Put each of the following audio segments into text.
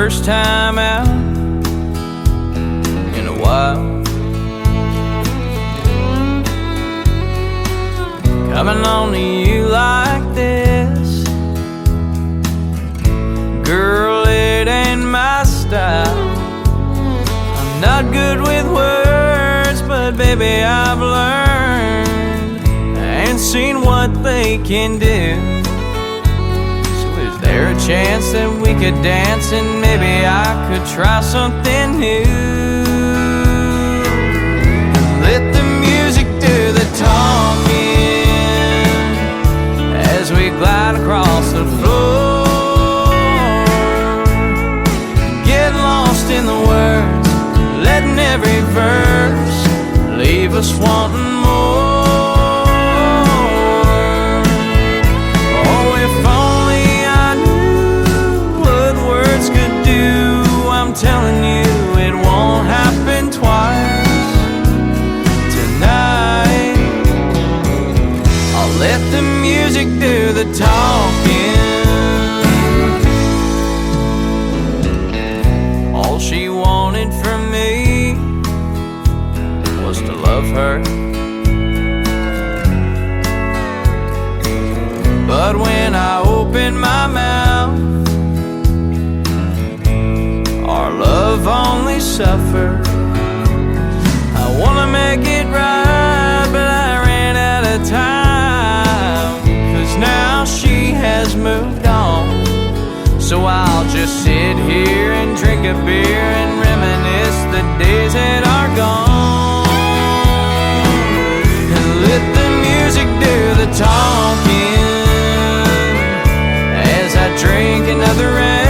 first time out in a while. Coming on to you like this, girl, it ain't my style. I'm not good with words, but baby, I've learned and seen what they can do. So is there a chance that we could dance and maybe I could try something new? And let the music do the talking as we glide across the floor, get lost in the words, letting every verse leave us wanting more. Oh, if only I knew what words could do. I'm telling you, it won't happen twice tonight. I'll let the music do the talking. All she wanted from me was to love her, but when I opened my mouth, our love only suffered. I wanna make it right, but I ran out of time, 'cause now she has moved on. So I'll just sit here and drink a beer and reminisce the days that are gone, and let the music do the talking as I drink another round,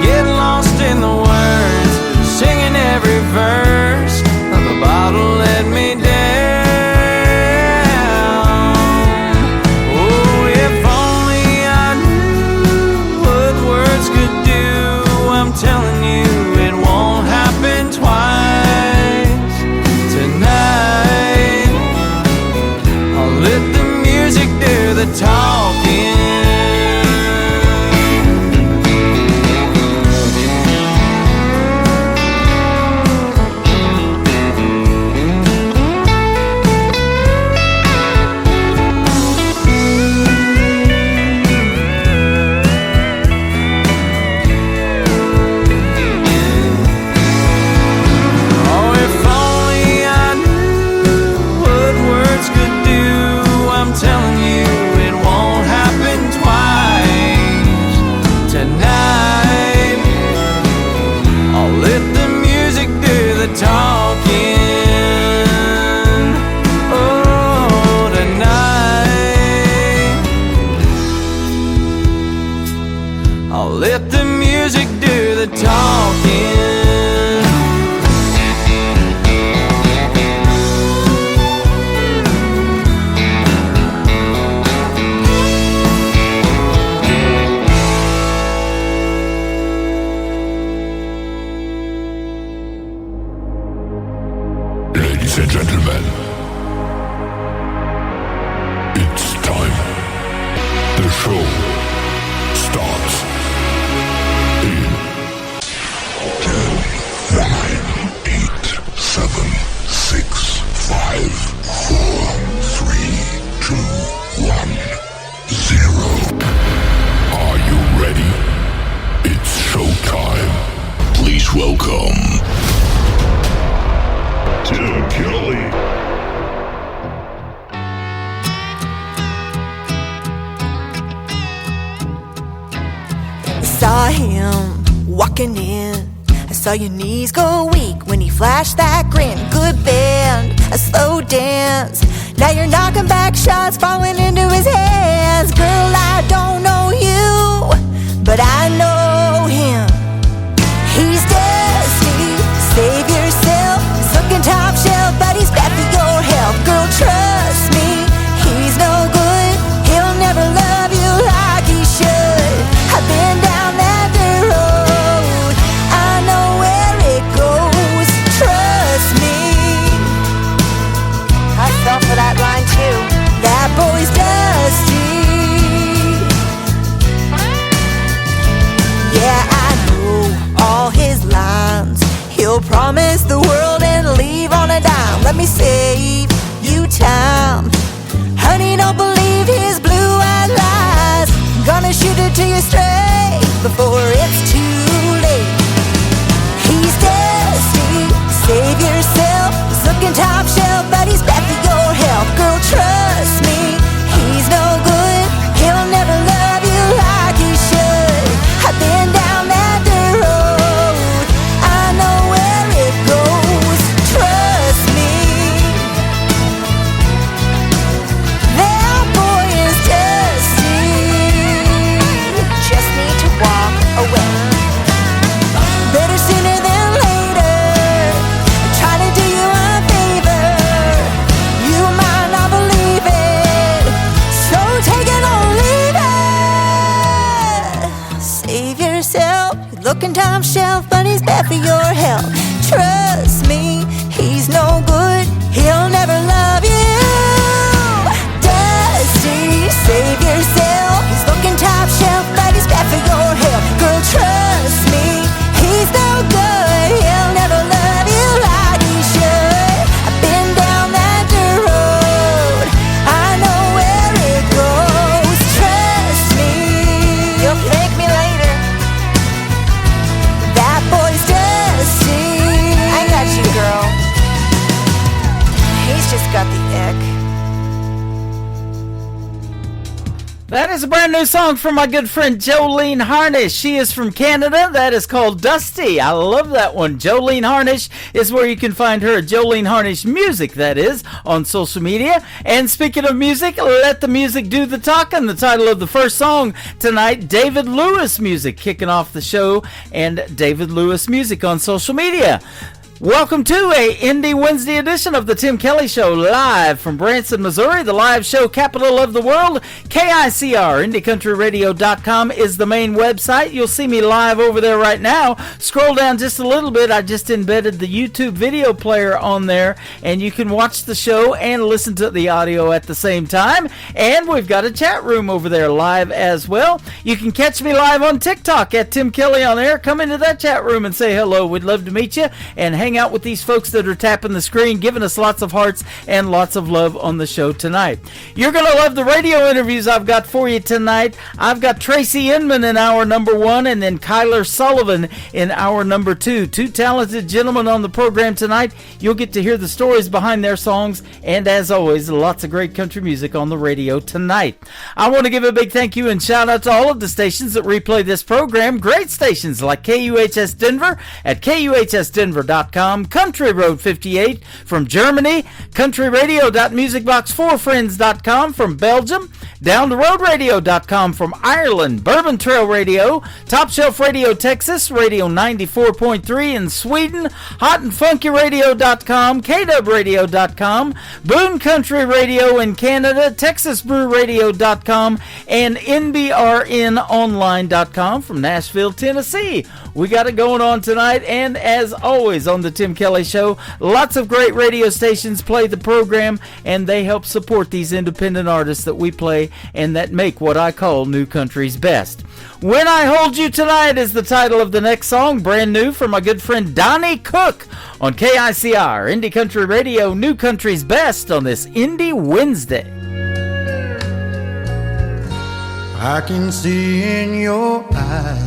get lost in the words, singing every verse of a bottle let me down. Telling you, it won't happen twice tonight. I'll let the music do the talking. Let the music do the talking. Ladies and gentlemen, it's time. The show starts. 10, 9, 8, 7, 6, 5, 4, 3, 2, 1, 0. Are you ready? It's showtime. Please welcome Tim Kelly. Saw him walking in. I saw your knees go weak when he flashed that grin. Good band, a slow dance. Now you're knocking back shots, falling into his hands. Girl, I don't know you, but I know him. He's dusty, save yourself. He's looking top shelf, but he's bad for your health. Girl, trust me, he's no good. He'll never love you like he should. I've been down that road, I know where it goes. Trust me. I fell for that line too. That boy's dusty. me save you time. Honey, don't believe his blue-eyed lies. Gonna shoot it to you straight before it's too late. He's dusty, save yourself. He's looking top shelf, but he's bad for your health. Girl, trust me, he's no good. He'll never love you like he should. I've been down that dirt road, I know where it goes. Trust me, that boy is dusty. Just need to walk away. Better sooner than later. Trying to do you a favor. You might not believe it, so take it or leave it. Save yourself. You're looking top shelf, but he's bad for your health. Trust me, he's no good. He'll never love you. Dusty, save yourself. He's looking top shelf, but he's bad for your health. Girl, trust me, he's no good. He'll never love you like he should. I've been down that dirt road, I know where it goes. Trust me, you'll thank me later. That boy's dusty. I got you, girl. He's just got the ick. That is a brand new song from my good friend Jolene Harnish. She is from Canada. That is called Dusty. I love that one. Jolene Harnish is where you can find her at Jolene Harnish Music, that is, on social media. And speaking of music, let the music do the talking. The title of the first song tonight, David Lewis Music, kicking off the show, and David Lewis Music on social media. Welcome to a Indie Wednesday edition of the Tim Kelly Show, live from Branson, Missouri, the live show capital of the world. KICR, IndieCountryRadio.com is the main website. You'll see me live over there right now. Scroll down just a little bit. I just embedded the YouTube video player on there, and you can watch the show and listen to the audio at the same time. And we've got a chat room over there live as well. You can catch me live on TikTok at Tim Kelly on Air. Come into that chat room and say hello. We'd love to meet you and hang out with these folks that are tapping the screen, giving us lots of hearts and lots of love on the show tonight. You're going to love the radio interviews I've got for you tonight. I've got Tracy Inman in hour number 1 and then Kyler Sullivan in hour number 2. Two talented gentlemen on the program tonight. You'll get to hear the stories behind their songs, and as always, lots of great country music on the radio tonight. I want to give a big thank you and shout out to all of the stations that replay this program. Great stations like KUHS Denver at KUHSdenver.com, Country Road 58 from Germany, countryradio.musicbox4friends.com from Belgium, downtheroadradio.com from Ireland, Bourbon Trail Radio, Top Shelf Radio Texas, Radio 94.3 in Sweden, hotandfunkyradio.com, kwradio.com, Boone Country Radio in Canada, texasbrewradio.com, and nbrnonline.com from Nashville, Tennessee. We got it going on tonight, and as always on the Tim Kelly Show, lots of great radio stations play the program, and they help support these independent artists that we play and that make what I call New Country's best. When I Hold You Tonight is the title of the next song, brand new from my good friend Donnie Cook on KICR, Indie Country Radio, New Country's best on this Indie Wednesday. I can see in your eyes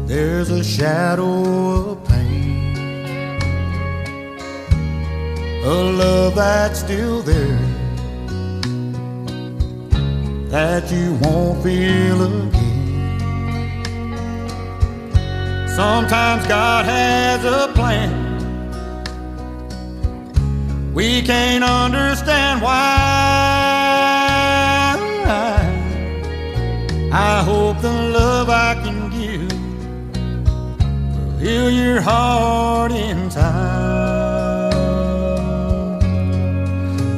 there's a shadow of pain, a love that's still there that you won't feel again. Sometimes God has a plan, we can't understand why. I hope the love I can give will heal your heart in time.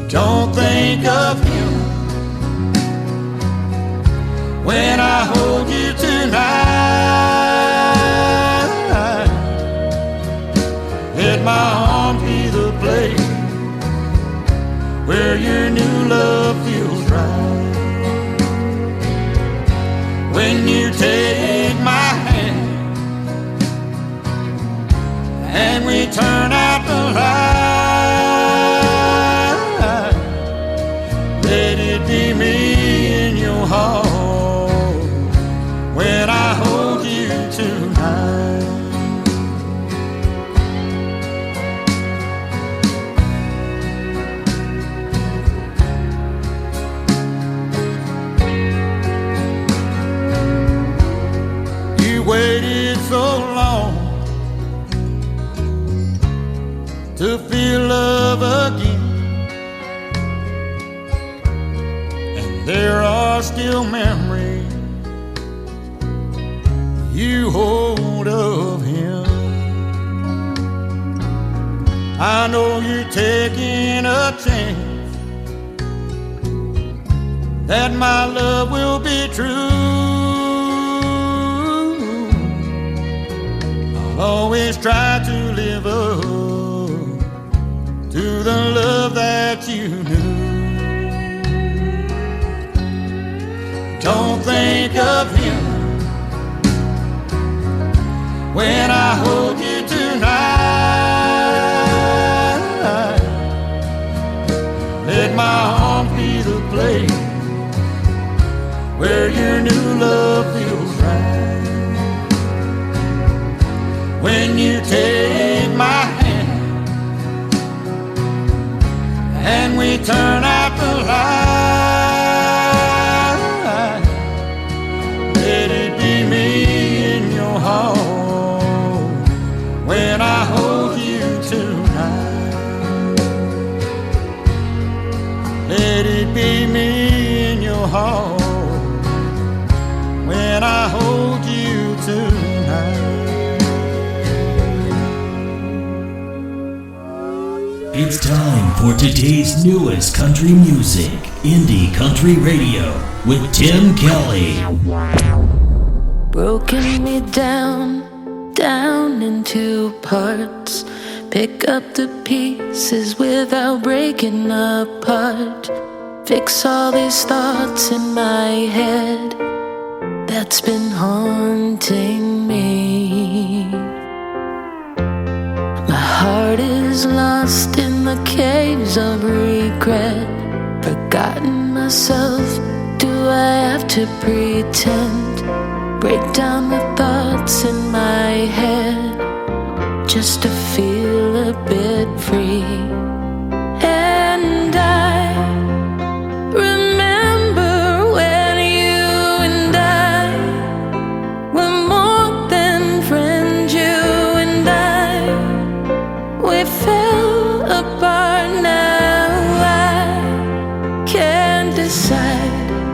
Don't think of him when I hold you tonight. Let my arms be the place where your new love feels right. When you take my hand and we turn out the tonight. Let it be me in your heart when I hold you tonight. You waited so long to feel love again, and there are still memories you hold of him. I know you're taking a chance that my love will be true. I'll always try to live up to the love that you knew. Don't think of him when I hold you tonight. Let my arms be the place where your new love feels right. When you take my hand and we turn out the light, let it be me in your heart when I hold you tonight. Let it be me in your heart when I hold you tonight. It's time for today's newest country music, Indie Country Radio, with Tim Kelly. Broken me down, down into parts. Pick up the pieces without breaking apart. Fix all these thoughts in my head that's been haunting me. My heart is lost in the caves of regret. Forgotten myself, do I have to pretend? Break down the thoughts in my head just to feel a bit free. And I remember when you and I were more than friends. You and I, we fell apart. Now I can't decide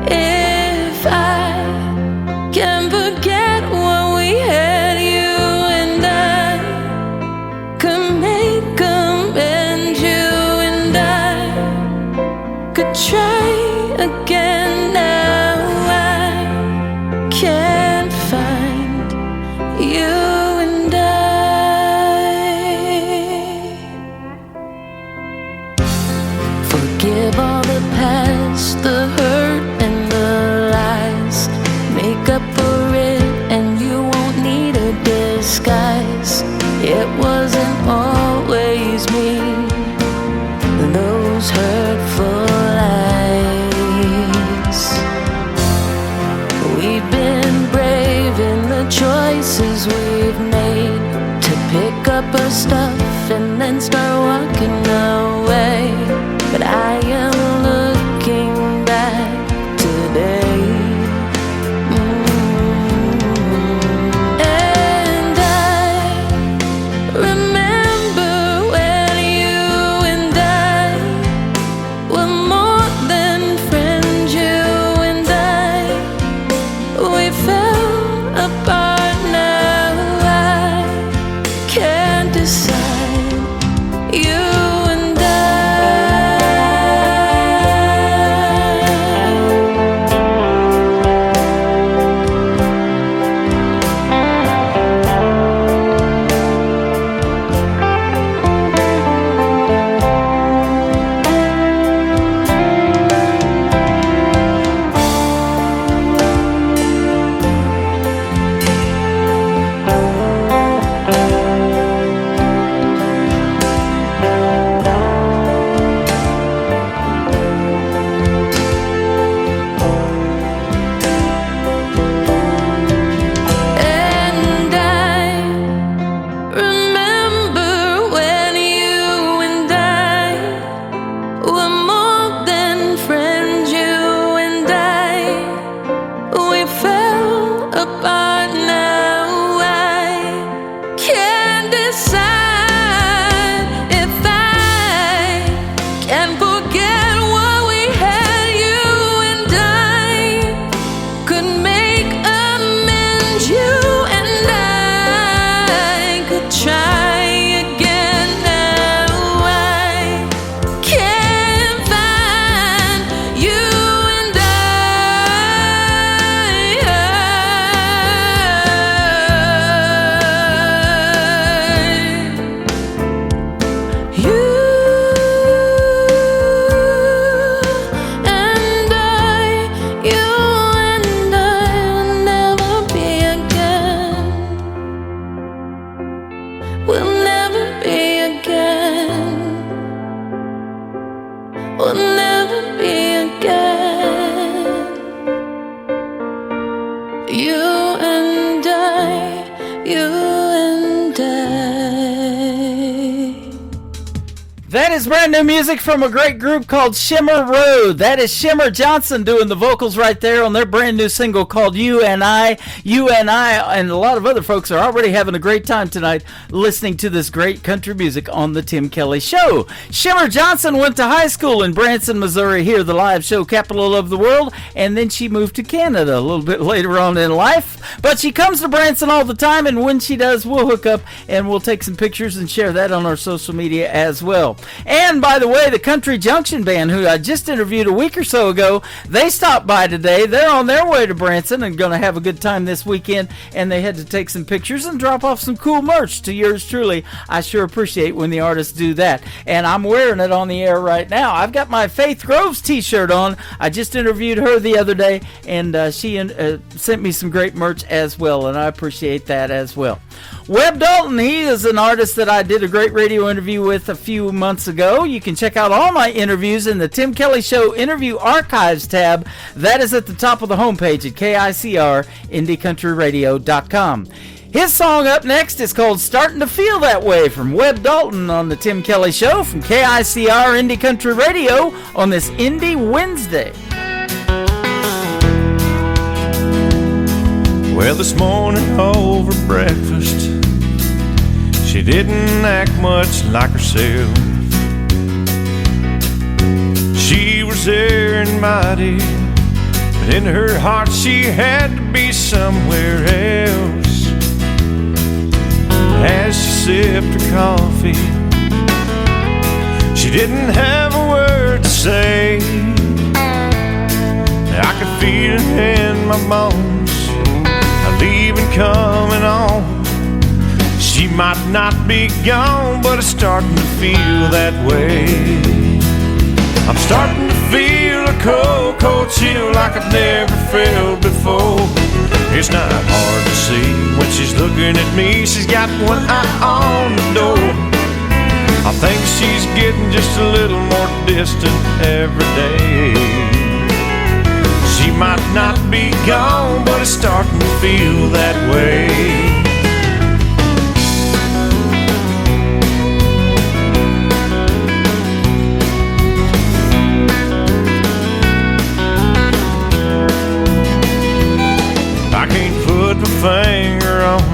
if I can forget what we had. You and I could make amends. You and I could try again. Now I can't find you and forgive all the past, the hurt and the lies. Make up for it and you won't need a disguise. It wasn't always me, those hurtful lies. We've been brave in the choices we've made, to pick up our stuff and then start walking away. But I am looking back today. And I remember when you and I were more than friends. You and I, we fell apart. Now I can't decide. You and I. you and I. That is brand new music from a great group called Shimmer Road. That is Shimmer Johnson doing the vocals right there on their brand new single called You and I. You and I and a lot of other folks are already having a great time tonight listening to this great country music on the Tim Kelly Show. Shimmer Johnson went to high school in Branson, Missouri, here, the live show capital of the world, and then she moved to Canada a little bit later on in life. But she comes to Branson all the time, and when she does, we'll hook up and we'll take some pictures and share that on our social media as well. And by the way, the Country Junction Band, who I just interviewed a week or so ago, they stopped by today. They're on their way to Branson and going to have a good time this weekend, and they had to take some pictures and drop off some cool merch to yours truly. I sure appreciate when the artists do that, and I'm wearing it on the air right now. I've got my Faith Groves t-shirt on. I just interviewed her the other day, and she sent me some great merch as well, and I appreciate that as well. Webb Dalton, he is an artist that I did a great radio interview with a few months ago. You can check out all my interviews in the Tim Kelly Show Interview Archives tab. That is at the top of the homepage at KICR-IndieCountryRadio.com. His song up next is called Starting to Feel That Way from Webb Dalton on the Tim Kelly Show from KICR Indie Country Radio on this Indie Wednesday. Well, this morning over breakfast, she didn't act much like herself. She was there invited, but in her heart she had to be somewhere else. As she sipped her coffee, she didn't have a word to say. I could feel it in my bones, leaving coming on. She might not be gone, but it's starting to feel that way. I'm starting to feel a cold, cold chill like I've never felt before. It's not hard to see when she's looking at me. She's got one eye on the door. I think she's getting just a little more distant every day. She might not be gone, but it's starting to feel that way. I can't put my finger on it.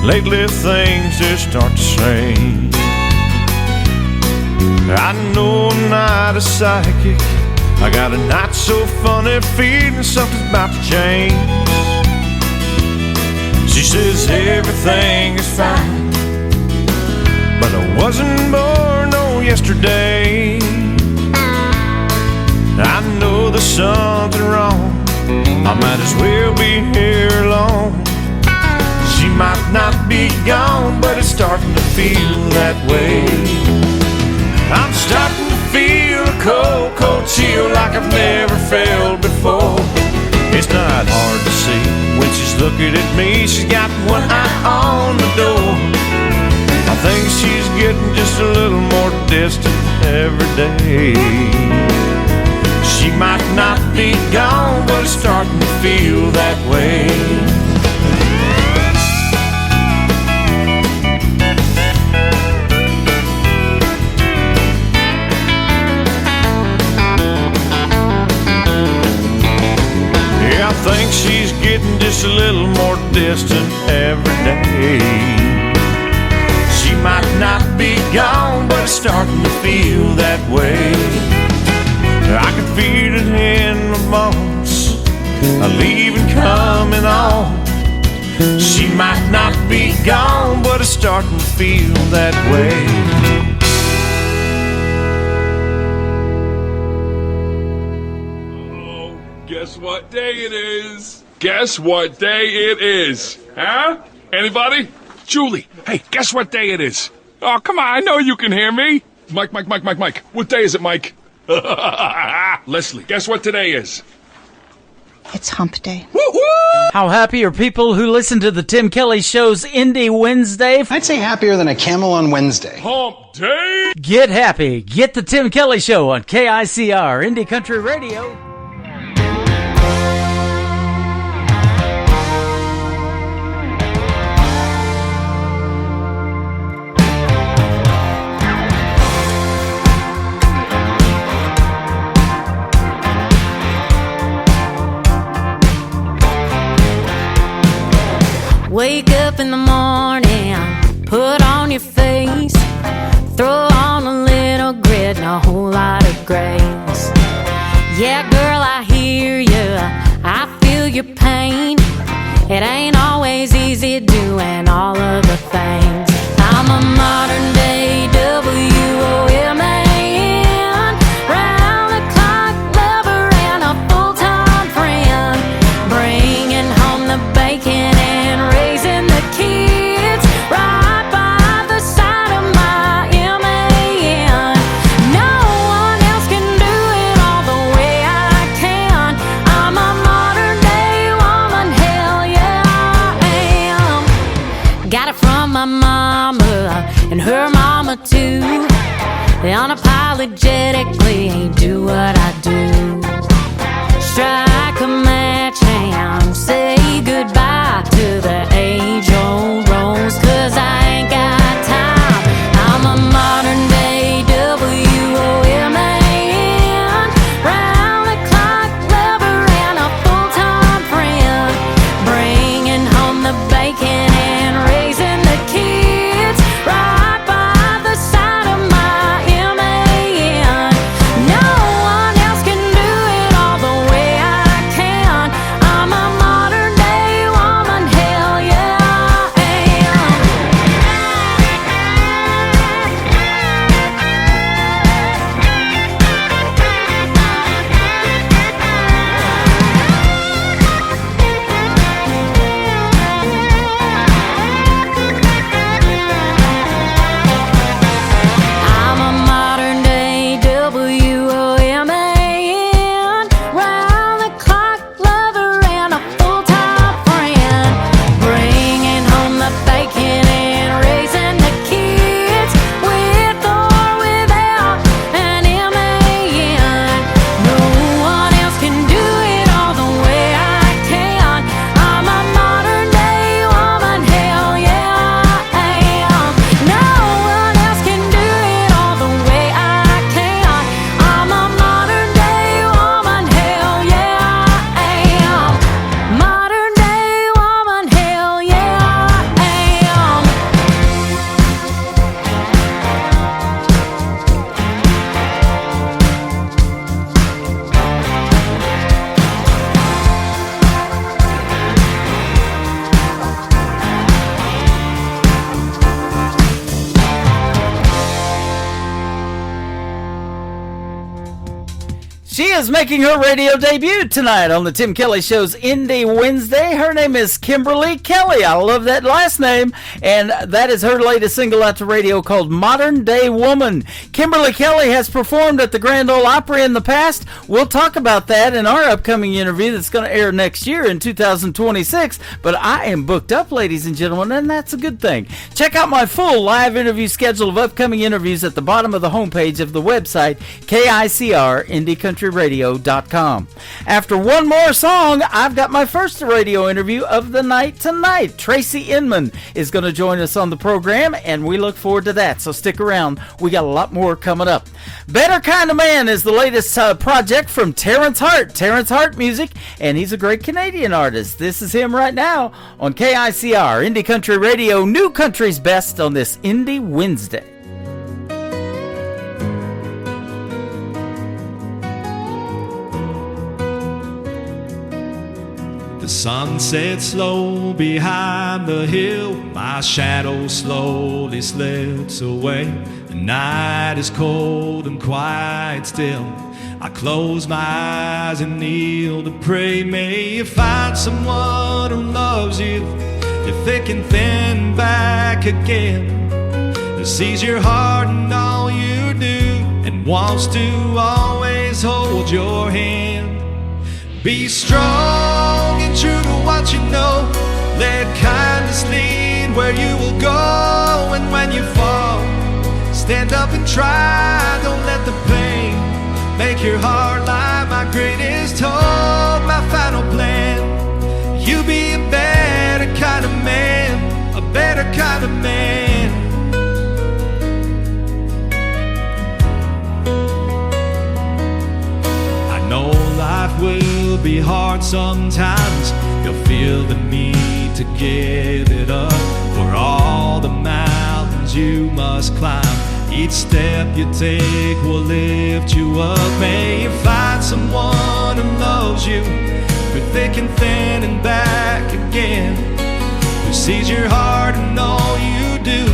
Lately things just aren't the same. I know I'm not a psychic. I got a not so funny feeling something's about to change. She says everything is fine, but I wasn't born on yesterday. I know there's something wrong, I might as well be here alone. She might not be gone, but it's starting to feel that way. I'm starting to feel a cold, cold chill like I've never felt before. It's not hard to see when she's looking at me. She's got one eye on the door. I think she's getting just a little more distant every day. She might not be gone, but it's starting to feel that way. I think she's getting just a little more distant every day. She might not be gone, but it's starting to feel that way. I can feel it in my bones, leaving coming on. She might not be gone, but it's starting to feel that way. Guess what day it is? Guess what day it is? Huh? Anybody? Julie, hey, guess what day it is? Oh, come on, I know you can hear me. Mike. What day is it, Mike? Leslie, guess what today is? It's hump day. Woo-hoo! How happy are people who listen to the Tim Kelly Show's Indie Wednesday? I'd say happier than a camel on Wednesday. Hump day! Get happy. Get the Tim Kelly Show on KICR Indie Country Radio. Wake up in the morning, put on your face, throw on a little grit and a whole lot of grace. Yeah, girl, I hear you, I feel your pain. It ain't always easy doing all of the things. I'm a modern day W-O-M-A-N, round-the-clock lover and a full-time friend, bringing home the bacon and raising the kids right by the side of my M-A-N. No one else can do it all the way I can. I'm a modern day woman, hell yeah I am. Got it from my mama and her mama too. They unapologetically do what I do. Strike a match and say goodbye to the age-old roles, 'cause I ain't got time. I'm a modern day W-O-M-A-N, round-the-clock lover and a full-time friend, bringing home the bacon and raising the kids right by the side of my M-A-N. No one else can do it all the way I can. I'm a modern day woman, hell yeah I am. I'm a modern day W-O-M-A-N, round-the-clock lover and a full-time friend, bringing home the bacon and raising the kids with or without an M-A-N. No one else can do it all the way I can. I'm a modern day woman, hell yeah I am. No one else can do it all the way I can. I'm a modern day woman, hell yeah I am. Modern day woman, hell yeah I am. She is making her radio debut tonight on the Tim Kelly Show's Indie Wednesday. Her name is Kimberly Kelly. I love that last name. And that is her latest single out to radio called Modern Day Woman. Kimberly Kelly has performed at the Grand Ole Opry in the past. We'll talk about that in our upcoming interview that's going to air next year in 2026. But I am booked up, ladies and gentlemen, and that's a good thing. Check out my full live interview schedule of upcoming interviews at the bottom of the homepage of the website, KICR-IndieCountryRadio.com. After one more song, I've got my first radio interview of the night tonight. Tracy Inman is going to join us on the program, and we look forward to that, so stick around. We got a lot more coming up. Better Kind of Man is the latest project from Terrence Hart. Terrence Hart music, and he's a great Canadian artist. This is him right now on KICR, Indie Country Radio, New Country's Best on this Indie Wednesday. The sun sets slow behind the hill. My shadow slowly slips away. The night is cold and quiet still. I close my eyes and kneel to pray. May you find someone who loves you, you're thick and thin back again, that sees your heart and all you do, and wants to always hold your hand. Be strong and true to what you know. Let kindness lead where you will go. And when you fall, stand up and try. Don't let the pain make your heart lie. My greatest hope, my final plan. You be a better kind of man, a better kind of man. I know life will be hard sometimes. You'll feel the need to give it up for all the mountains you must climb. Each step you take will lift you up. May you find someone who loves you through thick and thin and back again, who sees your heart and all you do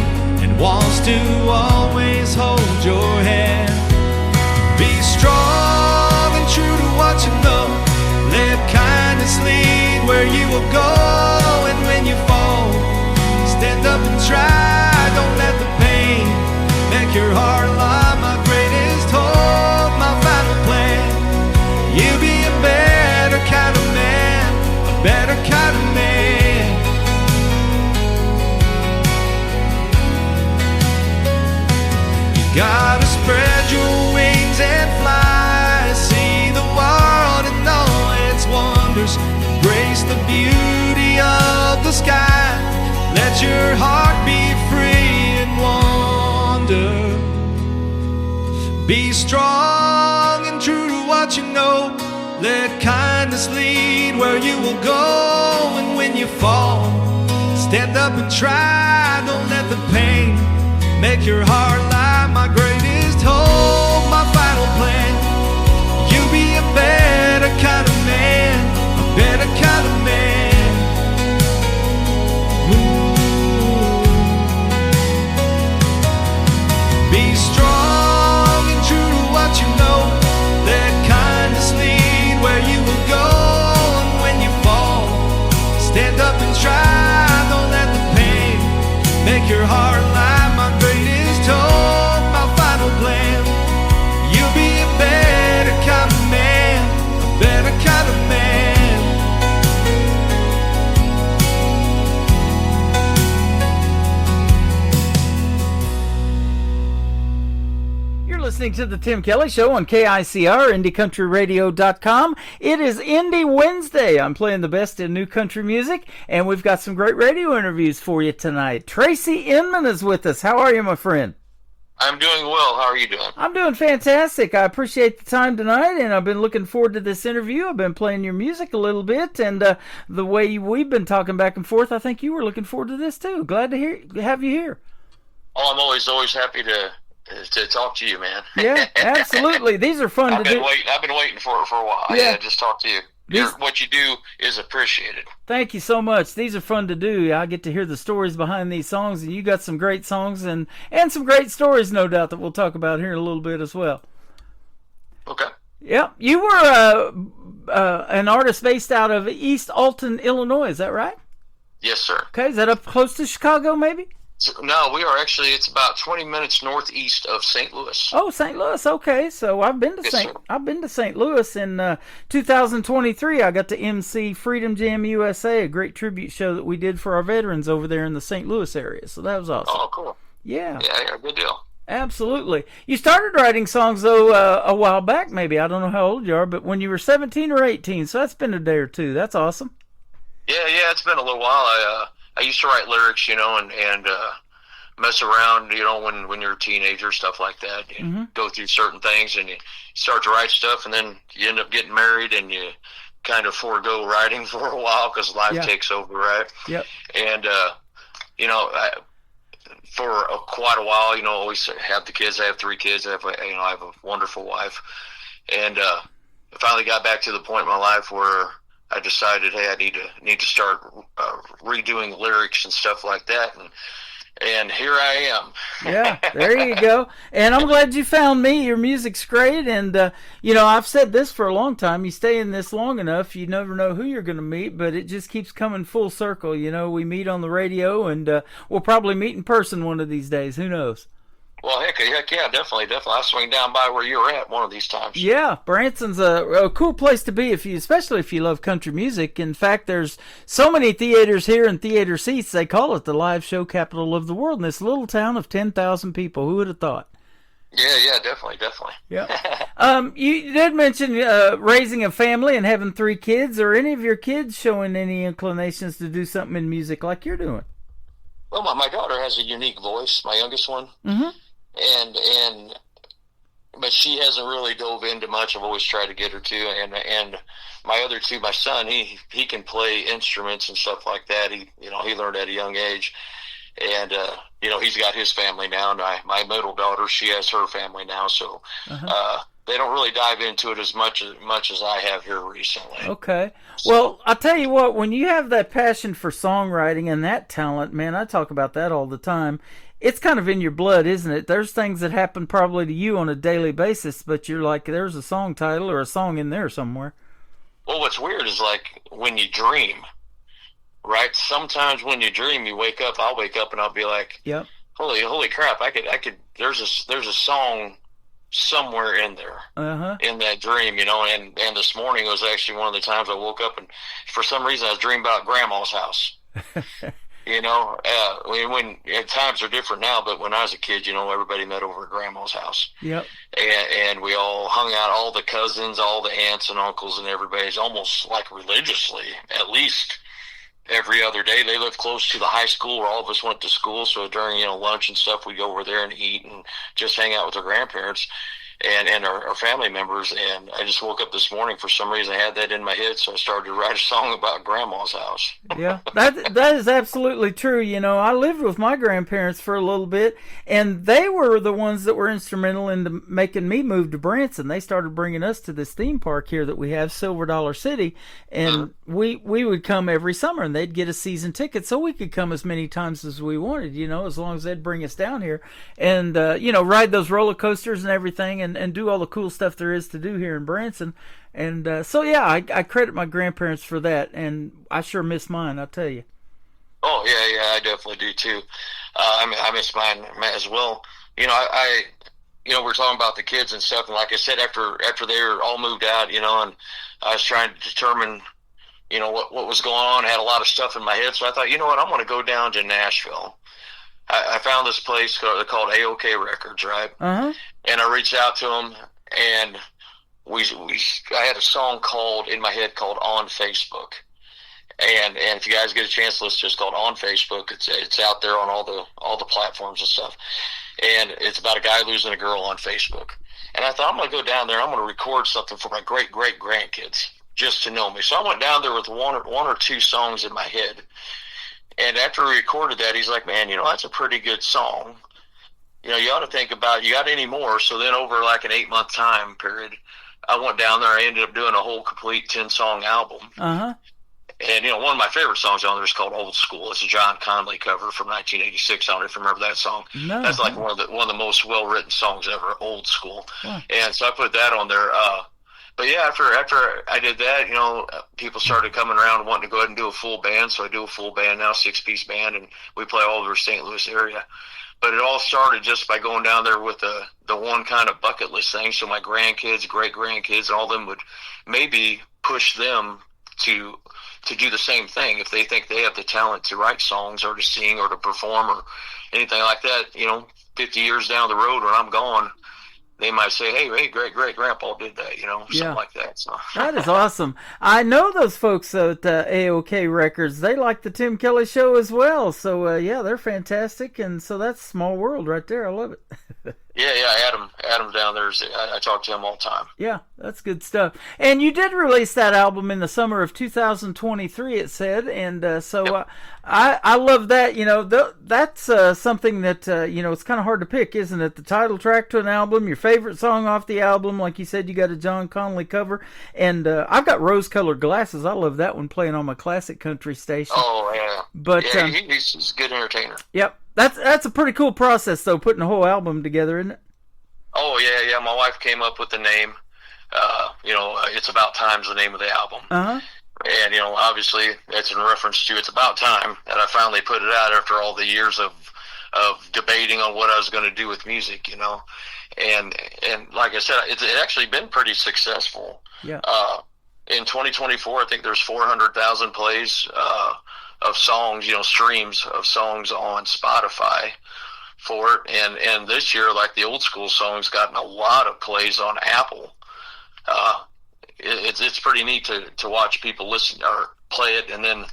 and wants to always hold your hand. Be strong and true to what you know. Let kindness lead where you will go. And when you fall, stand up and try. Don't let the pain make your heart lie. My greatest hope, my final plan. You be a better kind of man, a better kind of man. You gotta spread your wings and fly. See the world and all its wonders. Embrace the beauty of the sky. Let your heart be free and wander. Be strong and true to what you know. Let kindness lead where you will go. And when you fall, stand up and try. Don't let the pain make your heart lie. My greatest hope, my final plan. You be a better kind of man, a better kind of man. Be strong and true to what you know. Let kindness lead where you will go. And when you fall, stand up and try. Don't let the pain make your heart lie. My greatest hope, my final plan. You'll be a better kind of man, a better kind of man. Listening to the Tim Kelly Show on KICR, IndieCountryRadio.com. It is Indie Wednesday. I'm playing the best in new country music, and we've got some great radio interviews for you tonight. Tracy Inman is with us. How are you, my friend? I'm doing well. How are you doing? I'm doing fantastic. I appreciate the time tonight, and I've been looking forward to this interview. I've been playing your music a little bit, and the way we've been talking back and forth, I think you were looking forward to this too. Glad to have you here. Oh, I'm always happy to talk to you, man. Yeah, absolutely. These are fun to do. I've been waiting for it for a while. Yeah, just talk to you. What you do is appreciated. Thank you so much. These are fun to do. I get to hear the stories behind these songs, and you got some great songs and some great stories, no doubt, that we'll talk about here in a little bit as well. Okay. Yeah, you were an artist based out of East Alton, Illinois. Is that right? Yes, sir. Okay, is that up close to Chicago, maybe? No, we are actually. It's about 20 minutes northeast of St. Louis. Oh, St. Louis. Okay, so I've been to St. Louis in 2023. I got to MC Freedom Jam USA, a great tribute show that we did for our veterans over there in the St. Louis area. So that was awesome. Oh, cool. Yeah. Yeah, good deal. Absolutely. You started writing songs though a while back. Maybe I don't know how old you are, but when you were 17 or 18. So that's been a day or two. That's awesome. Yeah, it's been a little while. I used to write lyrics, and mess around, when you're a teenager, stuff like that. You go through certain things, and you start to write stuff, and then you end up getting married, and you kind of forego writing for a while because life takes over, right? Yep. And, for quite a while, always have the kids. I have 3 kids. I have a wonderful wife. And I finally got back to the point in my life where I decided, hey, I need to start redoing lyrics and stuff like that, and here I am. Yeah, there you go. And I'm glad you found me. Your music's great, and I've said this for a long time. You stay in this long enough, you never know who you're going to meet, but it just keeps coming full circle. We meet on the radio, and we'll probably meet in person one of these days. Who knows? Well, heck yeah, definitely. I'll swing down by where you're at one of these times. Yeah, Branson's a cool place to be, especially if you love country music. In fact, there's so many theaters here and theater seats, they call it the live show capital of the world in this little town of 10,000 people. Who would have thought? Yeah, definitely. Yeah. You did mention raising a family and having 3 kids. Are any of your kids showing any inclinations to do something in music like you're doing? Well, my daughter has a unique voice, my youngest one. Mm-hmm. And but she hasn't really dove into much. I've always tried to get her to, and my other two, my son, he can play instruments and stuff like that. He learned at a young age, and he's got his family now. And my middle daughter, she has her family now, so they don't really dive into it as much as I have here recently. Okay. Well, I'll tell you what, when you have that passion for songwriting and that talent, man, I talk about that all the time. It's kind of in your blood, isn't it? There's things that happen probably to you on a daily basis, but you're like, there's a song title or a song in there somewhere. Well, what's weird is like when you dream, right? Sometimes when you dream, you wake up, I'll wake up and I'll be like, yep. Holy crap, I could, there's a song somewhere in there, in that dream, and this morning was actually one of the times I woke up and for some reason I was dreaming about Grandma's house. When times are different now, but when I was a kid, everybody met over at Grandma's house. Yep. And we all hung out, all the cousins, all the aunts and uncles and everybody's almost like religiously, at least every other day. They lived close to the high school where all of us went to school. So during, lunch and stuff, we'd go over there and eat and just hang out with our grandparents and our family members. And I just woke up this morning, for some reason I had that in my head, so I started to write a song about Grandma's house. Yeah, that is absolutely true. I lived with my grandparents for a little bit, and they were the ones that were instrumental in making me move to Branson. They started bringing us to this theme park here that we have, Silver Dollar City, and we would come every summer, and they'd get a season ticket so we could come as many times as we wanted, as long as they'd bring us down here and, ride those roller coasters and everything, and do all the cool stuff there is to do here in Branson. And I credit my grandparents for that, and I sure miss mine, I'll tell you. Oh, yeah, I definitely do, too. I miss mine as well. We're talking about the kids and stuff, and like I said, after they were all moved out, and I was trying to determine, what was going on. I had a lot of stuff in my head, so I thought, I'm going to go down to Nashville. I found this place called A-OK Records, right? And I reached out to them, and I had a song in my head called On Facebook. And if you guys get a chance to listen to it, it's called On Facebook. It's out there on all the platforms and stuff. And it's about a guy losing a girl on Facebook. And I thought, I'm going to go down there, I'm going to record something for my great-great-grandkids just to know me. So I went down there with one or two songs in my head. And after we recorded that, he's like, man, that's a pretty good song. You ought to think about, you got any more? So then over like an 8-month time period, I went down there. I ended up doing a whole complete 10-song album. And, one of my favorite songs on there is called Old School. It's a John Conley cover from 1986. I don't know if you remember that song. No. That's like one of the most well-written songs ever, Old School. And so I put that on there. But yeah, after I did that, people started coming around and wanting to go ahead and do a full band. So I do a full band now, 6-piece band, and we play all over St. Louis area. But it all started just by going down there with the one kind of bucket list thing. So my grandkids, great-grandkids, and all them would maybe push them to do the same thing if they think they have the talent to write songs or to sing or to perform or anything like that. 50 years down the road when I'm gone, they might say, hey, great-great-grandpa did that, something like that. So that is awesome. I know those folks at A-OK Records. They like the Tim Kelly Show as well. So, they're fantastic. And so that's Small World right there. I love it. Yeah, Adam down there, I talk to him all the time. Yeah, that's good stuff. And you did release that album in the summer of 2023, it said, and Yep. I love that. That's something that, it's kind of hard to pick, isn't it? The title track to an album, your favorite song off the album, like you said, you got a John Conley cover, and I've got Rose-Colored Glasses. I love that one playing on my classic country station. Oh, yeah. But, he's a good entertainer. Yep. That's a pretty cool process, though, putting a whole album together, isn't it? Oh, yeah. My wife came up with the name. It's About Time's the name of the album. And, obviously, that's in reference to It's About Time that I finally put it out after all the years of debating on what I was going to do with music, And like I said, it's actually been pretty successful. Yeah. In 2024, I think there's 400,000 plays of songs, streams of songs on Spotify for it. And this year, like the Old School song's gotten a lot of plays on Apple. It's pretty neat to watch people listen or play it, and then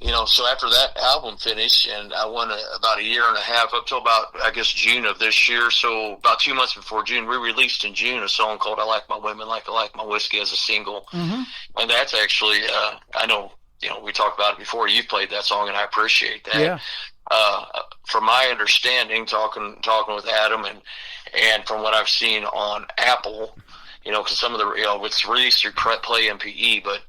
So after that album finished, and I went about a year and a half up till about, I guess, June of this year. So about 2 months before June, we released in June a song called "I Like My Women Like I Like My Whiskey" as a single, and that's actually, I know, we talked about it before. You've played that song, and I appreciate that. Yeah. From my understanding, talking with Adam, and from what I've seen on Apple, because some of the, it's released through Play MPE, but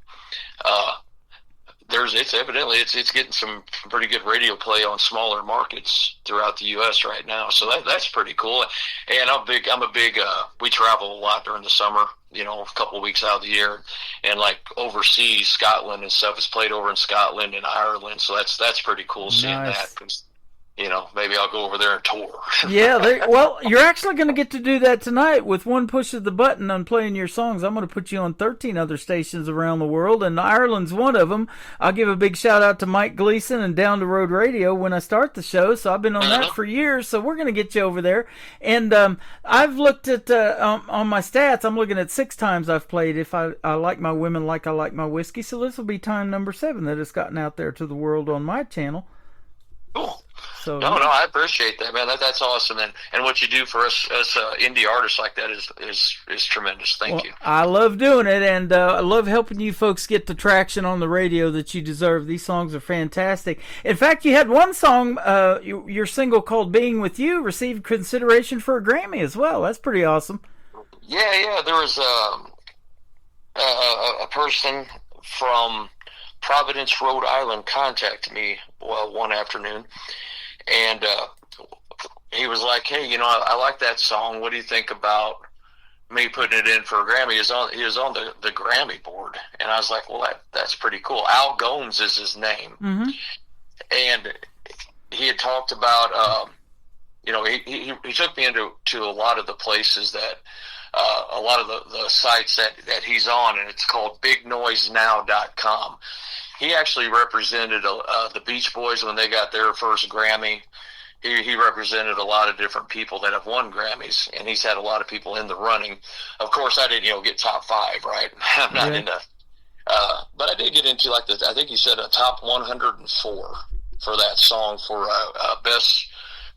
it's getting some pretty good radio play on smaller markets throughout the U.S. right now. So that's pretty cool. And we travel a lot during the summer, a couple of weeks out of the year, and like overseas, Scotland and stuff is played over in Scotland and Ireland. So that's pretty cool seeing that. 'Cause, maybe I'll go over there and tour. Yeah, well, you're actually going to get to do that tonight with one push of the button on playing your songs. I'm going to put you on 13 other stations around the world, and Ireland's one of them. I'll give a big shout-out to Mike Gleason and Down the Road Radio when I start the show, so I've been on that for years, so we're going to get you over there. And I've looked at, on my stats, I'm looking at 6 times I've played If I Like My Women Like I Like My Whiskey, so this will be time number 7 that it's gotten out there to the world on my channel. Cool. So, no, I appreciate that, man. That's awesome, and what you do for us indie artists like that is tremendous. Thank you. I love doing it, and I love helping you folks get the traction on the radio that you deserve. These songs are fantastic. In fact, you had one song, your single called "Being With You," received consideration for a Grammy as well. That's pretty awesome. Yeah. There was a person from Providence, Rhode Island contacted me one afternoon, and he was like, "Hey, I like that song. What do you think about me putting it in for a Grammy?" He was on the Grammy board, and I was like, "Well, that's pretty cool." Al Gomes is his name, and he had talked about, he took me into a lot of the places that. A lot of the sites that he's on, and it's called BigNoiseNow.com. He actually represented the Beach Boys when they got their first Grammy. He represented a lot of different people that have won Grammys, and he's had a lot of people in the running. Of course, I didn't, get top 5, right? I'm not into, but I did get into I think he said a top 104 for that song for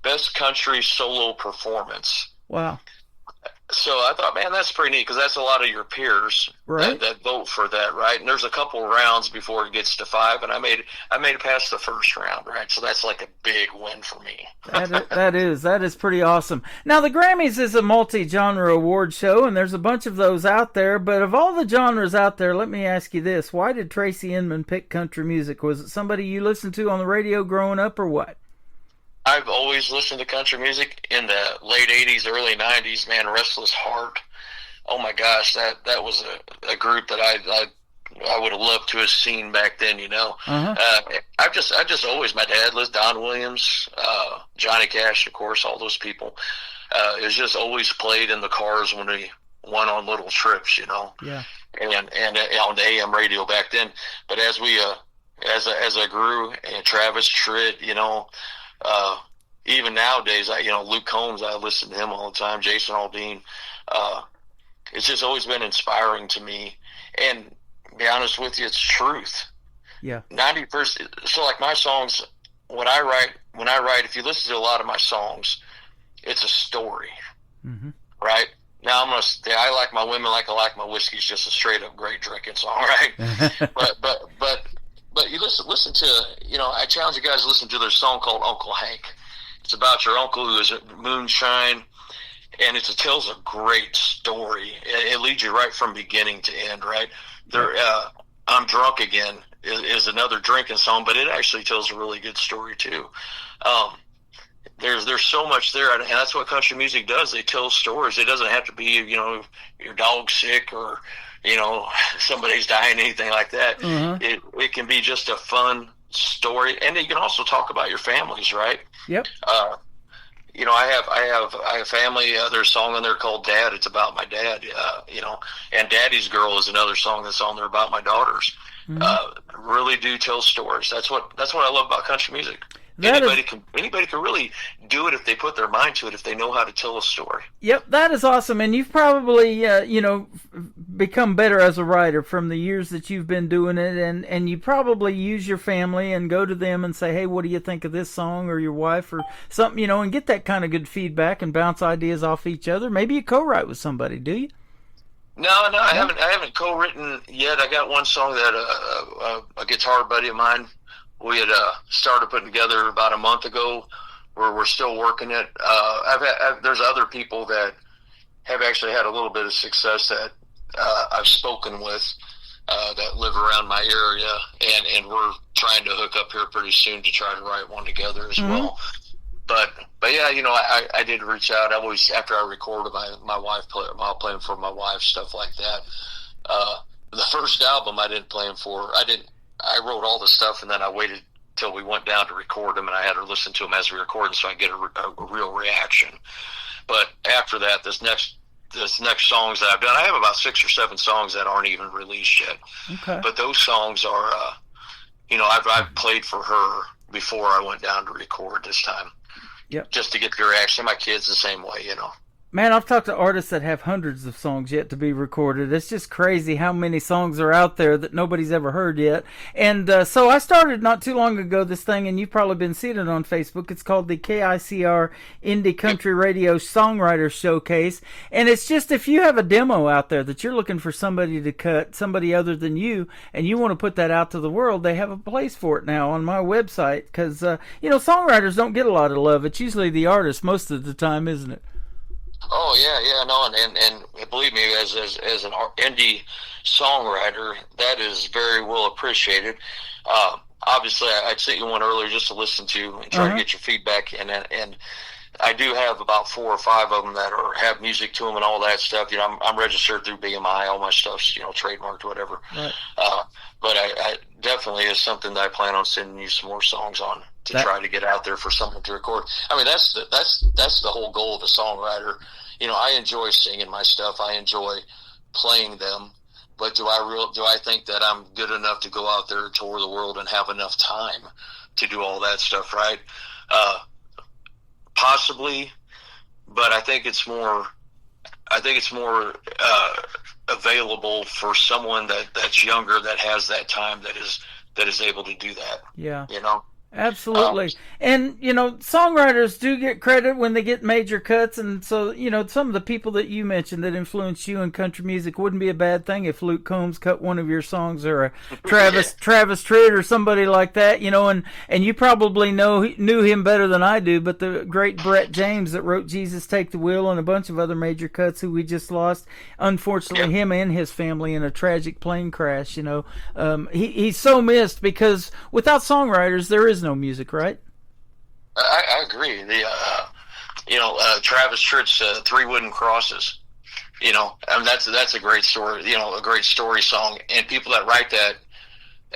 best country solo performance. Wow. So I thought, man, that's pretty neat, because that's a lot of your peers that vote for that, right? And there's a couple rounds before it gets to 5, and I made it past the first round, right? So that's like a big win for me. That is pretty awesome. Now, the Grammys is a multi-genre award show, and there's a bunch of those out there. But of all the genres out there, let me ask you this: why did Tracy Inman pick country music? Was it somebody you listened to on the radio growing up, or what? I've always listened to country music in the late 80s, early 90s, man. Restless Heart. Oh my gosh, that was a group that I would have loved to have seen back then, I've just always, my dad listened, Don Williams, Johnny Cash, of course, all those people. It was just always played in the cars when we went on little trips, Yeah. And on the AM radio back then. But as we, as I grew, and Travis Tritt, even nowadays, Luke Combs, I listen to him all the time, Jason Aldean. It's just always been inspiring to me. And to be honest with you, it's truth. Yeah. 90%. So like my songs, when I write, if you listen to a lot of my songs, it's a story, right? Now I'm going to say, I Like My Women Like I Like My Whiskey is just a straight up great drinking song, right? But you listen to, I challenge you guys to listen to their song called Uncle Hank. It's about your uncle who is at moonshine, and it tells a great story. It leads you right from beginning to end, right? I'm Drunk Again is another drinking song, but it actually tells a really good story too. There's so much there, and that's what country music does. They tell stories. It doesn't have to be, your dog's sick or, somebody's dying, anything like that. It can be just a fun story, and you can also talk about your families, right? Yep. I have family. There's a song on there called Dad. It's about my dad, and Daddy's Girl is another song that's on there about my daughters. Really do tell stories. That's what I love about country music. Anybody can really do it if they put their mind to it, if they know how to tell a story. Yep, that is awesome. And you've probably, become better as a writer from the years that you've been doing it, and you probably use your family and go to them and say, hey, what do you think of this song, or your wife or something, and get that kind of good feedback and bounce ideas off each other. Maybe you co-write with somebody, do you? No, I haven't co-written yet. I got one song that a guitar buddy of mine, we had started putting together about a month ago. We're still working it. There's other people that have actually had a little bit of success that I've spoken with that live around my area, and we're trying to hook up here pretty soon to try to write one together as well. But yeah, I did reach out. I always, after I recorded my wife, I'll play them for my wife, stuff like that. The first album I didn't play them for. I wrote all the stuff, and then I waited till we went down to record them, and I had her listen to them as we recorded, so I get a real reaction. But after that, this next songs that I've done, I have about 6 or 7 songs that aren't even released yet. Okay. But those songs are, I've played for her before I went down to record this time. Yep. Just to get the reaction. My kids the same way, Man, I've talked to artists that have hundreds of songs yet to be recorded. It's just crazy how many songs are out there that nobody's ever heard yet. And so I started not too long ago this thing, and you've probably been seeing it on Facebook. It's called the KICR Indie Country Radio Songwriter Showcase. And it's just, if you have a demo out there that you're looking for somebody to cut, somebody other than you, and you want to put that out to the world, they have a place for it now on my website. Because, songwriters don't get a lot of love. It's usually the artist most of the time, isn't it? Oh yeah, no, and believe me, as an indie songwriter, that is very well appreciated. Obviously, I sent you one earlier just to listen to and try to get your feedback, and I do have about 4 or 5 of them that have music to them and all that stuff. I'm registered through BMI, all my stuff's trademarked, whatever. Right. But I definitely is something that I plan on sending you some more songs on to try to get out there for someone to record. I mean, that's the whole goal of a songwriter. I enjoy singing my stuff. I enjoy playing them. But do I think that I'm good enough to go out there and tour the world and have enough time to do all that stuff, right? Possibly, but I think it's more available for someone that's younger, that has that time, that is able to do that. Yeah. Absolutely. And, songwriters do get credit when they get major cuts. And so, some of the people that you mentioned that influenced you in country music, wouldn't be a bad thing if Luke Combs cut one of your songs, or a Travis Tritt or somebody like that, and you probably knew him better than I do, but the great Brett James that wrote Jesus Take the Wheel and a bunch of other major cuts who we just lost, unfortunately, him and his family in a tragic plane crash, he's so missed, because without songwriters, there is no music, right? I agree. Travis Tritt's 3 Wooden Crosses. That's a great story. A great story song. And people that write that,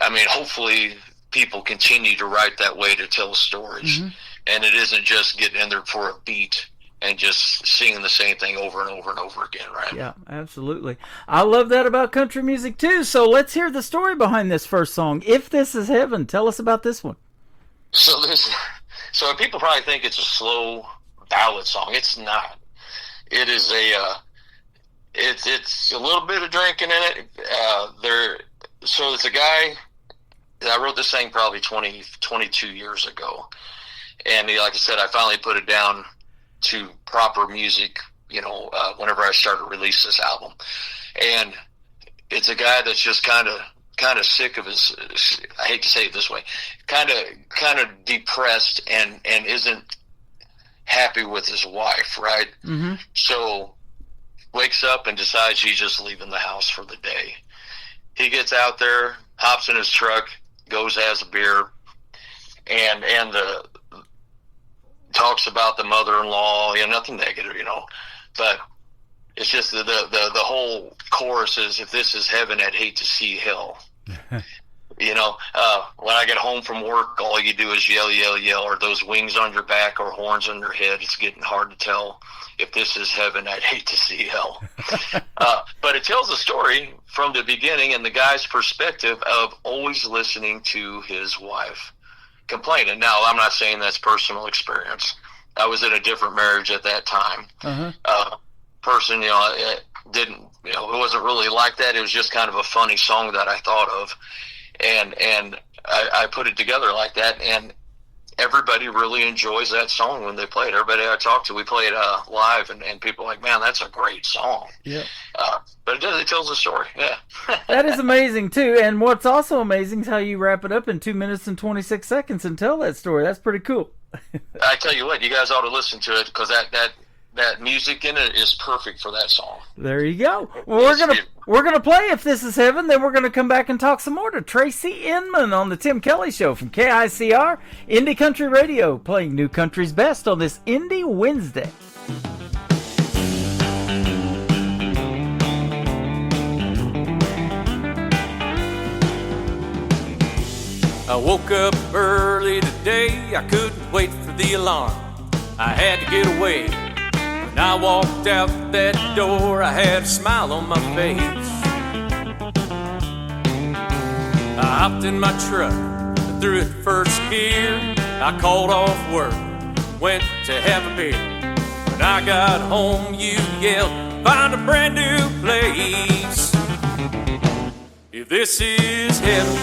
hopefully people continue to write that way to tell stories, and it isn't just getting in there for a beat and just singing the same thing over and over and over again, right? Yeah, absolutely. I love that about country music too. So let's hear the story behind this first song, If This Is Heaven. Tell us about this one. So people probably think it's a slow ballad song. It's not. It is it's a little bit of drinking in it. So it's a guy. I wrote this thing probably 22 years ago, and like I said, I finally put it down to proper music. Whenever I started to release this album, and it's a guy that's just kind of sick of his, I hate to say it this way, kind of depressed and isn't happy with his wife, right? Mm-hmm. So wakes up and decides he's just leaving the house for the day. He gets out there, hops in his truck, goes, has a beer, and talks about the mother-in-law, nothing negative, but it's just the whole chorus is, if this is heaven, I'd hate to see hell. When I get home from work, all you do is yell, yell, yell. Are those wings on your back or horns on your head? It's getting hard to tell. If this is heaven, I'd hate to see hell. But it tells the story from the beginning and the guy's perspective of always listening to his wife complaining. Now, I'm not saying that's personal experience. I was in a different marriage at that time. Person, didn't it wasn't really like that. It was just kind of a funny song that I thought of, and I put it together like that, and everybody really enjoys that song when they play it. Everybody I talk to, we play it live, and people are like, man, that's a great song. Yeah. But it tells a story. Yeah. That is amazing too. And what's also amazing is how you wrap it up in 2 minutes and 26 seconds and tell that story. That's pretty cool. I tell you what, you guys ought to listen to it, because that music in it is perfect for that song. There you go. Well, we're gonna play If This Is Heaven, then we're gonna come back and talk some more to Tracy Inman on the Tim Kelly Show from KICR Indie Country Radio, playing New Country's best on this Indie Wednesday. I woke up early today, I couldn't wait for the alarm. I had to get away. When I walked out that door, I had a smile on my face. I hopped in my truck, threw it first gear. I called off work, went to have a beer. When I got home, you yelled, find a brand new place. If this is heaven,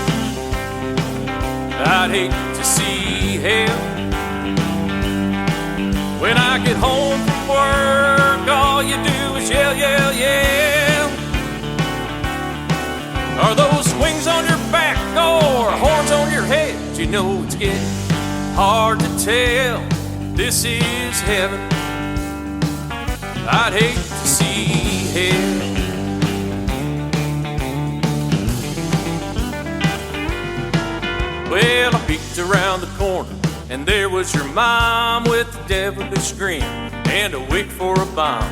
I'd hate to see hell. When I get home from work, all you do is yell, yell, yell. Are those wings on your back or horns on your head? You know it's getting hard to tell. This is heaven. I'd hate to see hell. Well, I peeked around the corner, and there was your mom with a devilish grin and a wig for a bomb,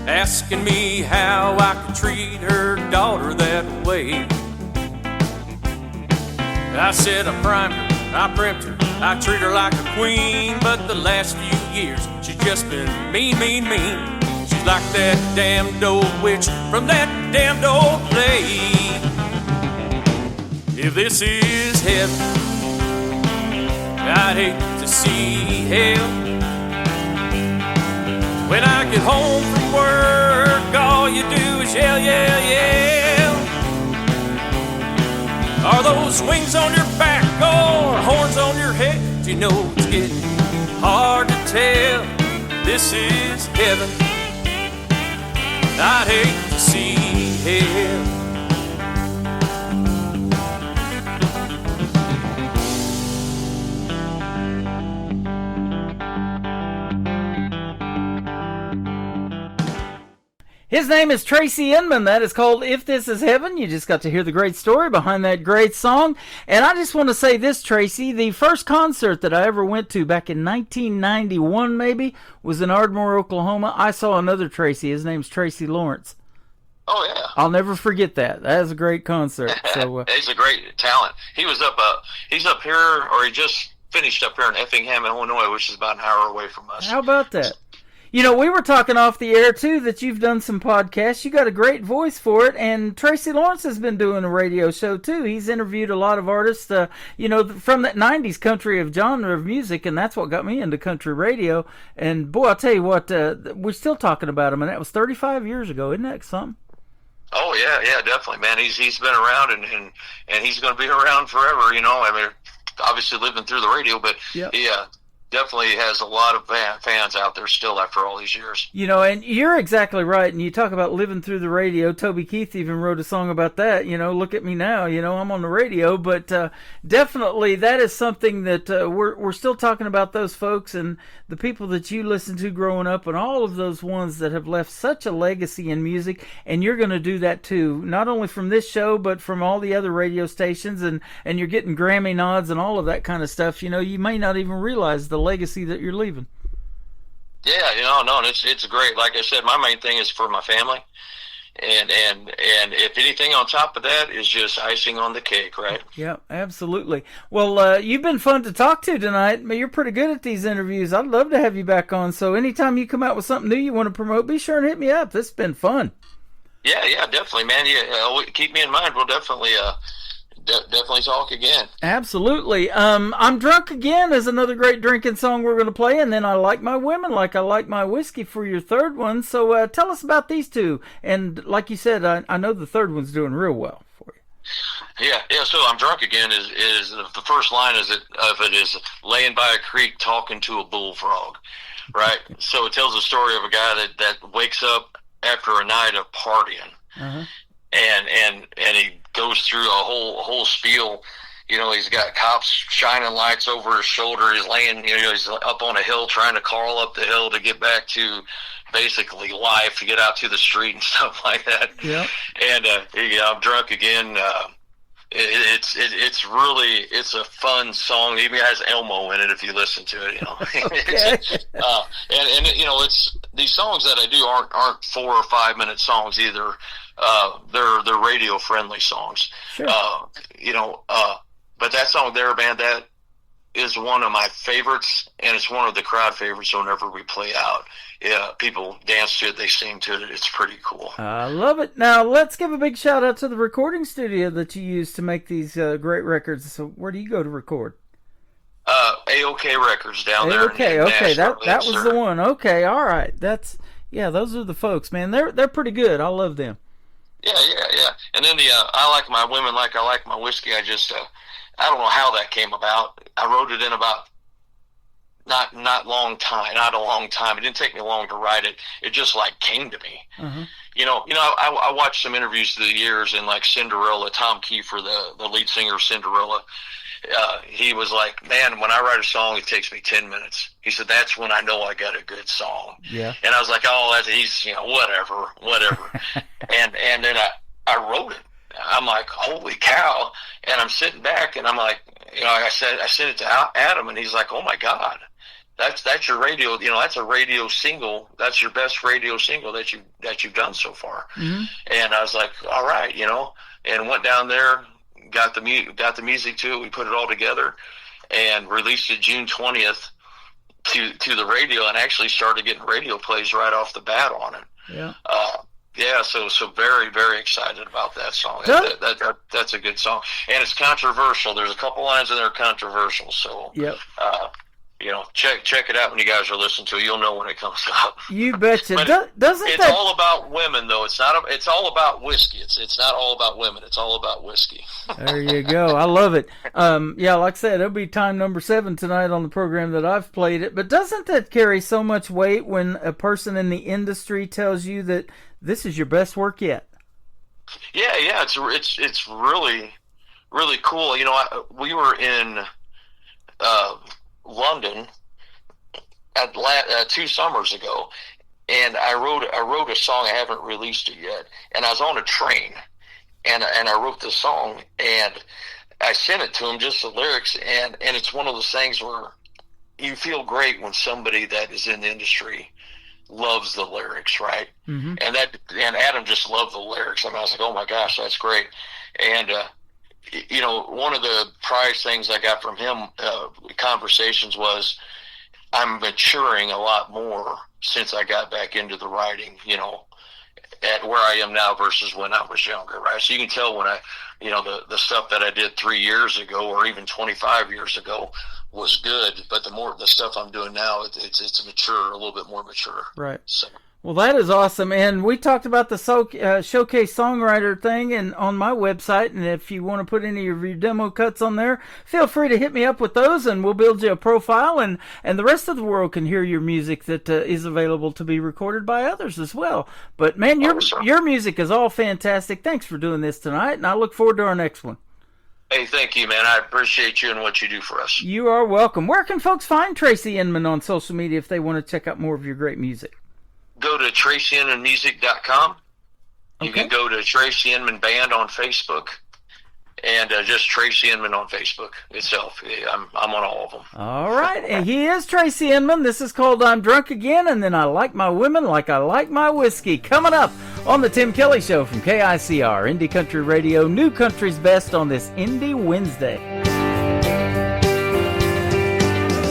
asking me how I could treat her daughter that way. I said I primed her, I primped her, I treat her like a queen, but the last few years she's just been mean, mean, mean. She's like that damned old witch from that damned old play. If this is heaven, I'd hate to see hell. When I get home from work, all you do is yell, yell, yell. Are those wings on your back or horns on your head? You know it's getting hard to tell. This is heaven. I'd hate to see hell. His name is Tracy Inman. That is called If This Is Heaven. You just got to hear the great story behind that great song. And I just want to say this, Tracy. The first concert that I ever went to back in 1991 maybe was in Ardmore, Oklahoma. I saw another Tracy. His name's Tracy Lawrence. Oh, yeah. I'll never forget that. That was a great concert. So he's a great talent. He was he's up here, or he just finished up here in Effingham, Illinois, which is about an hour away from us. How about that? You know, we were talking off the air, too, that you've done some podcasts. You got a great voice for it, and Tracy Lawrence has been doing a radio show, too. He's interviewed a lot of artists, you know, from that 90s country of genre of music, and that's what got me into country radio. And, boy, I'll tell you what, we're still talking about him, and that was 35 years ago. Isn't that something? Oh, yeah, definitely, man. He's been around, and he's going to be around forever, you know. I mean, obviously living through the radio, but yep. Yeah. Definitely has a lot of fans out there still after all these years. You know, and you're exactly right. And you talk about living through the radio. Toby Keith even wrote a song about that. You know, look at me now. You know, I'm on the radio. But definitely that is something that we're still talking about, those folks and the people that you listened to growing up and all of those ones that have left such a legacy in music. And you're going to do that too, not only from this show, but from all the other radio stations. And you're getting Grammy nods and all of that kind of stuff. You know, you may not even realize the legacy that you're leaving. Yeah, you know, no, it's great. Like I said, my main thing is for my family, and if anything on top of that is just icing on the cake, right? Yeah, absolutely. Well, you've been fun to talk to tonight. You're pretty good at these interviews. I'd love to have you back on. So anytime you come out with something new you want to promote, be sure and hit me up. This has been fun. Yeah, definitely, man. Yeah, keep me in mind. We'll definitely definitely talk again. Absolutely. I'm Drunk Again is another great drinking song we're going to play, and then I Like My Women Like I Like My Whiskey for your third one. So tell us about these two. And like you said, I know the third one's doing real well for you. Yeah. So I'm Drunk Again is the first line of it is laying by a creek talking to a bullfrog, right? So it tells the story of a guy that wakes up after a night of partying. Uh-huh. And he goes through a whole spiel. You know, he's got cops shining lights over his shoulder. He's laying, he's up on a hill trying to crawl up the hill to get back to basically life, to get out to the street and stuff like that. Yeah. And I'm Drunk Again. It's a fun song. It even has Elmo in it if you listen to it. Okay. And it's these songs that I do aren't 4 or 5 minute songs either. They're radio friendly songs. Sure. But that song there, man, that is one of my favorites, and it's one of the crowd favorites whenever we play out. Yeah, people dance to it, they sing to it. It's pretty cool. I love it. Now, let's give a big shout out to the recording studio that you use to make these great records. So where do you go to record? AOK Records down there. Okay, that was the one. Okay, all right. Those are the folks, man. They're pretty good. I love them. Yeah. And then I Like My Women Like I Like My Whiskey. I don't know how that came about. I wrote it in about not a long time. It didn't take me long to write it. It just came to me. Uh-huh. I watched some interviews through the years, and like Cinderella, Tom Kiefer, the lead singer of Cinderella, he was like, man, when I write a song, it takes me 10 minutes. He said, that's when I know I got a good song. Yeah. And I was like, he's, whatever. and then I wrote it. I'm like, holy cow. And I'm sitting back and I'm like, I sent it to Adam, and he's like, oh my God, that's your radio, that's a radio single. That's your best radio single that you've done so far. Mm-hmm. And I was like, all right, and went down there, got the music to it. We put it all together and released it June 20th to the radio, and actually started getting radio plays right off the bat on it. Yeah. So very, very excited about that song. That's a good song, and it's controversial. There's a couple lines in there controversial. So, yep. Check it out when you guys are listening to it. You'll know when it comes out. You betcha. It's all about women, though. It's all about whiskey. It's not all about women. It's all about whiskey. There you go. I love it. Like I said, it'll be time number 7 tonight on the program that I've played it. But doesn't that carry so much weight when a person in the industry tells you that this is your best work yet? Yeah. It's really, really cool. We were in London at 2 summers ago, and I wrote a song. I haven't released it yet, and I was on a train, and I wrote the song, and I sent it to him, just the lyrics, and it's one of those things where you feel great when somebody that is in the industry loves the lyrics, right? Mm-hmm. And Adam just loved the lyrics. I was like, oh my gosh, that's great. And one of the prize things I got from him, conversations, was I'm maturing a lot more since I got back into the writing, at where I am now versus when I was younger, right? So you can tell when the stuff that I did 3 years ago or even 25 years ago was good, but the stuff I'm doing now, it's mature, a little bit more mature. Right. So. Well, that is awesome. And we talked about the showcase songwriter thing and on my website. And if you want to put any of your demo cuts on there, feel free to hit me up with those, and we'll build you a profile. And the rest of the world can hear your music that is available to be recorded by others as well. But, man, your music is all fantastic. Thanks for doing this tonight, and I look forward to our next one. Hey, thank you, man. I appreciate you and what you do for us. You are welcome. Where can folks find Tracy Inman on social media if they want to check out more of your great music? Go to TracyInmanMusic.com. You can go to Tracy Inman Band on Facebook, and just Tracy Inman on Facebook itself. I'm on all of them. All right, and he is Tracy Inman. This is called I'm Drunk Again, and then I Like My Women Like I Like My Whiskey. Coming up on the Tim Kelly Show from KICR, Indie Country Radio, New Country's Best on this Indie Wednesday.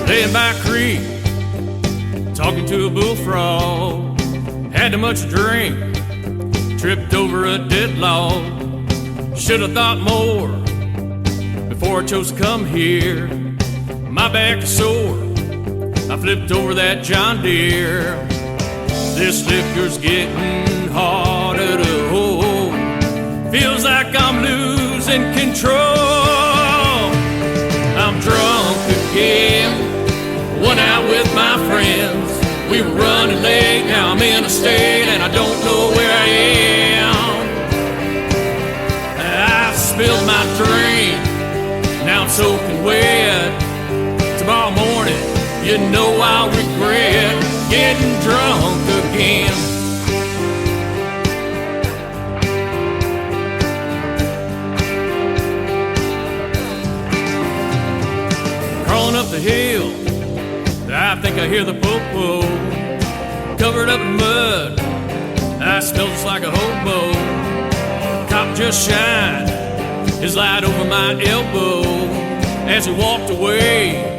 Laying by a creek, talking to a bullfrog. Had too much to drink, tripped over a dead log. Should have thought more before I chose to come here. My back is sore, I flipped over that John Deere. This liquor's getting harder to hold. Feels like I'm losing control. I'm drunk again, went out with my friends. We were running late, now I'm in a state and I don't know where I am. I spilled my drink, now I'm soaking wet. Tomorrow morning, you know I'll regret getting drunk again. Crawling up the hill, I think I hear the popo. Covered up in mud, I smell just like a hobo. Cop just shined his light over my elbow. As he walked away,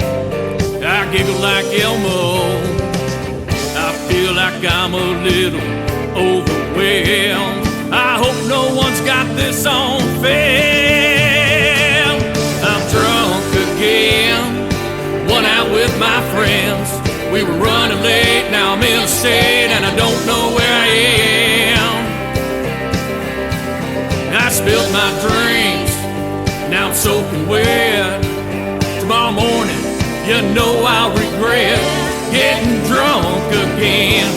I giggled like Elmo. I feel like I'm a little overwhelmed. I hope no one's got this on film. I'm drunk again, went out with my friends. We were running late, now I'm in a state and I don't know where I am. I spilled my drinks, now I'm soaking wet. Tomorrow morning, you know I'll regret getting drunk again.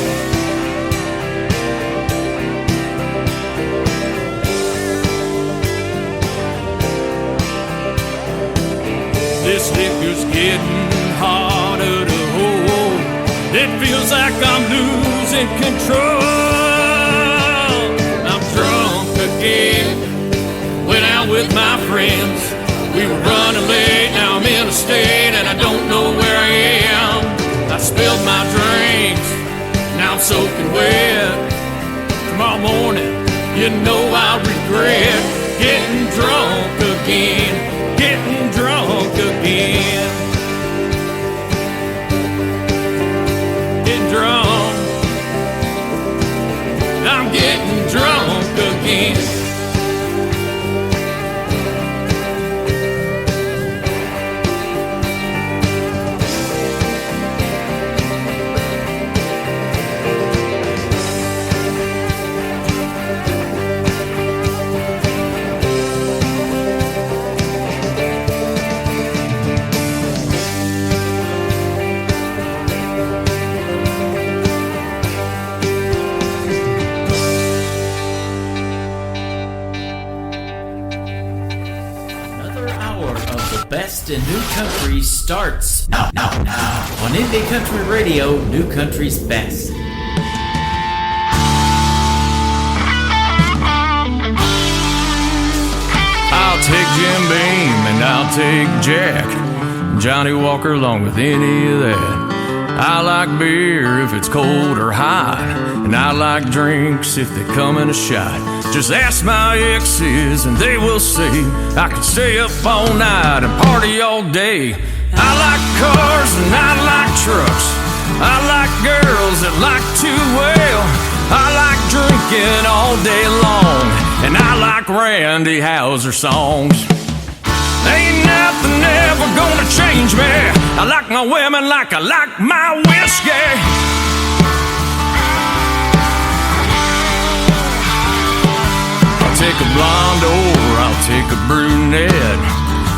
This liquor's getting harder to hold. It feels like I'm losing control. I'm drunk again, went out with my friends. We were running late, now I'm in a state and I don't know where I am. I spilled my drinks, now I'm soaking wet. Tomorrow morning, you know I'll regret getting drunk again, getting drunk again. Getting drunk, I'm getting drunk again. Best in New Country starts now on Indie Country Radio, New Country's best. I'll take Jim Beam and I'll take Jack, Johnny Walker along with any of that. I like beer if it's cold or hot, and I like drinks if they come in a shot. Just ask my exes and they will say I can stay up all night and party all day. I like cars and I like trucks, I like girls that like to wail. I like drinking all day long, and I like Randy Houser songs. Ain't nothing ever gonna change me. I like my women like I like my whiskey. I'll take a blonde or I'll take a brunette.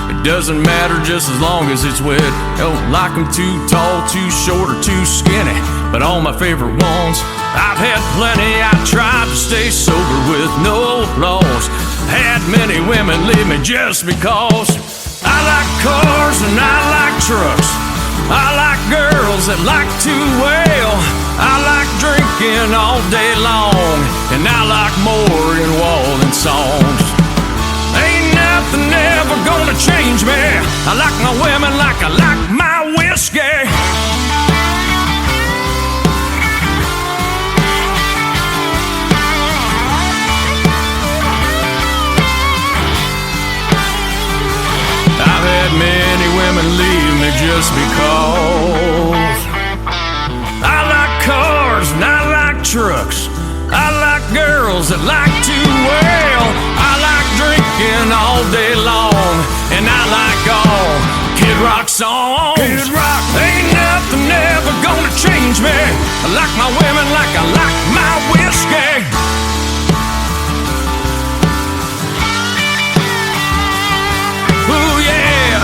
It doesn't matter just as long as it's wet. Don't like them too tall, too short, or too skinny, but all my favorite ones, I've had plenty. I tried to stay sober with no flaws. Had many women leave me just because. I like cars and I like trucks, I like girls that like to wail. I like drinking all day long, and I like Maureen Walden songs. Ain't nothing ever gonna change me. I like my women like I like my whiskey. I've had many women leave me just because. I like cars and I like trucks, I like girls that like to wail. I like drinking all day long, and I like all Kid Rock songs. Kid Rock. Ain't nothing ever gonna change me. I like my women like I like my whiskey. Ooh, yeah.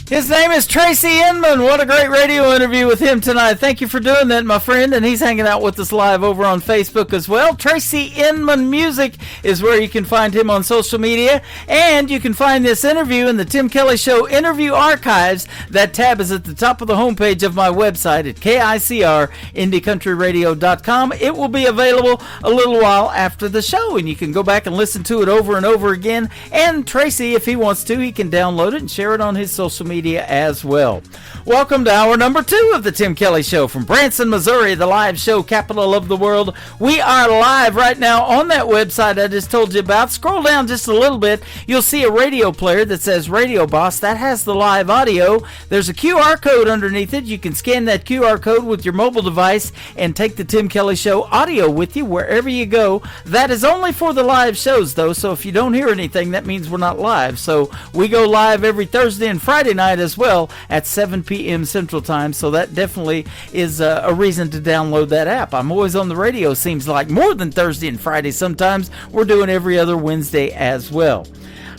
His name is Tracy Inman. What a great radio interview with him tonight. Thank you for doing that, my friend. And he's hanging out with us live over on Facebook as well. Tracy Inman Music is where you can find him on social media. And you can find this interview in the Tim Kelly Show Interview Archives. That tab is at the top of the homepage of my website at KICR-IndieCountryRadio.com. It will be available a little while after the show, and you can go back and listen to it over and over again. And Tracy, if he wants to, he can download it and share it on his social media as well. Welcome to hour number 2 of the Tim Kelly Show from Branson, Missouri, the live show capital of the world. We are live right now on that website I just told you about. Scroll down just a little bit. You'll see a radio player that says Radio Boss. That has the live audio. There's a QR code underneath it. You can scan that QR code with your mobile device and take the Tim Kelly Show audio with you wherever you go. That is only for the live shows, though, so if you don't hear anything, that means we're not live. So we go live every Thursday and Friday night as well at 7 p.m. Central Time, so that definitely is a reason to download that app. I'm always on the radio, seems like, more than Thursday and Friday. Sometimes we're doing every other Wednesday as well.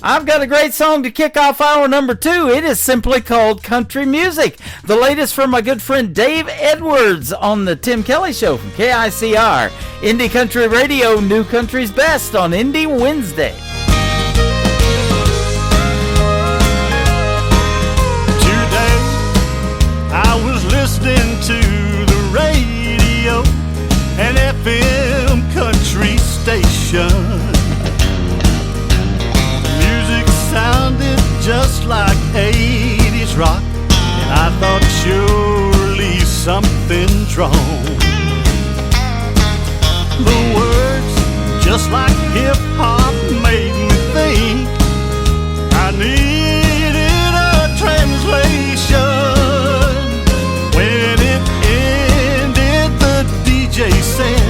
I've got a great song to kick off hour number 2. It is simply called Country Music. The latest from my good friend Dave Edwards on the Tim Kelly Show from KICR. Indie Country Radio, New Country's Best on Indie Wednesday. I was listening to the radio, an FM country station. The music sounded just like 80s rock, and I thought surely something's wrong. The words, just like hip-hop, made me think I needed a translation. When it ended, the DJ said,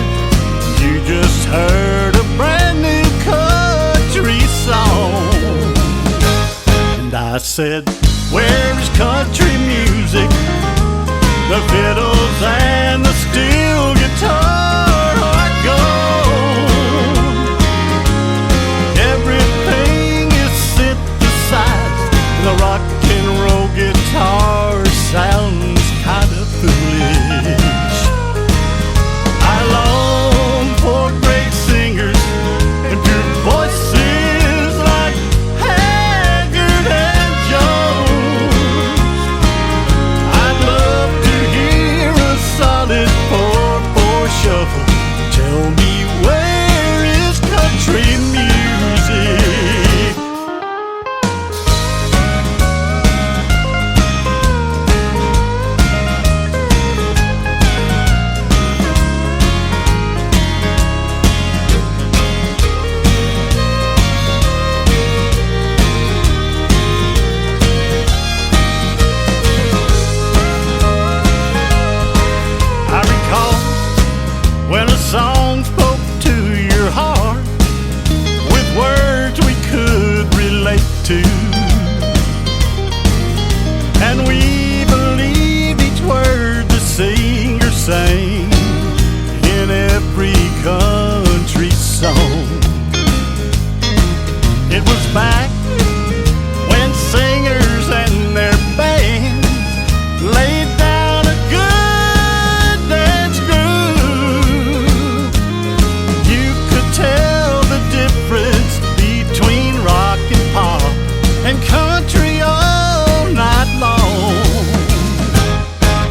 "You just heard a brand new country song." And I said, "Where is country music? The fiddles and the steel guitar are gone. Everything is synthesized. The rock and roll guitar sounds kind of foolish. I long for great singers and pure voices like Haggard and Jones. I'd love to hear a solid 4/4 shuffle. Tell me, where is country music?" When a song spoke to your heart with words we could relate to, and we believed each word the singer sang in every country song. It was back when singers and their bands laid down a good dance groove. You could tell the difference between rock and pop and country all night long.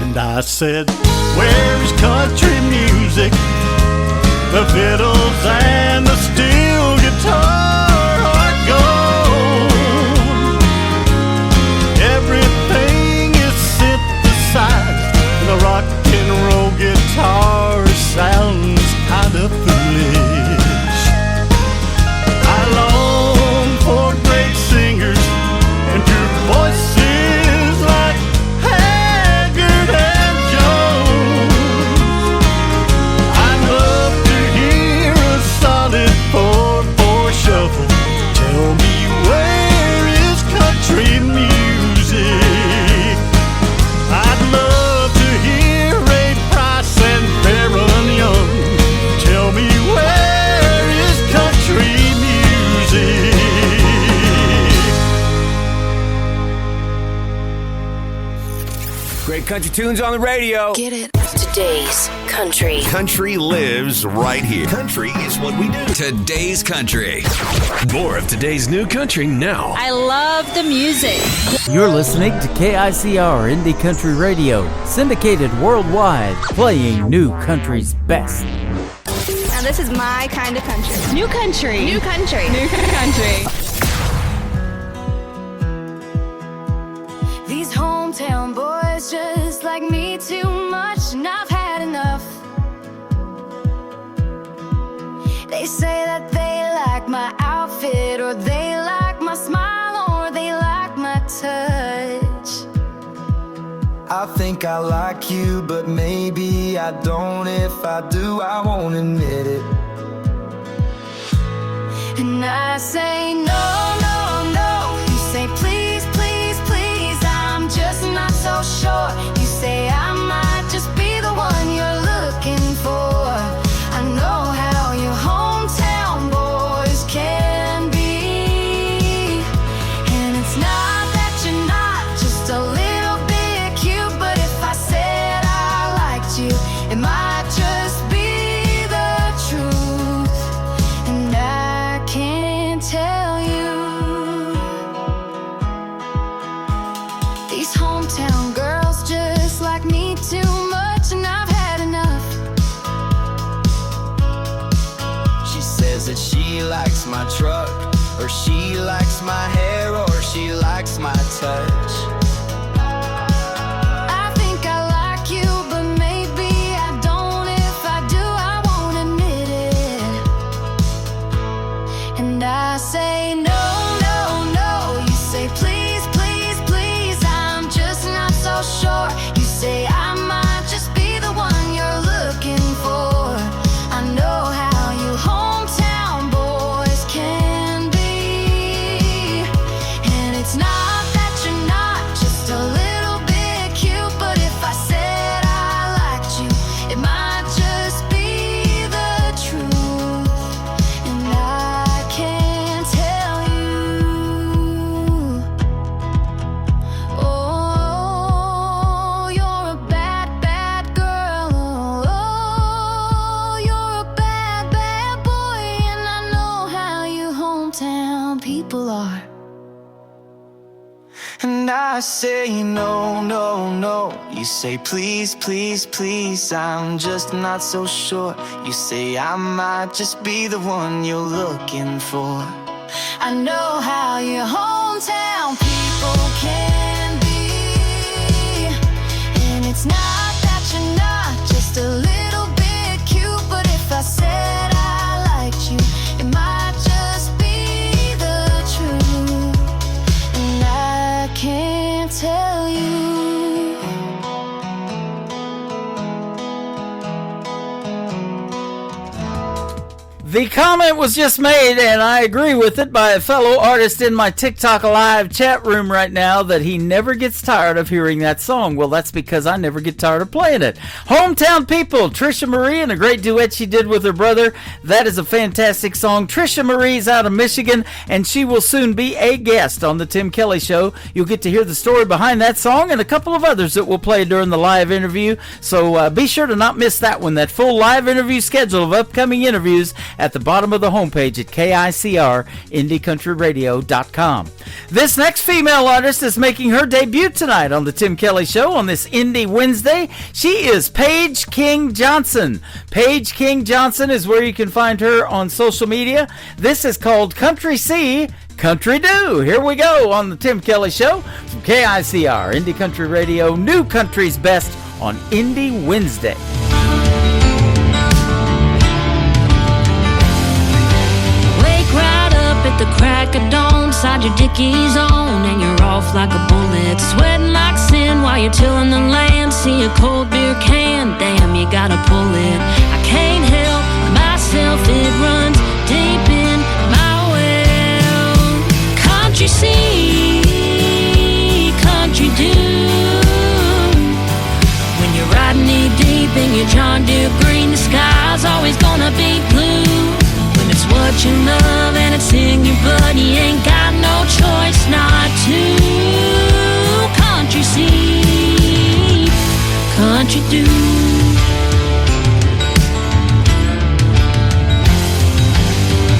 And I said, "Where is country music? The fiddles and the steel guitar are gone. Everything is synthesized. The rock and roll guitar sounds kind of foolish. I long for great singers and pure voices like Haggard country tunes on the radio. Get it? Today's country. Country lives right here. Country is what we do. Today's country. More of today's new country now. I love the music. You're listening to KICR Indie Country Radio, syndicated worldwide, playing new country's best. Now this is my kind of country. New country. New country. New country. These hometown boys just like me too much, and I've had enough. They say that they like my outfit, or they like my smile, or they like my touch. I think I like you, but maybe I don't. If I do, I won't admit it. And I say no, no, no. You say please, please, please. I'm just not so sure. You say I might just be the one you're looking for. I know how your hometown boys can be. And it's not that you're not just a little bit cute, but if I said I liked you, it might just be the truth. And I can't tell you. These hometown girls just like me too much, and I've had enough. She says that she likes my truck, or she likes my hair, or she likes my touch. I think I like you, but maybe I don't. If I do, I won't admit it. And I say no, no, no. You say please, please, please. I'm just not so sure. You say I might just be the one you're looking for. I know how you hometown boys can be. And it's not that you're not just a little bit cute, but if I said I liked you, it might just be the truth. And I can't tell you. Oh, you're a bad, bad girl. Oh, you're a bad, bad boy. And I know how you hometown people are. And I say no, no, no. You say please, please, please. I'm just not so sure. You say I might just be the one you're looking for. I know how your hometown people can be. And it's not that you're not just a little bit cute, but if I said I liked you, it might just be the truth. And I can't tell you. The comment was just made, and I agree with it, by a fellow artist in my TikTok Live chat room right now, that he never gets tired of hearing that song. Well, that's because I never get tired of playing it. Hometown People, Trisha Marie, and a great duet she did with her brother. That is a fantastic song. Trisha Marie's out of Michigan, and she will soon be a guest on the Tim Kelly Show. You'll get to hear the story behind that song and a couple of others that we'll play during the live interview. So be sure to not miss that one. That full live interview schedule of upcoming interviews at the bottom of the homepage at KICR-IndieCountryRadio.com. This next female artist is making her debut tonight on the Tim Kelly Show on this Indie Wednesday. She is Paige King Johnson. Paige King Johnson is where you can find her on social media. This is called Country See, Country Do. Here we go on the Tim Kelly Show from KICR, Indie Country Radio, New Country's Best on Indie Wednesday. At the crack of dawn, side your dickies on, and you're off like a bullet, sweating like sin while you're tilling the land. See a cold beer can, damn, you gotta pull it. I can't help myself, it runs deep in my well. Country see, country do. When you're riding knee deep in your John Deere green, the sky's always gonna be blue. It's what you love and it's in your blood. You ain't got no choice not to. Country see, do.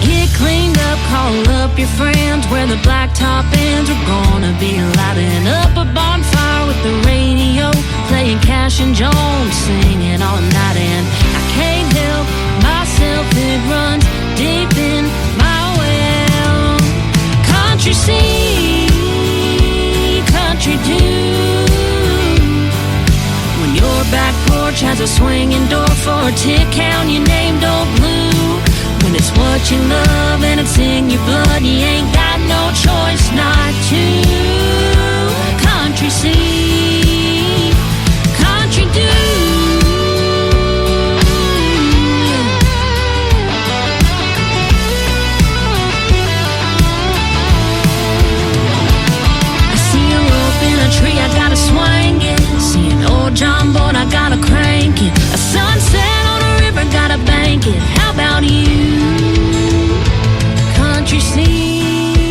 Get cleaned up, call up your friends, where the blacktop ends. We're gonna be lighting up a bonfire with the radio, playing Cash and Jones, singing all night. And I can't help myself, it runs deep in my well. Country see, country do. When your back porch has a swinging door for a tick, count your name, don't blue. When it's what you love and it's in your blood, you ain't got no choice not to. Country see, country do. I see a rope in a tree, I gotta swing it. See an old John boat, I gotta crank it. A sunset on a river, gotta bank it. How about you? Country see,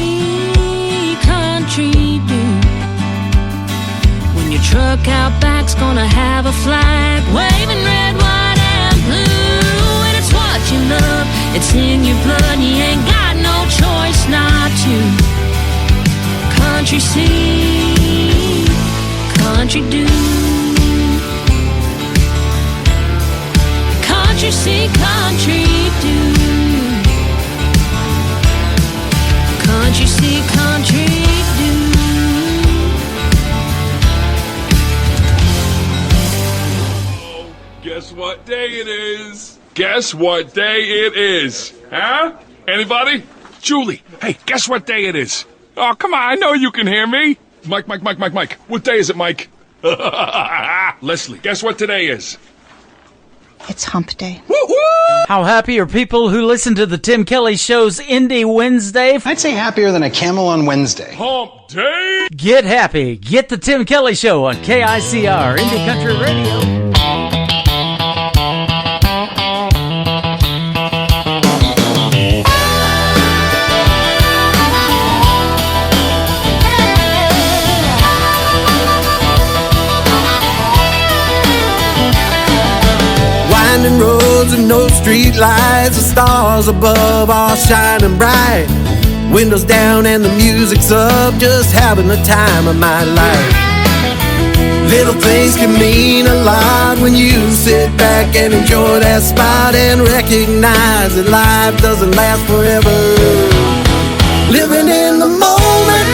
country do. When your truck out back's gonna have a flag waving red, white, and blue. And it's what you love, it's in your blood, you ain't got no choice not to. Country see, country do. Country see, country do. Country see, country do. Guess what day it is? Guess what day it is? Huh? Anybody? Julie, hey, guess what day it is? Oh, come on, I know you can hear me. Mike. What day is it, Mike? Leslie, guess what today is? It's hump day. How happy are people who listen to the Tim Kelly Show's Indie Wednesday? I'd say happier than a camel on Wednesday. Hump day? Get happy. Get the Tim Kelly Show on KICR, Indie Country Radio. Winding roads and no street lights, the stars above all shining bright. Windows down and the music's up, just having the time of my life. Little things can mean a lot when you sit back and enjoy that spot and recognize that life doesn't last forever. Living in the moment,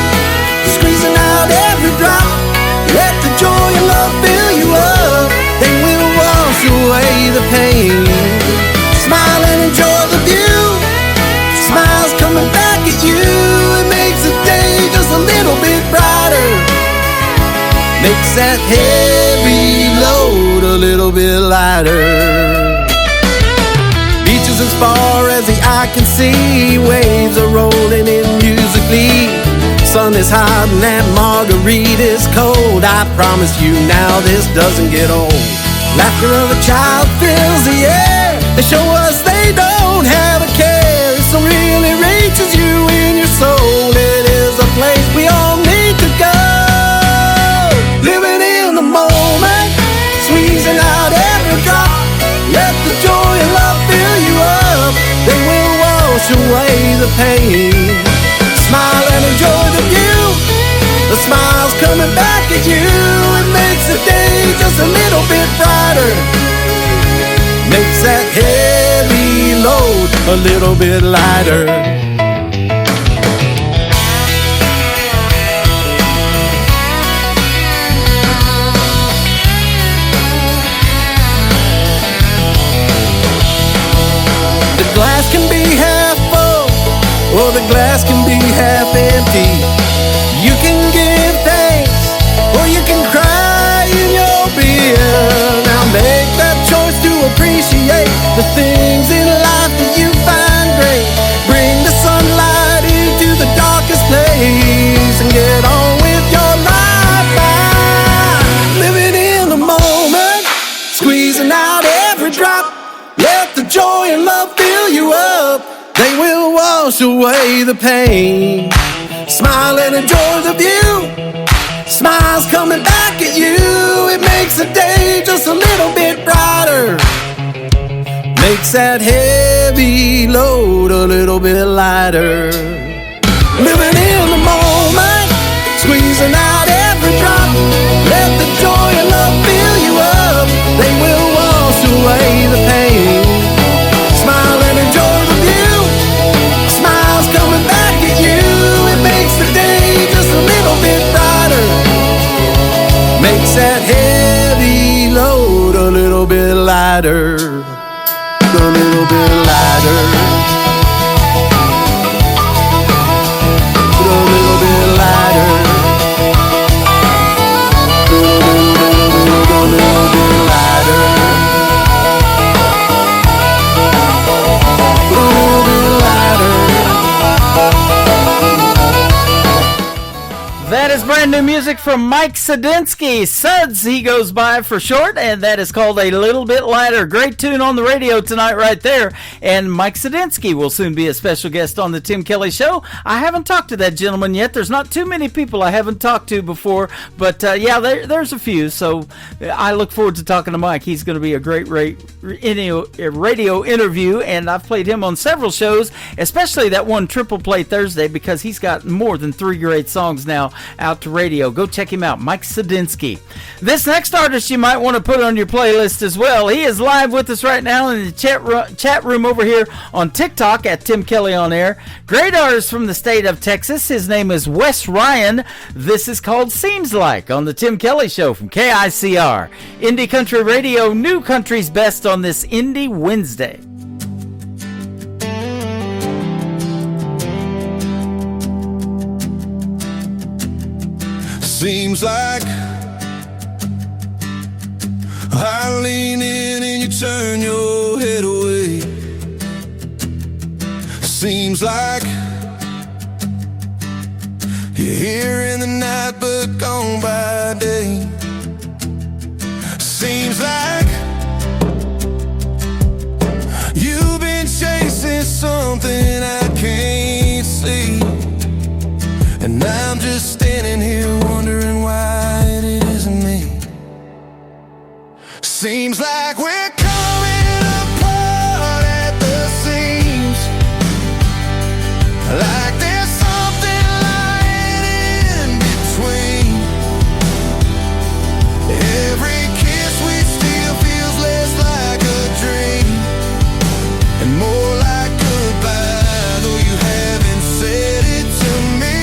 squeezing out every drop. Let the joy and love fill you up, they will wash away the pain. Smile and enjoy the view. Smiles coming back at you. It makes the day just a little bit brighter. Makes that heavy load a little bit lighter. Beaches as far as the eye can see, waves are rolling in musically. Sun is hot and that margarita's cold. I promise you now this doesn't get old. Laughter of a child fills the air. They show us they don't have a care. It really reaches you in your soul. It is a place we all need to go. Living in the moment, squeezing out every drop. Let the joy and love fill you up. They will wash away the pain. Smile and enjoy the view. The smile's coming back at you. It makes the day just a little bit brighter. Makes that heavy load a little bit lighter. The glass can be half full, or the glass can be half empty. You can give thanks, or you can cry in your beer. Now make that choice to appreciate the things in life that you find great. Bring the sunlight into the darkest place and get on with your life by living in the moment, squeezing out every drop. Let the joy and love fill you up. They will wash away the pain. Smile and enjoy the view. Smiles coming back at you. It makes the day just a little bit brighter. Makes that heavy load a little bit lighter. Living in the moment, squeezing out every drop. Let the joy and love fill you up. They will wash away the pain. Smile and enjoy the view. Smiles coming back at you. It makes the day just a little bit brighter. Makes that heavy load a little bit lighter. A little bit lighter. A little bit lighter. A little bit lighter. A little bit lighter. That is brand new music from Mike Sadinsky. Suds, he goes by for short, and that is called A Little Bit Lighter. Great tune on the radio tonight right there. And Mike Sadinsky will soon be a special guest on the Tim Kelly Show. I haven't talked to that gentleman yet. There's not too many people I haven't talked to before, but yeah, there's a few. So I look forward to talking to Mike. He's going to be a great radio interview, and I've played him on several shows, especially that one Triple Play Thursday, because he's got more than 3 great songs now out to radio. Go check him out, Mike Sadinsky. This next artist you might want to put on your playlist as well. He is live with us right now in the chat room over here on TikTok at Tim Kelly On Air. Great artist from the state of Texas. His name is Wes Ryan. This is called Seems Like on the Tim Kelly Show from KICR. Indie Country Radio, new country's best on this Indie Wednesday. Seems like I lean in and you turn your head away. Seems like you're here in the night but gone by day. Seems like you've been chasing something I can't see, and I'm just standing here wondering why it isn't me. Seems like we're coming apart at the seams, like there's something lying in between. Every kiss we steal feels less like a dream and more like goodbye, though you haven't said it to me.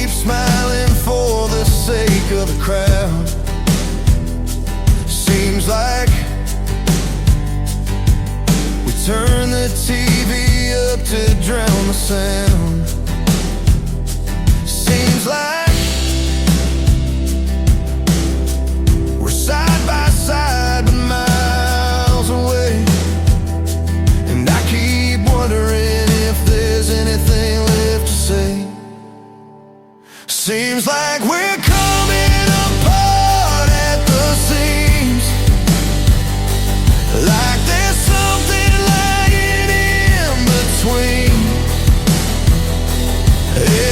Smiling for the sake of the crowd. Seems like we turn the TV up to drown the sound. Seems like we're side by side but miles away, and I keep wondering if there's anything left to say. Seems like we're coming apart at the seams, like there's something lying in between.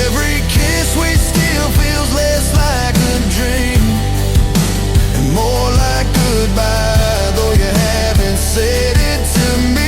Every kiss we steal feels less like a dream and more like goodbye, though you haven't said it to me.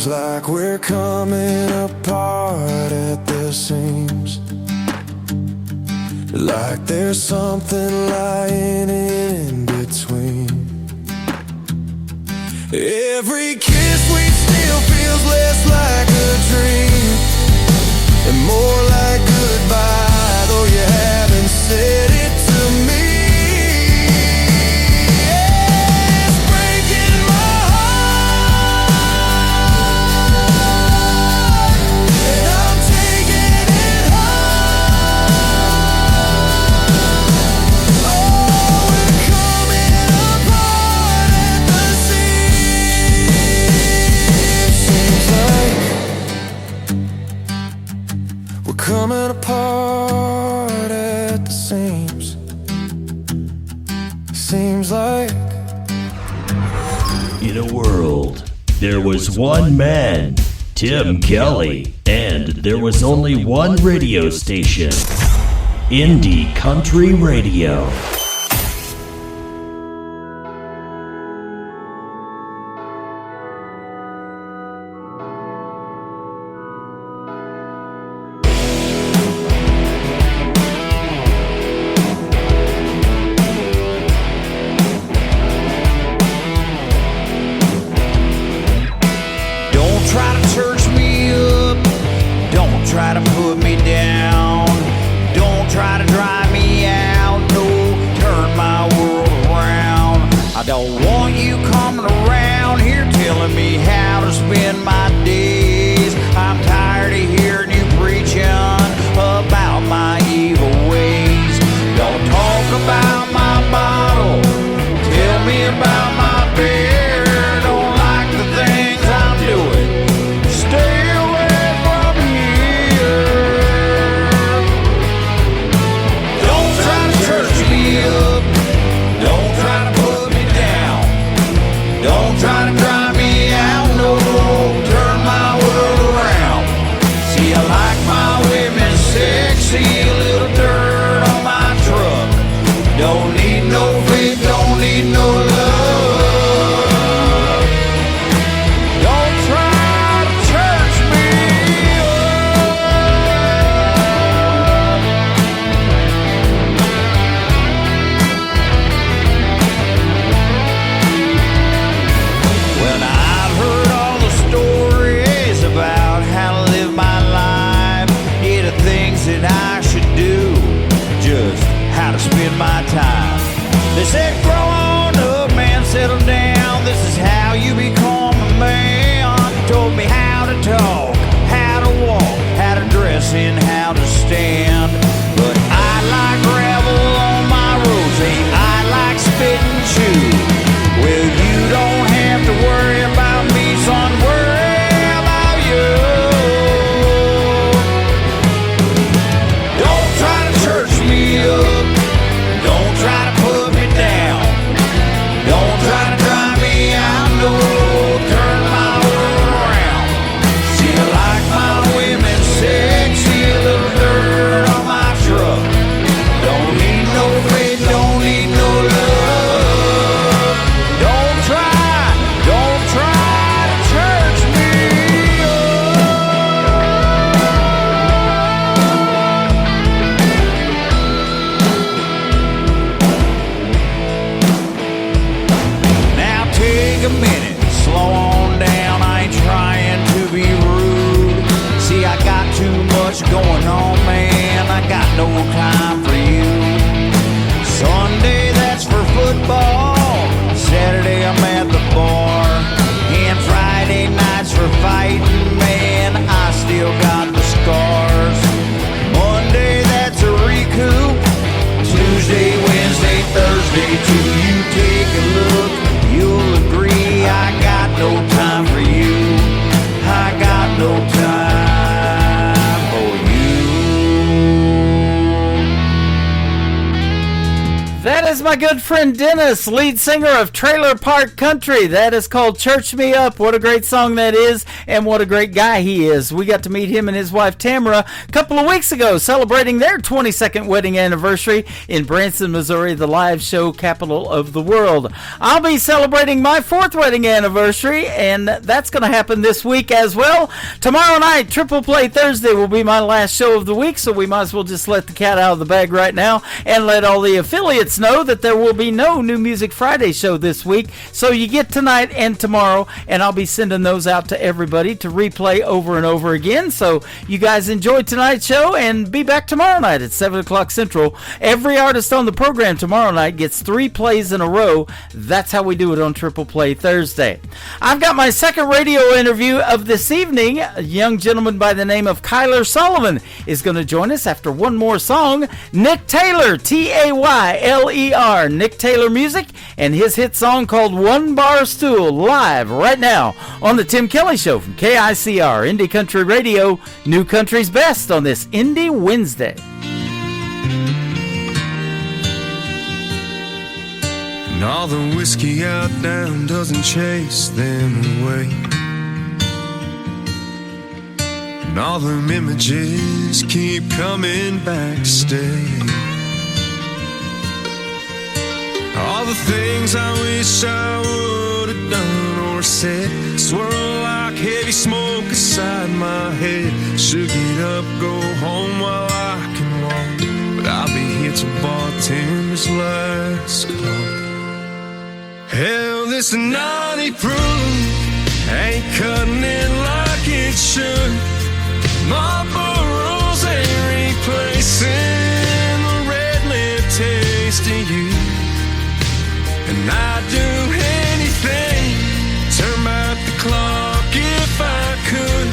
Like we're coming apart at the seams, like there's something lying in between. Every kiss we steal feels less like a dream more like goodbye, though you haven't said it to me. Yeah, it's breaking my heart, and I'm taking it hard. Oh, we're coming apart at the seams. Seems like we're coming apart at the seams. Seems like In a world, there was one man, Tim Kelly, and there was only one radio station, Indie Country Radio. Don't try to church me up. Don't try to put me down. Don't try to drive me out. No, turn my world around. I don't want you coming around here telling me how to spend my days. I'm tired of hearing you preaching about my evil ways. Don't talk about my bottle. Tell me about my beer. Don't like the things I'm doing. Stay away from here. Don't try to church me up. Don't try to put me down. Don't try to drive me out. No, turn my world around. See, I like my women sexy. A little dirt on my truck. Don't need no faith. Don't need no love. Don't try to church me up. Well, now I've heard all the stories about how to live my life. Yeah, the things that I should do, just how to spend my time. They said, grow on up, man, settle down. This is how you become a man. Told me how to talk, how to walk, how to dress, and how to stand. But I like gravel on my roads, hey, I like spit and chew. Well, you don't have to worry about me, son, worry about you. Don't try to church me up. Don't try to put me down. Don't try to drive me out. No, turn my world around. See, I like my women sexy. A little dirt on my truck. Don't need no faith. Don't need no love. Don't try to church me Now take a minute, slow on down. I ain't trying to be rude. See, I got too much going on, man. I got no time for you. Sunday, that's for football. Saturday, I'm at the bar. And Friday nights for fighting, man. I still got the scars. Monday, that's a recoup. Tuesday, Wednesday, Thursday, till you take a look, you'll agree I got no time for you. I got no time for you. That is my good friend Dennis, lead singer of Trailer Park Country. That is called Church Me Up. What a great song that is, and what a great guy he is. We got to meet him and his wife Tamara a couple of weeks ago, celebrating their 22nd wedding anniversary in Branson, Missouri, the live show capital of the world. I'll be celebrating my 4th wedding anniversary, and that's going to happen this week as well. Tomorrow night, Triple Play Thursday, will be my last show of the week, so we might as well just let the cat out of the bag right now and let all the affiliates us know that there will be no New Music Friday show this week. So you get tonight and tomorrow, and I'll be sending those out to everybody to replay over and over again. So you guys enjoy tonight's show and be back tomorrow night at 7 o'clock Central. Every artist on the program tomorrow night gets 3 plays in a row. That's how we do it on Triple Play Thursday. I've got my second radio interview of this evening. A young gentleman by the name of Kyler Sullivan is going to join us after one more song. Nick Taylor, Tayler, Nick Taylor Music, and his hit song called One Bar Stool, live right now on the Tim Kelly Show from KICR, Indie Country Radio, New Country's Best on this Indie Wednesday. And all the whiskey out down doesn't chase them away. And all them images keep coming back to stay. All the things I wish I would have done or said swirl like heavy smoke inside my head. Should get up, go home while I can walk, but I'll be here till bartender's last call. Hell, this naughty proof ain't cutting it like it should. Marlboro's ain't replacing the red lip taste of you. And I'd do anything, turn back the clock if I could.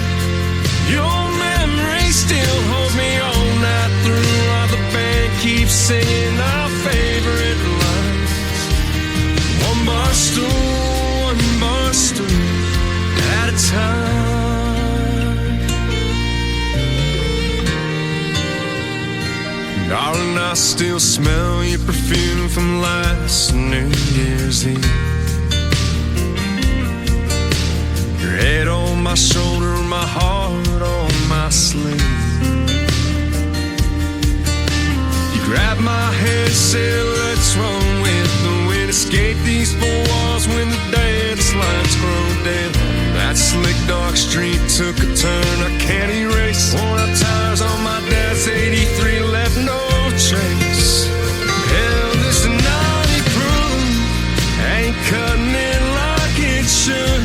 Your memory still holds me all night through, while the band keeps singing our favorite lines. One bar stool at a time. Darling, I still smell your perfume from last New Year's Eve. Your head on my shoulder, my heart on my sleeve. You grabbed my head, said let's run with the wind. Escape these four walls when the dance lights grow dim. That slick dark street took a turn I can't erase. Worn out tires on my dad's 83 left no trace. Hell, this naughty proof ain't cutting it like it should.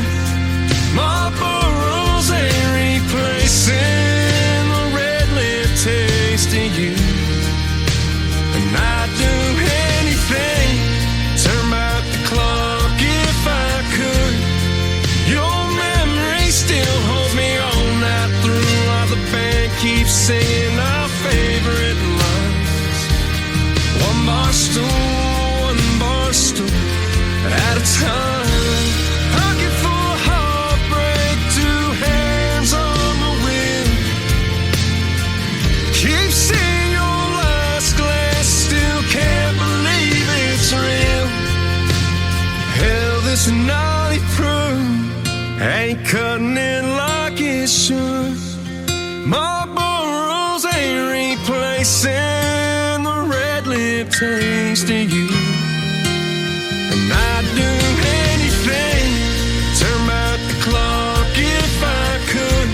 Marlboro's ain't replacing the red lip taste of you. And I'd do anything, turn back the clock if I could. Your memory still holds me all night through, while the band keeps singing our favorite lines. One bar stool at a time. Pocket full of heartbreak, 2 hands on the wheel. Keep seeing your last glass, still can't believe it's real. Hell, this naughty proof ain't cutting it like it should. Marlboro's ain't replacing the red lip taste of you. And I'd do anything, turn back the clock if I could.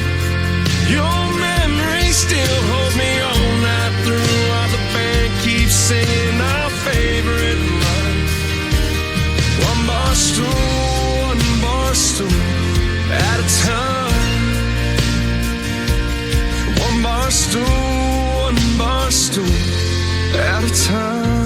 Your memory still holds me all night through, while the band keeps singing our favorite line. One bar stool at a time. One bar stool at a time.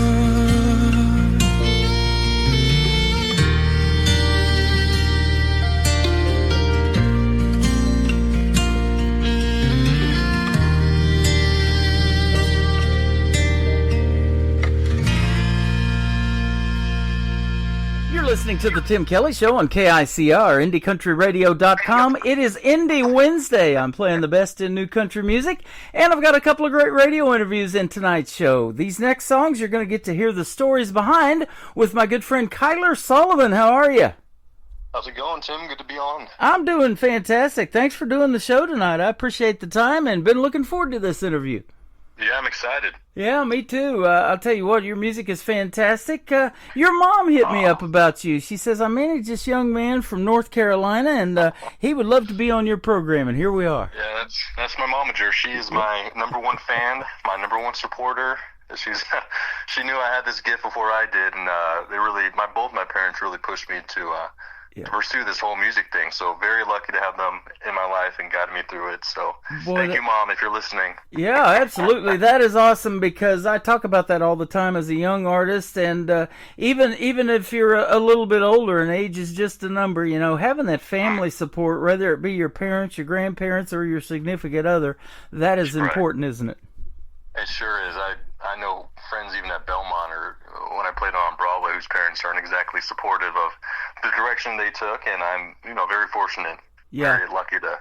Listening to the Tim Kelly Show on KICR, IndieCountryRadio.com. It is Indie Wednesday. I'm playing the best in new country music, and I've got a couple of great radio interviews in tonight's show. These next songs you're going to get to hear the stories behind with my good friend Kyler Sullivan. How are you? How's it going, Tim? Good to be on. I'm doing fantastic. Thanks for doing the show tonight. I appreciate the time and been looking forward to this interview. Yeah, I'm excited. Yeah, me too. I'll tell you what, your music is fantastic. Your mom hit me up about you. She says, I manage this young man from North Carolina, and he would love to be on your program, and here we are. Yeah, that's my momager. She is my #1 fan, my #1 supporter, She knew I had this gift before I did, and both my parents really pushed me to pursue this whole music thing. So very lucky to have them in my life and guided me through it. So thank you, Mom, if you're listening. Yeah, absolutely. That is awesome, because I talk about that all the time as a young artist, and even if you're a little bit older and age is just a number, having that family support, whether it be your parents, your grandparents, or your significant other, that is important, isn't it? It sure is. I know friends even at Belmont or when I played on Broadway whose parents aren't exactly supportive of the direction they took, and I'm very fortunate, very lucky to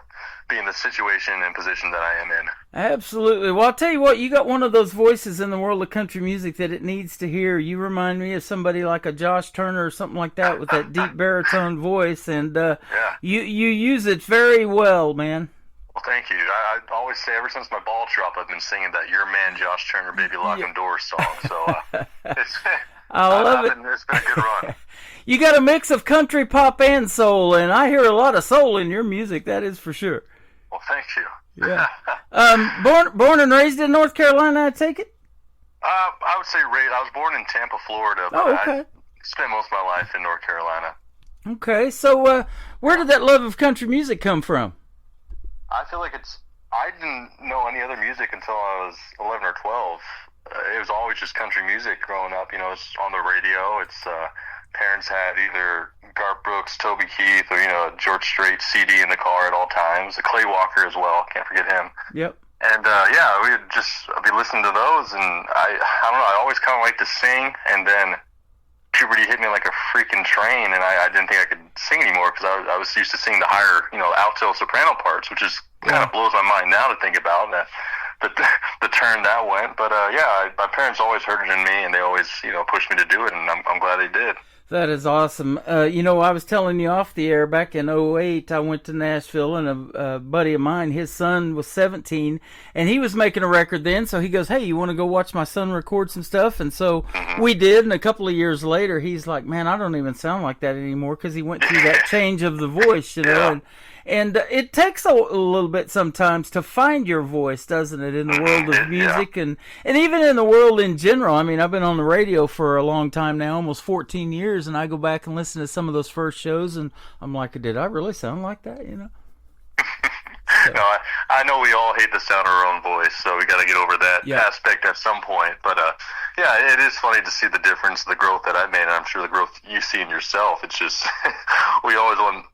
be in the situation and position that I am in. Absolutely. Well, I'll tell you what, you got one of those voices in the world of country music that it needs to hear. You remind me of somebody like a Josh Turner or something like that with that deep baritone voice, and you use it very well, man. Well, thank you. I always say ever since my ball drop, I've been singing that "Your Man Josh Turner, Baby Lock 'Em Doors" song. So I love it. It's been a good run. You got a mix of country, pop, and soul, and I hear a lot of soul in your music. That is for sure. Well, thank you. Yeah. Born and raised in North Carolina, I take it? I would say I was born in Tampa, Florida, but I spent most of my life in North Carolina. Okay, so where did that love of country music come from? I feel like I didn't know any other music until I was 11 or 12. It was always just country music growing up. It's on the radio. It's parents had either Garth Brooks, Toby Keith, or George Strait CD in the car at all times. Clay Walker as well. Can't forget him. Yep. And we'd just be listening to those, and I don't know. I always kind of liked to sing, and then puberty hit me like a freaking train, and I didn't think I could sing anymore because I was used to singing the higher, alto soprano parts, which is kind of blows my mind now to think about the turn that went. But my parents always heard it in me, and they always pushed me to do it, and I'm glad they did. That is awesome. I was telling you off the air, back in 2008, I went to Nashville, and a buddy of mine, his son was 17, and he was making a record then, so he goes, hey, you want to go watch my son record some stuff? And so we did, and a couple of years later, he's like, man, I don't even sound like that anymore, because he went through that change of the voice, And it takes a little bit sometimes to find your voice, doesn't it, in the world of music and even in the world in general. I mean, I've been on the radio for a long time now, almost 14 years, and I go back and listen to some of those first shows, and I'm like, did I really sound like that, No, I know we all hate the sound of our own voice, so we got to get over that aspect at some point. But, it is funny to see the difference, the growth that I've made, and I'm sure the growth you see in yourself. It's just, we always want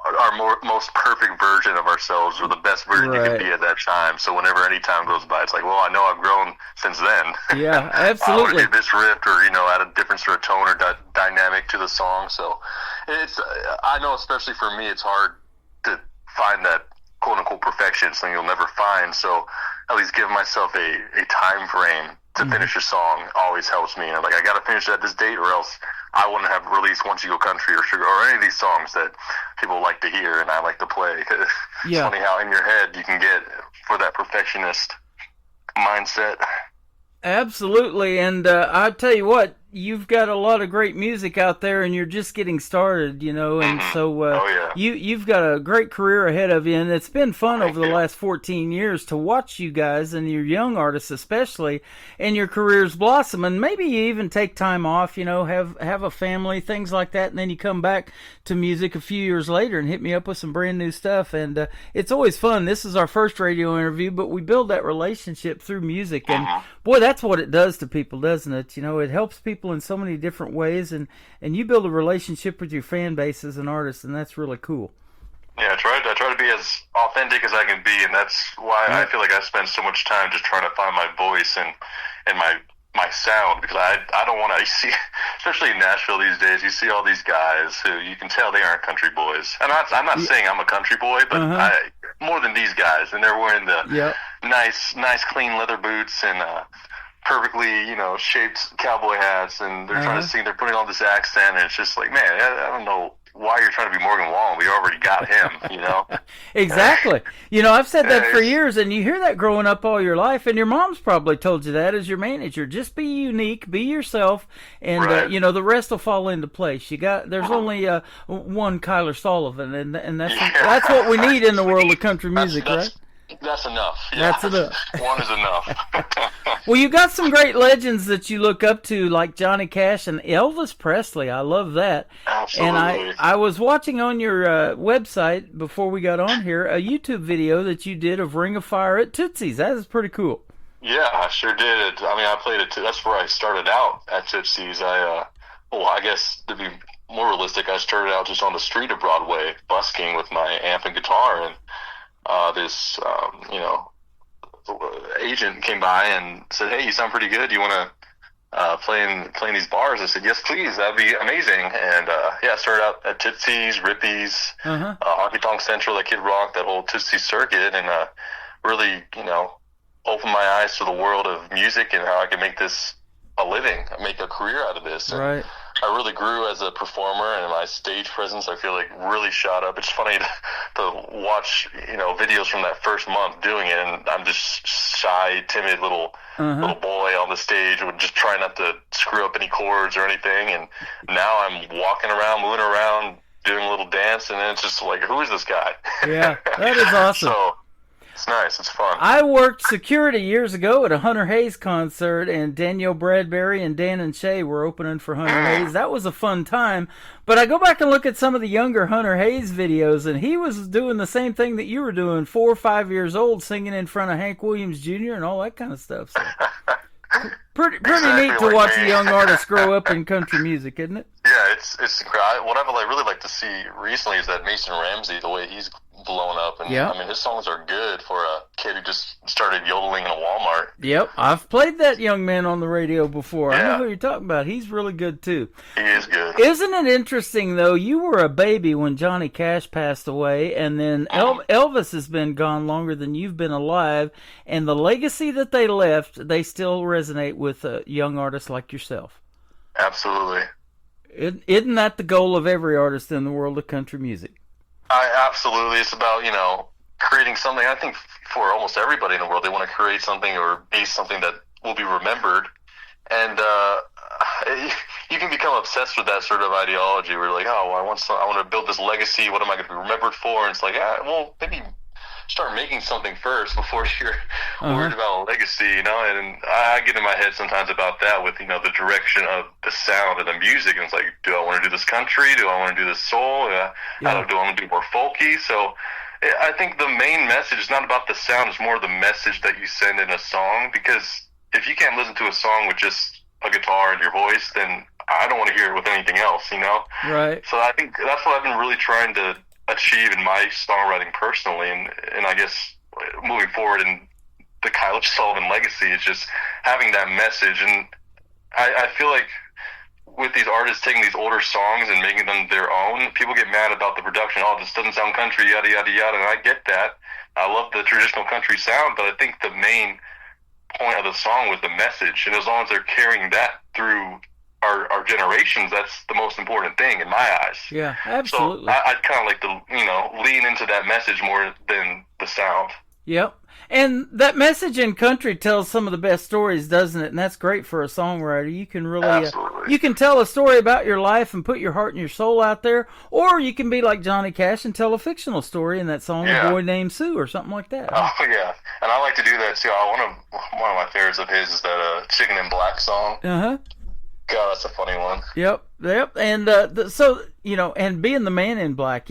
our most perfect version of ourselves, or the best version you can be at that time. So whenever any time goes by, it's like, well, I know I've grown since then. Yeah, absolutely. I want to do this riff, or add a different sort of tone or dynamic to the song. So it's I know, especially for me, it's hard to find that quote unquote perfection, something you'll never find. So at least give myself a time frame to finish a song always helps me. And I got to finish it at this date, or else I wouldn't have released Once You Go Country or Sugar or any of these songs that people like to hear and I like to play. It's funny how in your head you can get for that perfectionist mindset. Absolutely, and I tell you what, you've got a lot of great music out there, and you're just getting started, and so you've got a great career ahead of you, and it's been fun over the last 14 years to watch you guys, and your young artists especially, and your careers blossom, and maybe you even take time off, have a family, things like that, and then you come back to music a few years later and hit me up with some brand new stuff, and it's always fun. This is our first radio interview, but we build that relationship through music, and boy, that's what it does to people, doesn't it? It helps people in so many different ways, and you build a relationship with your fan base as an artist, and that's really cool. Yeah, I try to be as authentic as I can be, and that's why I feel like I spend so much time just trying to find my voice and my sound, because I don't want to see, especially in Nashville these days, you see all these guys who you can tell they aren't country boys. I'm not saying I'm a country boy, but more than these guys, and they're wearing the nice clean leather boots and perfectly, shaped cowboy hats, and they're trying to sing, they're putting on this accent, and it's just like, man, I don't know why you're trying to be Morgan Wallen. We already got him, Exactly. I've said that for years, and you hear that growing up all your life, and your mom's probably told you that as your manager. Just be unique, be yourself, and the rest will fall into place. There's only one Kyler Sullivan, and that's what we need in the world of country music, right? That's enough. Yeah. That's enough. One is enough. Well, you got some great legends that you look up to, like Johnny Cash and Elvis Presley. I love that. Absolutely. And I was watching on your website before we got on here a YouTube video that you did of Ring of Fire at Tootsie's. That is pretty cool. Yeah, I sure did. I mean, I played it. That's where I started out at Tootsie's. I guess to be more realistic, I started out just on the street of Broadway, busking with my amp and guitar, and this agent came by and said, "Hey, you sound pretty good. Do you want to play in these bars?" I said, "Yes, please. That'd be amazing." And I started out at Tootsie's, Rippy's, Honky Tonk Central, that Kid Rock, that whole Tootsie circuit, and really, opened my eyes to the world of music and how I could make this a living, make a career out of this. And right. I really grew as a performer, and my stage presence, I feel like, really shot up. It's funny to watch, videos from that first month doing it, and I'm just shy, timid little boy on the stage, would just try not to screw up any chords or anything. And now I'm walking around, moving around, doing a little dance, and then it's just like, who is this guy? Yeah, that is awesome. So it's nice. It's fun. I worked security years ago at a Hunter Hayes concert, and Danielle Bradbury and Dan and Shay were opening for Hunter Hayes. That was a fun time. But I go back and look at some of the younger Hunter Hayes videos, and he was doing the same thing that you were doing, 4 or 5 years old, singing in front of Hank Williams Jr. and all that kind of stuff. So. Pretty Exactly neat to like watch me. a young artist grow up in country music, isn't it? Yeah, it's incredible. What I really like to see recently is that Mason Ramsey, the way he's blown up, and Yeah. I mean, his songs are good for a kid who just started yodeling in a Walmart. Yep, I've played that young man on the radio before. I know Yeah. who you're talking about. He's really good, too. He is good. Isn't it interesting, though? You were a baby when Johnny Cash passed away, and then Elvis has been gone longer than you've been alive, and the legacy that they left, they still resonate with young artists like yourself. Absolutely. Isn't that the goal of every artist in the world of country music? Absolutely. It's about, creating something. I think for almost everybody in the world, they want to create something or be something that will be remembered. And you can become obsessed with that sort of ideology where you're like, I want to build this legacy. What am I going to be remembered for? And it's like, well, maybe start making something first before you're worried about a legacy, And I get in my head sometimes about that with, the direction of the sound of the music. And it's like, do I want to do this country? Do I want to do this soul? Do I want to do more folky? So I think the main message is not about the sound. It's more the message that you send in a song. Because if you can't listen to a song with just a guitar and your voice, then I don't want to hear it with anything else, Right. So I think that's what I've been really trying to achieve in my songwriting personally, and I guess moving forward in the Kyle Sullivan legacy is just having that message. And I feel like with these artists taking these older songs and making them their own, people get mad about the production. Oh, this doesn't sound country, yada yada yada. And I get that. I love the traditional country sound, but I think the main point of the song was the message, and as long as they're carrying that through our generations, that's the most important thing in my eyes. Yeah, absolutely. So I'd kind of like to, lean into that message more than the sound. Yep. And that message in country tells some of the best stories, doesn't it? And that's great for a songwriter. You can really, you can tell a story about your life and put your heart and your soul out there, or you can be like Johnny Cash and tell a fictional story in that song, A Boy Named Sue, or something like that. Oh, yeah. And I like to do that, too. One of my favorites of his is that Chicken in Black song. Uh-huh. God, that's a funny one. Yep. And so, and being the man in black,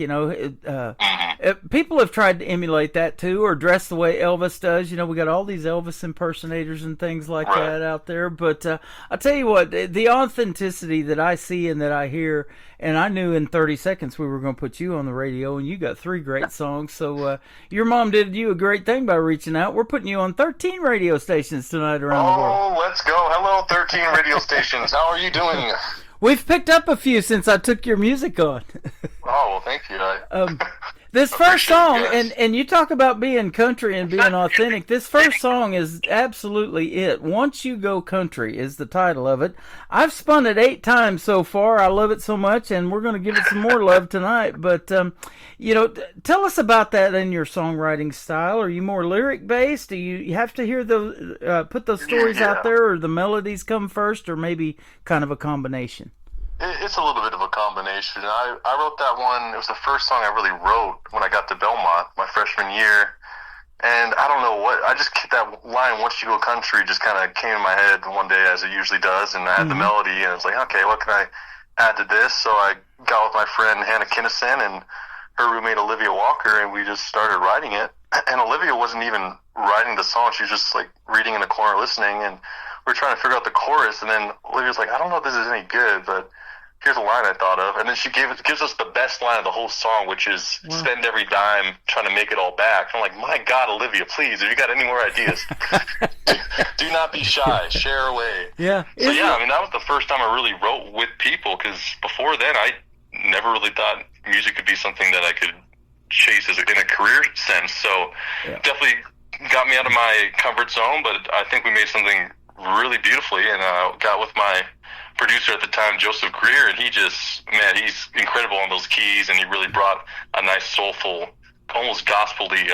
people have tried to emulate that too, or dress the way Elvis does. We got all these Elvis impersonators and things like that out there. But I'll tell you what, the authenticity that I see and that I hear, and I knew in 30 seconds we were going to put you on the radio, and you got 3 great songs. So your mom did you a great thing by reaching out. We're putting you on 13 radio stations tonight around the world. Oh, let's go. Hello, 13 radio stations. How are you doing? We've picked up a few since I took your music on. Oh, well, thank you. This first song, and you talk about being country and being authentic, this first song is absolutely it. Once You Go Country is the title of it. I've spun it 8 times so far. I love it so much, and we're going to give it some more love tonight. But, tell us about that in your songwriting style. Are you more lyric-based? Do you have to hear those, put those stories out there, or the melodies come first, or maybe kind of a combination? It's a little bit of a combination. I wrote that one. It was the first song I really wrote when I got to Belmont my freshman year, And I don't know what, I just get that line, "Once You Go Country," just kind of came in my head one day, as it usually does, and I had the melody, and I was like, okay, what can I add to this? So I got with my friend Hannah Kinnison and her roommate Olivia Walker, and we just started writing it. And Olivia wasn't even writing the song, she was just like reading in the corner listening, and we were trying to figure out the chorus, and then Olivia's like, I don't know if this is any good, but here's a line I thought of. And then she gives us the best line of the whole song, which is spend every dime trying to make it all back. I'm like, my God, Olivia, please, if you got any more ideas, do not be shy, share away. Yeah. So yeah, I mean, that was the first time I really wrote with people, because before then I never really thought music could be something that I could chase in a career sense. So definitely got me out of my comfort zone, but I think we made something really beautifully, and got with my producer at the time, Joseph Greer, and he's incredible on those keys, and he really brought a nice soulful, almost gospel-y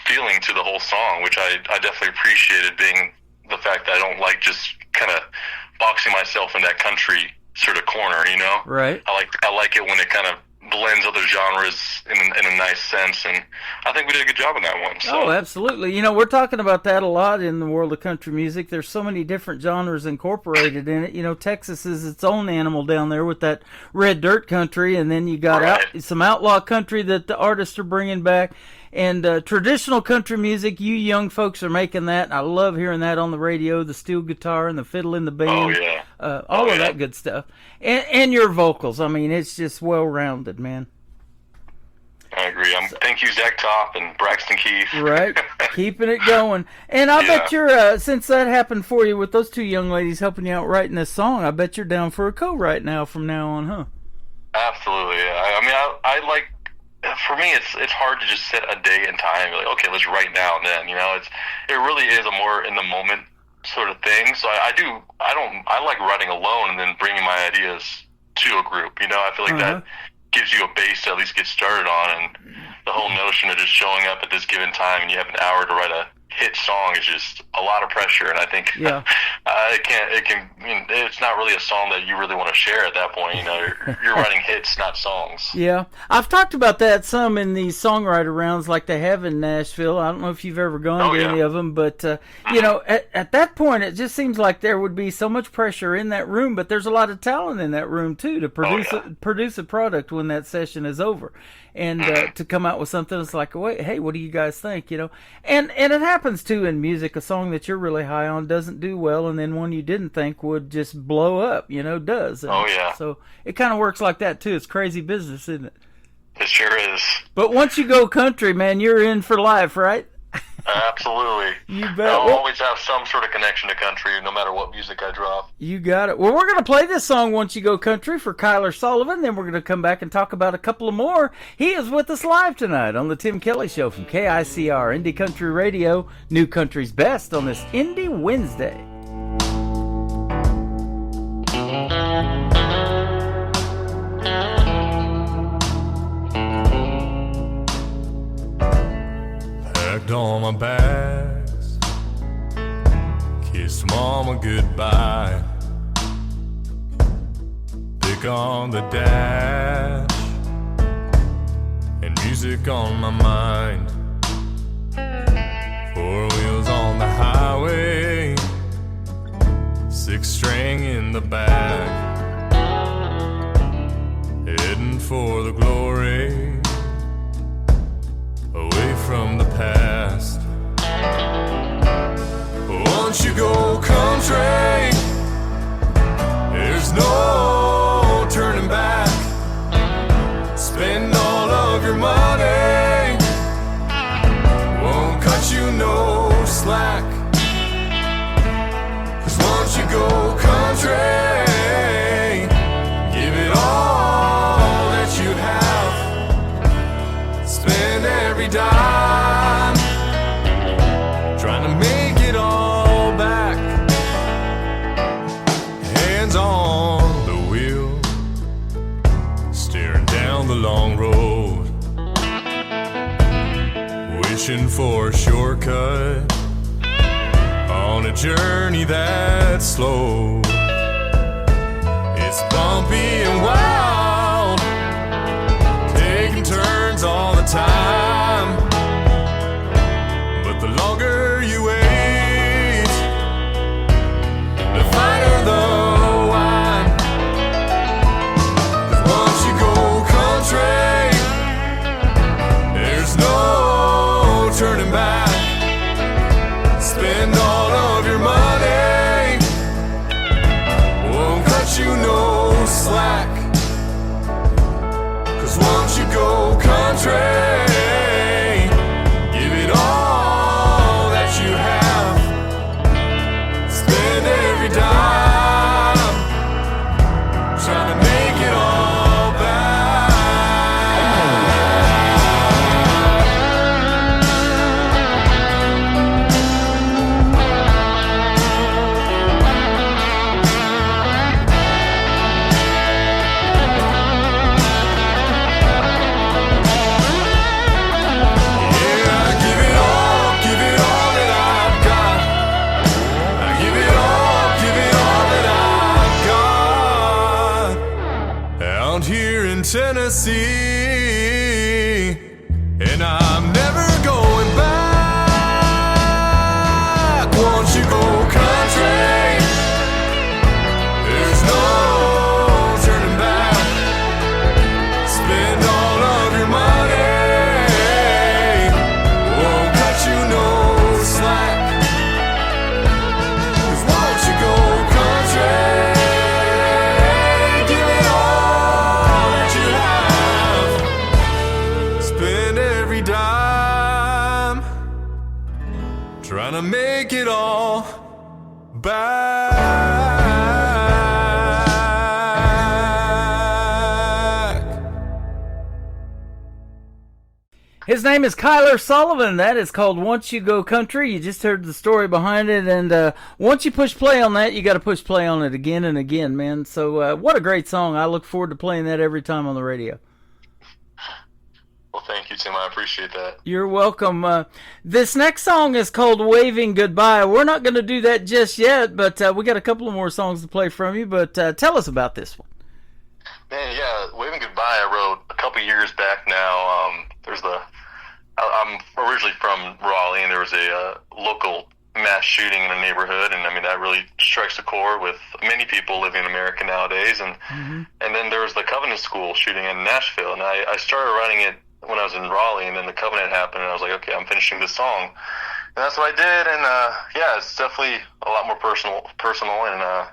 feeling to the whole song, which I definitely appreciated, being the fact that I don't like just kind of boxing myself in that country sort of corner, you know? Right. I like it when it kind of blends other genres in a nice sense, and I think we did a good job on that one. So. Oh, absolutely. You know, we're talking about that a lot in the world of country music. There's so many different genres incorporated in it. You know, Texas is its own animal down there with that red dirt country, and then you got some outlaw country that the artists are bringing back. And traditional country music, you young folks are making that. I love hearing that on the radio, the steel guitar and the fiddle in the band. Oh, yeah. All of that good stuff. And your vocals. I mean, it's just well-rounded, man. I agree. Thank you, Zach Top and Braxton Keith. Right. Keeping it going. And I bet you're, since that happened for you with those two young ladies helping you out writing this song, I bet you're down for a co-write now from now on, huh? Absolutely. I mean, I like... For me, it's hard to just set a day and time. Like, okay, let's write now and then. You know, it really is a more in the moment sort of thing. So I like writing alone and then bringing my ideas to a group. You know, I feel like that gives you a base to at least get started on. And the whole notion of just showing up at this given time and you have an hour to write a hit song is just a lot of pressure. And I think it's not really a song that you really want to share at that point. You know, you're writing hits, not songs. Yeah. I've talked about that some in these songwriter rounds like they have in Nashville. I don't know if you've ever gone to any of them, but, you know, at that point, it just seems like there would be so much pressure in that room, but there's a lot of talent in that room, too, to produce a product when that session is over. And to come out with something that's like, wait, hey, what do you guys think? You know, and it happens too in music. A song that you're really high on doesn't do well, and then one you didn't think would just blow up. You know, does. And so it kind of works like that too. It's crazy business, isn't it? It sure is. But once you go country, man, you're in for life, right? Absolutely. You bet. I'll always have some sort of connection to country, no matter what music I drop. You got it. Well, we're going to play this song, Once You Go Country, for Kyler Sullivan. Then we're going to come back and talk about a couple of more. He is with us live tonight on the Tim Kelly Show from KICR, Indie Country Radio, New Country's Best, on this Indie Wednesday. Packed all my bags, kissed mama goodbye, pick on the dash, and music on my mind. 4 wheels on the highway, 6-string in the back, heading for the glory, away from the past. Once you go country, there's no turning back. Spend all of your money, won't cut you no slack. 'Cause once you go country, give it all that you have. Spend every dime, trying to make it all back. Hands on the wheel, staring down the long road, wishing for a shortcut on a journey that's slow. It's bumpy and wild, taking turns all the time. slack. 'Cause once you go country, give it all that you have. Spend every dime trying to make it all back. Tennessee, and I'm never going back. Once you go country, there's no turning back. Spend all of your money, won't cut you no slack. 'Cause once you go country, trying to make it all back. His name is Kyler Sullivan. That is called Once You Go Country. You just heard the story behind it, and once you push play on that, you got to push play on it again and again, man. So what a great song. I look forward to playing that every time on the radio. Well, thank you, Tim. I appreciate that. You're welcome. This next song is called Waving Goodbye. We're not going to do that just yet, but we got a couple of more songs to play from you. But tell us about this one. Man, yeah, Waving Goodbye I wrote a couple years back now. I'm originally from Raleigh, and there was a local mass shooting in a neighborhood, and I mean that really strikes a chord with many people living in America nowadays. And and then there was the Covenant School shooting in Nashville, and I started writing it when I was in Raleigh, and then the Covenant happened, and I was like, okay, I'm finishing this song, and that's what I did. And yeah, it's definitely a lot more personal, and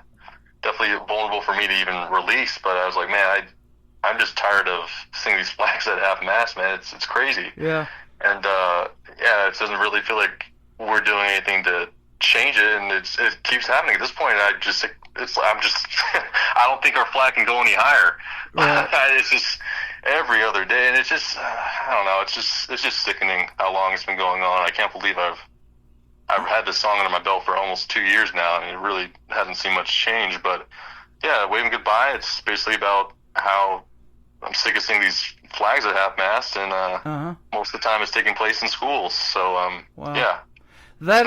definitely vulnerable for me to even release. But I was like, man, I'm just tired of seeing these flags at half-mast, man. It's crazy. Yeah. And yeah, it doesn't really feel like we're doing anything to change it, and it keeps happening. At this point, I don't think our flag can go any higher. Right. It's just every other day, and it's just I don't know. It's just sickening how long it's been going on. I can't believe I've had this song under my belt for almost 2 years now, and it really hasn't seen much change. But yeah, Waving Goodbye. It's basically about how I'm sick of seeing these flags at half-mast, and most of the time it's taking place in schools. So wow. Yeah, that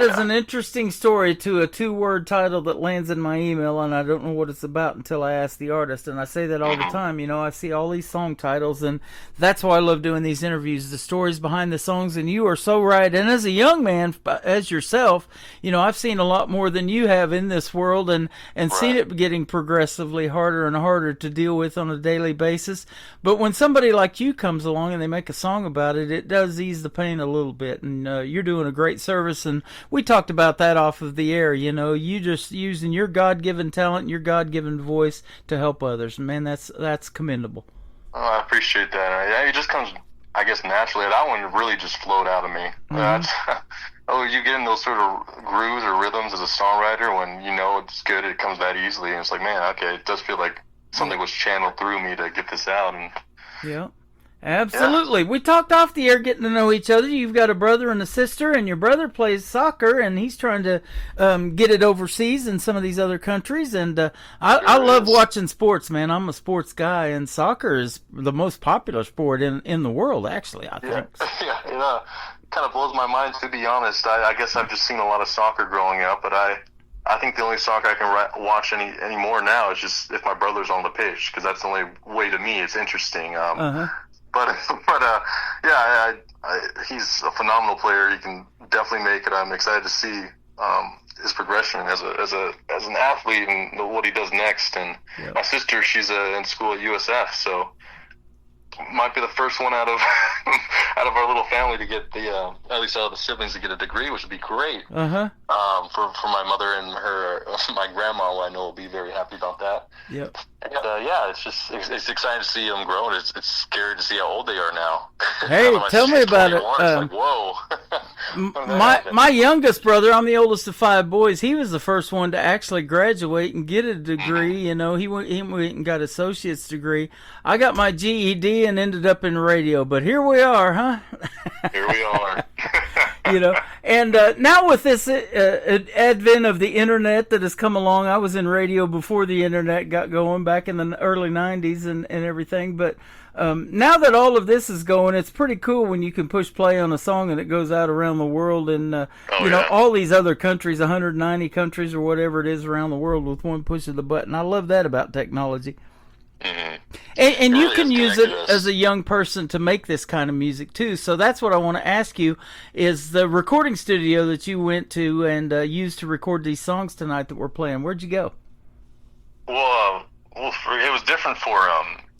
is an interesting story to a 2-word title that lands in my email, and I don't know what it's about until I ask the artist. And I say that all the time. You know, I see all these song titles, and that's why I love doing these interviews, the stories behind the songs. And you are so right. And as a young man, as yourself, you know, I've seen a lot more than you have in this world, and seen it getting progressively harder and harder to deal with on a daily basis. But when somebody like you comes along and they make a song about it, it does ease the pain a little bit. And you're doing a great service, and we talked about that off of the air. You know, you just using your God-given talent and your God-given voice to help others. Man, that's commendable. Oh, I appreciate that. It just comes, I guess, naturally. That one really just flowed out of me. You get in those sort of grooves or rhythms as a songwriter when you know it's good, it comes that easily. And it's like, man, okay, it does feel like something was channeled through me to get this out. And yeah. Absolutely. Yeah. We talked off the air getting to know each other. You've got a brother and a sister, and your brother plays soccer, and he's trying to get it overseas in some of these other countries. And I love watching sports, man. I'm a sports guy, and soccer is the most popular sport in the world, actually, I think. Yeah, it kind of blows my mind, to be honest. I guess I've just seen a lot of soccer growing up, but I think the only soccer I can watch anymore now is just if my brother's on the pitch, because that's the only way, to me, it's interesting. But yeah, he's a phenomenal player. He can definitely make it. I'm excited to see his progression as an athlete and what he does next. And my sister, she's in school at USF, so might be the first one out of out of our little family to get the at least out of the siblings to get a degree, which would be great. Uh-huh. For my mother and my grandma, I know will be very happy about that. Yep. And, yeah, it's exciting to see them grow, and it's scary to see how old they are now. Hey, tell me about it. It's like, whoa. My youngest brother, I'm the oldest of 5 boys. He was the first one to actually graduate and get a degree. You know, he went and got associate's degree. I got my GED and ended up in radio, but here we are, huh? Here we are. You know, and now with this advent of the internet that has come along, I was in radio before the internet got going back in the early 90s and everything, but now that all of this is going, it's pretty cool when you can push play on a song and it goes out around the world, and you know, all these other countries, 190 countries or whatever it is around the world with one push of the button. I love that about technology. Mm-hmm. And you can use it as a young person to make this kind of music too. So that's what I want to ask you: is the recording studio that you went to and used to record these songs tonight that we're playing? Where'd you go? Well, it was different for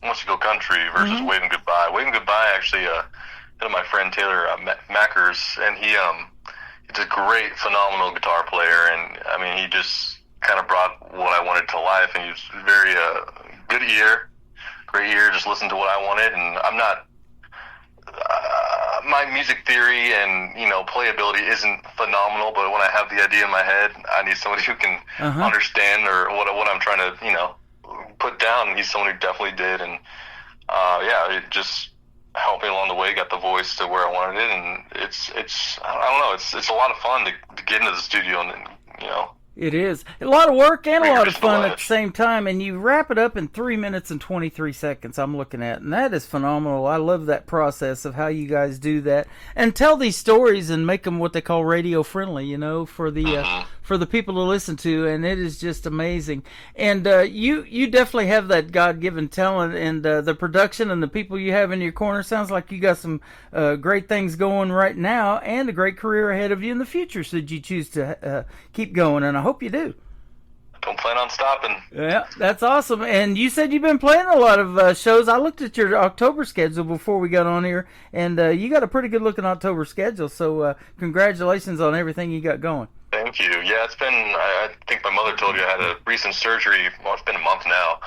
Once You Go Country versus Waving Goodbye. Waving Goodbye, actually, my friend Taylor Mackers, and he's a great, phenomenal guitar player, and I mean, he just kind of brought what I wanted to life, and he was very good ear, great ear, just listen to what I wanted. And I'm not my music theory and, you know, playability isn't phenomenal, but when I have the idea in my head, I need somebody who can understand or what I'm trying to, you know, put down. And he's someone who definitely did, and yeah, it just helped me along the way, got the voice to where I wanted it, and it's I don't know, it's a lot of fun to get into the studio and, you know. It is. A lot of work and a lot of fun at the same time, and you wrap it up in 3 minutes and 23 seconds, I'm looking at, and that is phenomenal. I love that process of how you guys do that and tell these stories and make them what they call radio friendly, you know, for the people to listen to, and it is just amazing. And you definitely have that God-given talent, and the production and the people you have in your corner sounds like you got some great things going right now and a great career ahead of you in the future, should you choose to keep going, and I hope you do. Don't plan on stopping. Yeah, that's awesome. And you said you've been playing a lot of shows. I looked at your October schedule before we got on here, and you got a pretty good-looking October schedule, so congratulations on everything you got going. Thank you. Yeah, it's been, I think my mother told you I had a recent surgery. Well, it's been a month now,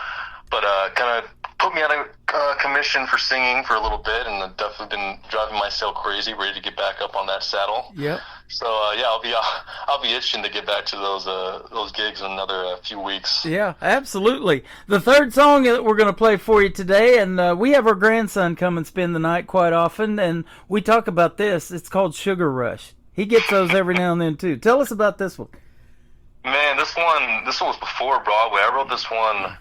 but kind of put me out of commission for singing for a little bit, and I've definitely been driving myself crazy, ready to get back up on that saddle. Yep. So yeah, I'll be itching to get back to those gigs in another few weeks. Yeah, absolutely. The third song that we're going to play for you today, and we have our grandson come and spend the night quite often, and we talk about this. It's called Sugar Rush. He gets those every now and then too. Tell us about this one. Man, this one was before Broadway. I wrote this one.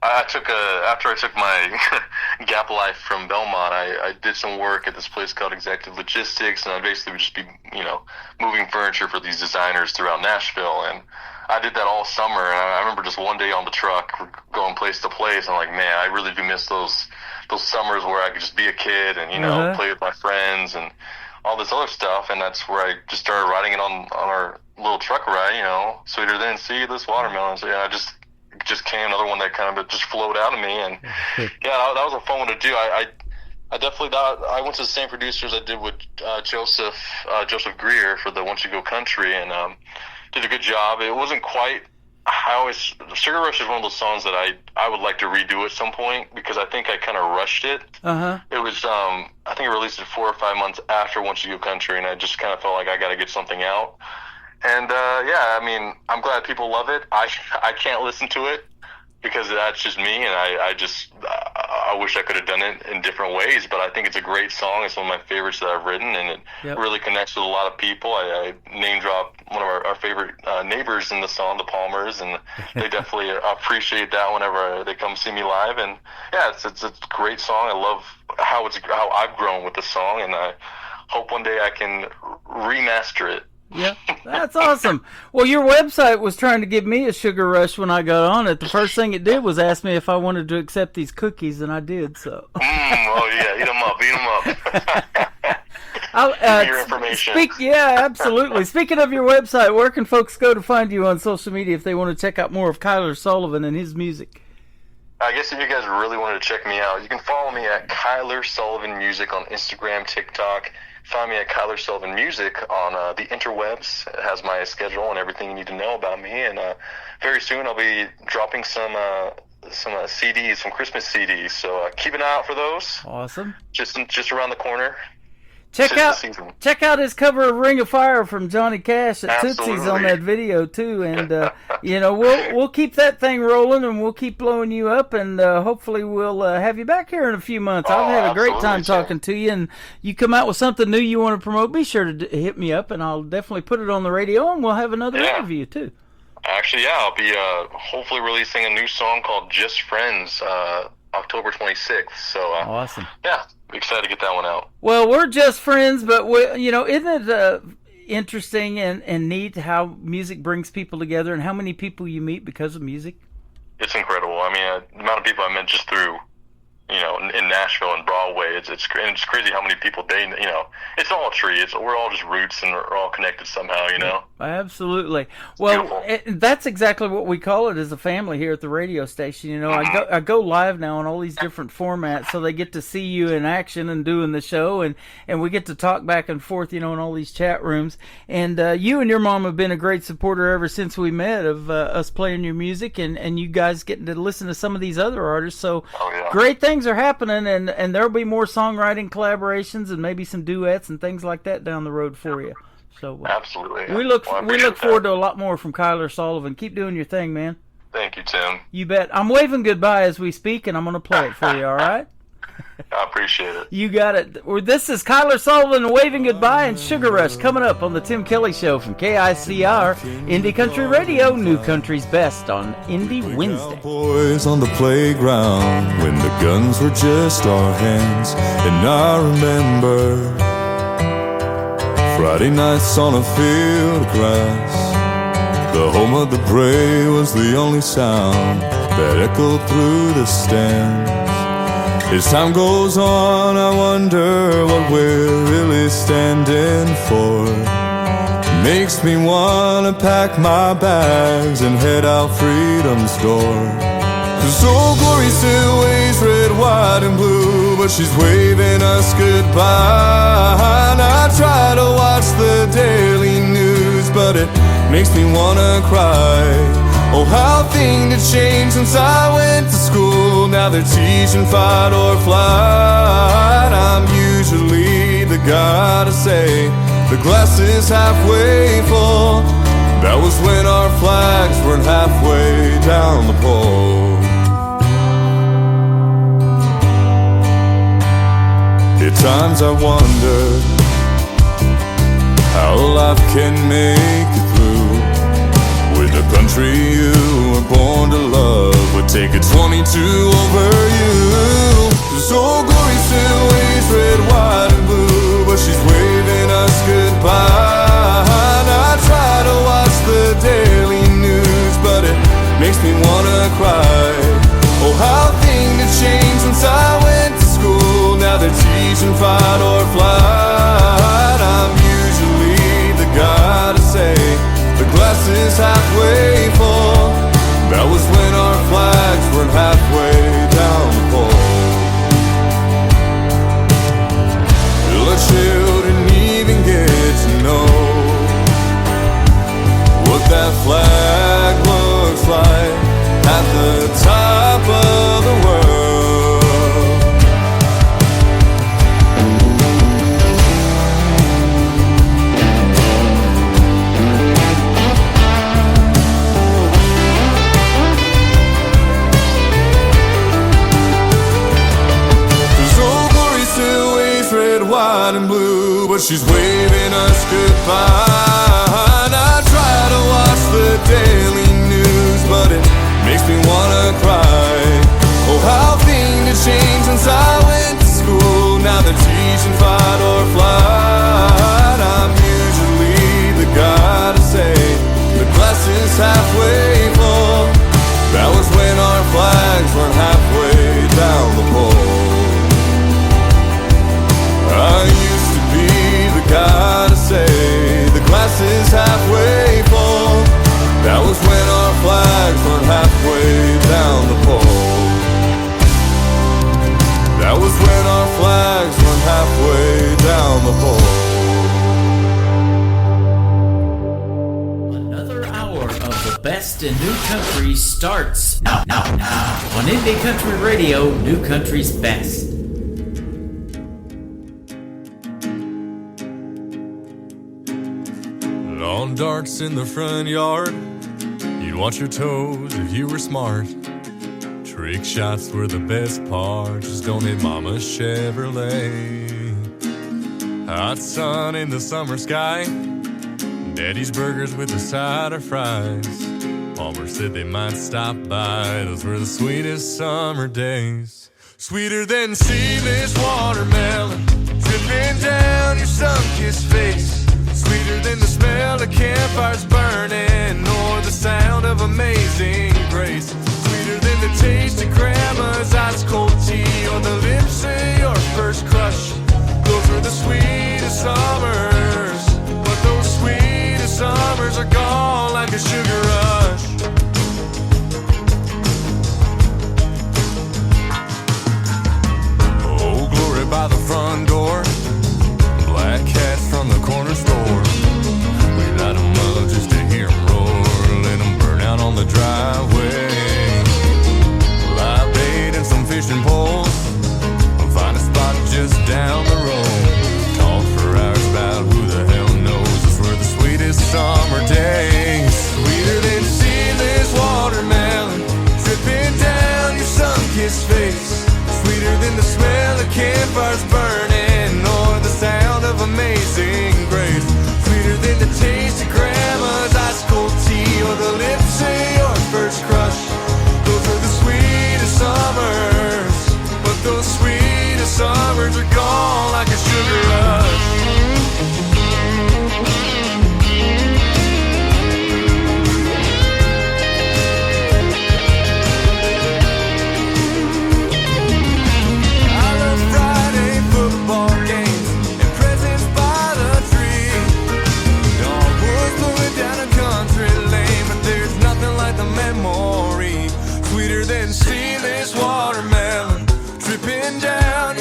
After I took my Gap Life from Belmont, I did some work at this place called Executive Logistics, and I basically would just be, you know, moving furniture for these designers throughout Nashville, and I did that all summer. And I remember just one day on the truck going place to place, and I'm like, man, I really do miss those summers where I could just be a kid and, you know, play with my friends and all this other stuff. And that's where I just started writing it on our little truck ride, you know, sweeter than seedless watermelon. So yeah, I just came, another one that kind of just flowed out of me, and yeah, that was a fun one to do. I definitely thought I went to the same producers I did with Joseph Greer for the Once You Go Country, and did a good job. It wasn't quite. Sugar Rush is one of those songs that I would like to redo at some point, because I think I kind of rushed it. It was I think I released it 4 or 5 months after Once You Go Country, and I just kind of felt like I got to get something out. And yeah, I mean, I'm glad people love it. I can't listen to it because that's just me, and I wish I could have done it in different ways. But I think it's a great song. It's one of my favorites that I've written, and it really connects with a lot of people. I name drop one of our favorite neighbors in the song, the Palmers, and they definitely appreciate that whenever they come see me live. And yeah, it's a great song. I love how I've grown with the song, and I hope one day I can remaster it. Yeah, that's awesome. Well, your website was trying to give me a sugar rush when I got on it. The first thing it did was ask me if I wanted to accept these cookies, and I did, so. Oh, yeah, eat them up. Your information. Yeah, absolutely. Speaking of your website, where can folks go to find you on social media if they want to check out more of Kyler Sullivan and his music? I guess if you guys really wanted to check me out, you can follow me at Kyler Sullivan Music on Instagram, TikTok. Find me at Kyler Sullivan Music on the interwebs. It has my schedule and everything you need to know about me. And very soon I'll be dropping some CDs, some Christmas CDs. So keep an eye out for those. Awesome. Just around the corner. Check out his cover of Ring of Fire from Johnny Cash at Tootsie's on that video too, and we'll keep that thing rolling, and we'll keep blowing you up, and hopefully we'll have you back here in a few months. I've had a great time talking to you, and you come out with something new you want to promote, be sure to hit me up, and I'll definitely put it on the radio, and we'll have another interview too. Actually, I'll be hopefully releasing a new song called Just Friends October 26th. So awesome. Yeah. Excited to get that one out. Well, we're just friends, but isn't it interesting and neat how music brings people together, and how many people you meet because of music? It's incredible. I mean, the amount of people I met just through, in Nashville and Broadway, it's crazy how many people it's all a tree. We're all just roots, and we're all connected somehow, Absolutely. Well, that's exactly what we call it as a family here at the radio station. I go live now on all these different formats, so they get to see you in action and doing the show, and we get to talk back and forth, in all these chat rooms. And you and your mom have been a great supporter ever since we met of us playing your music, and you guys getting to listen to some of these other artists. So great things are happening, and there'll be more songwriting collaborations and maybe some duets and things like that down the road for you. So absolutely, we look forward to a lot more from Kyler Sullivan. Keep doing your thing, man. Thank you, Tim. You bet. I'm waving goodbye as we speak, and I'm going to play it for you. All right? I appreciate it. You got it. This is Kyler Sullivan waving goodbye, and Sugar Rush coming up on the Tim Kelly Show from KICR Indie Country Radio, New Country's Best on Indie Wednesday. Boys on the playground when the guns were just our hands, and I remember Friday nights on a field of grass. The home of the brave was the only sound that echoed through the stands. As time goes on, I wonder what we're really standing for. Makes me wanna pack my bags and head out freedom's door. 'Cause old Glory still waves red, white, and blue, but she's waving us goodbye. And I try to watch the daily news, but it makes me wanna cry. Oh, how things have changed since I went to school. Now they're teaching fight or flight. I'm usually the guy to say the glass is halfway full. That was when our flags weren't halfway down the pole. At times I wonder how life can make it through. With the country you were born to love would take a 22 over you. 'Cause old Glory still waves red, white, and blue, but she's waving us goodbye. And I try to watch the daily news, but it makes me wanna cry. Oh, how things have changed since I went to school. Now they're teaching fight or flight. I'm usually the guy to say the glass is halfway full. That was when our flags weren't halfway down the pole. Will our children even get to know what that flag looks like at the top of the world? White and blue, but she's waving us goodbye. And I try to watch the daily news, but it makes me wanna cry. Oh, how things have changed since I went to school. Now they're teaching fight or flight. I'm usually the guy to say the glass is halfway full. That was when our flags weren't halfway down the pole. I used to be the guy to say the glass is halfway full. That was when our flags weren't halfway down the pole. best in new country starts now. On Indie Country Radio, New Country's Best. Lawn darts in the front yard, you'd watch your toes if you were smart. Trick shots were the best part, just don't hit Mama's Chevrolet. Hot sun in the summer sky, Daddy's burgers with a side of fries. Palmer said they might stop by, those were the sweetest summer days. Sweeter than seedless watermelon dripping down your sun-kissed face. Sweeter than the smell of campfires burning or the sound of Amazing Grace. Sweeter than the taste of Grandma's ice cold tea or the lips of your first crush. Those were the sweetest summers, but those sweetest summers are gone like a sugar rush. Oh, glory by the front door, black cats from the corner store. We light them up just to hear them roar, let them burn out on the driveway. Live bait and some fishing poles, we'll find a spot just down the road. Talk for hours about who the hell knows. Those were the sweetest summer days. Sweeter than seedless watermelon dripping down your sun-kissed face. Sweeter than the smell of campfires burning or the sound of Amazing Grace. Sweeter than the taste of Grandma's ice cold tea or the lips of your first crush. Those are the sweetest summers, but those sweetest summers are gone like a sugar rush.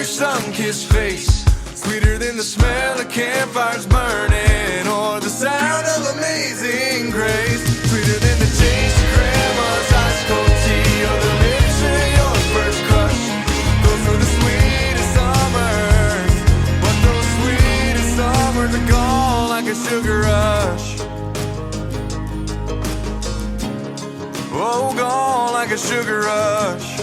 Sun-kissed face. Sweeter than the smell of campfires burning or the sound of Amazing Grace. Sweeter than the taste of Grandma's ice cold tea or the lips of your first crush. Those were the sweetest summers, but those sweetest summers are gone like a sugar rush. Oh, gone like a sugar rush.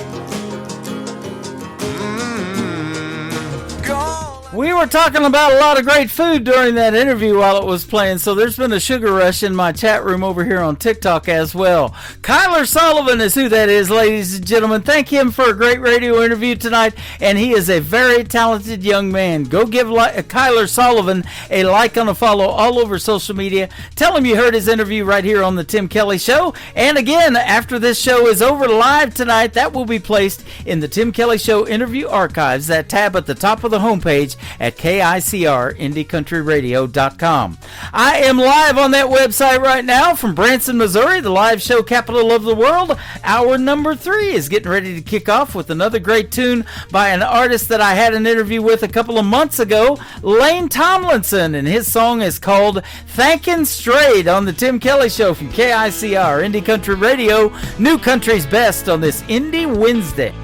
We were talking about a lot of great food during that interview while it was playing, so there's been a sugar rush in my chat room over here on TikTok as well. Kyler Sullivan is who that is, ladies and gentlemen. Thank him for a great radio interview tonight, and he is a very talented young man. Go give Kyler Sullivan a like and a follow all over social media. Tell him you heard his interview right here on the Tim Kelly Show. And again, after this show is over live tonight, that will be placed in the Tim Kelly Show interview archives, that tab at the top of the homepage at KICR-IndieCountryRadio.com. I am live on that website right now from Branson, Missouri, the live show capital of the world. Hour number 3 is getting ready to kick off with another great tune by an artist that I had an interview with a couple of months ago, Lane Tomlinson, and his song is called Thankin' Straight on the Tim Kelly Show from KICR, Indie Country Radio, New Country's Best on this Indie Wednesday.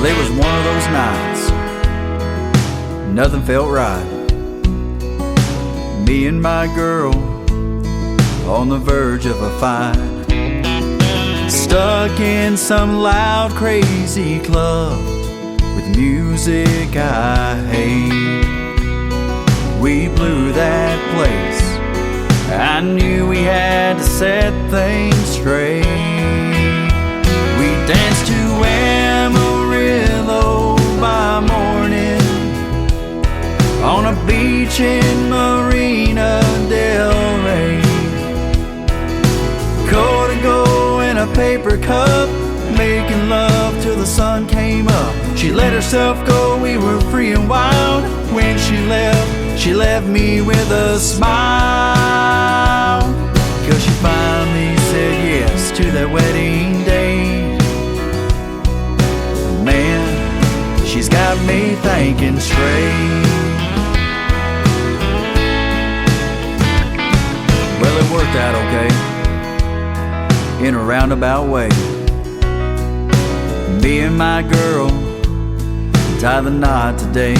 It was one of those nights, nothing felt right. Me and my girl on the verge of a fight, stuck in some loud, crazy club with music I hate. We blew that place, I knew we had to set things straight. We danced to Amarillo by morning on a beach in Marina del Rey. Codigo in a paper cup, making love till the sun came up. She let herself go, we were free and wild. When she left me with a smile, 'cause she finally said yes to that wedding day. Man, she's got me thinking straight. that, okay? In a roundabout way. Me and my girl tie the knot today.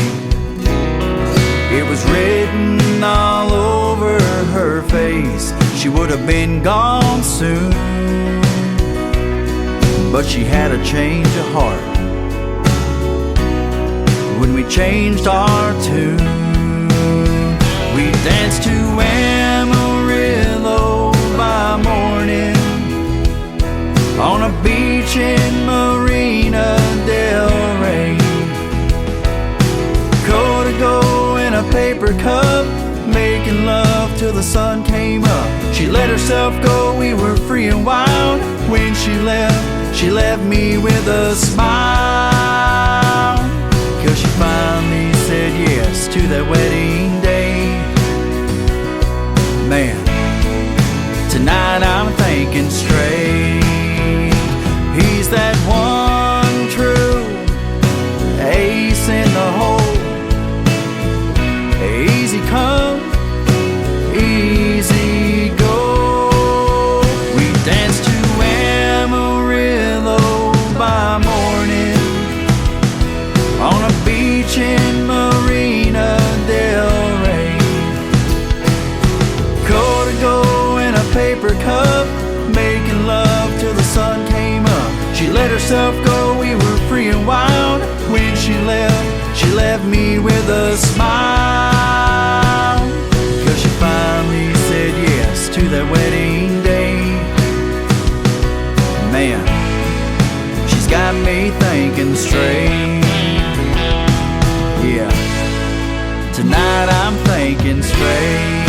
It was written all over her face. She would have been gone soon, but she had a change of heart when we changed our tune. We danced to Amarillo by morning on a beach in Marina del Rey. Codigo in a paper cup, making love till the sun came up. She let herself go, we were free and wild. When she left me with a smile, 'cause she finally said yes to that wedding day. Man, tonight I'm thinking straight. He's that one true ace in the hole. Easy come, easy go. We danced to Amarillo by morning on a beach in Marina del Rey. Codigo in a paper cup, making love till the sun came up. She let herself go, we were free and wild. When she left me with a smile, 'cause she finally said yes to that wedding day. Man, she's got me thinking straight. Yeah, tonight I'm thinking straight.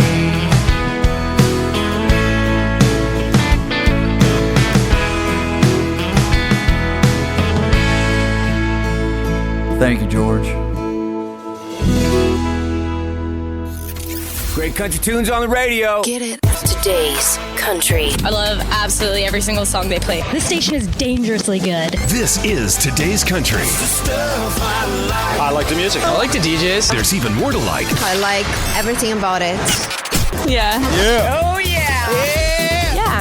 Thank you, George. Great country tunes on the radio. Get it. Today's country. I love absolutely every single song they play. This station is dangerously good. This is Today's Country. I like the music. I like the DJs. There's even more to like. I like everything about it. Yeah. Yeah. Oh, yeah.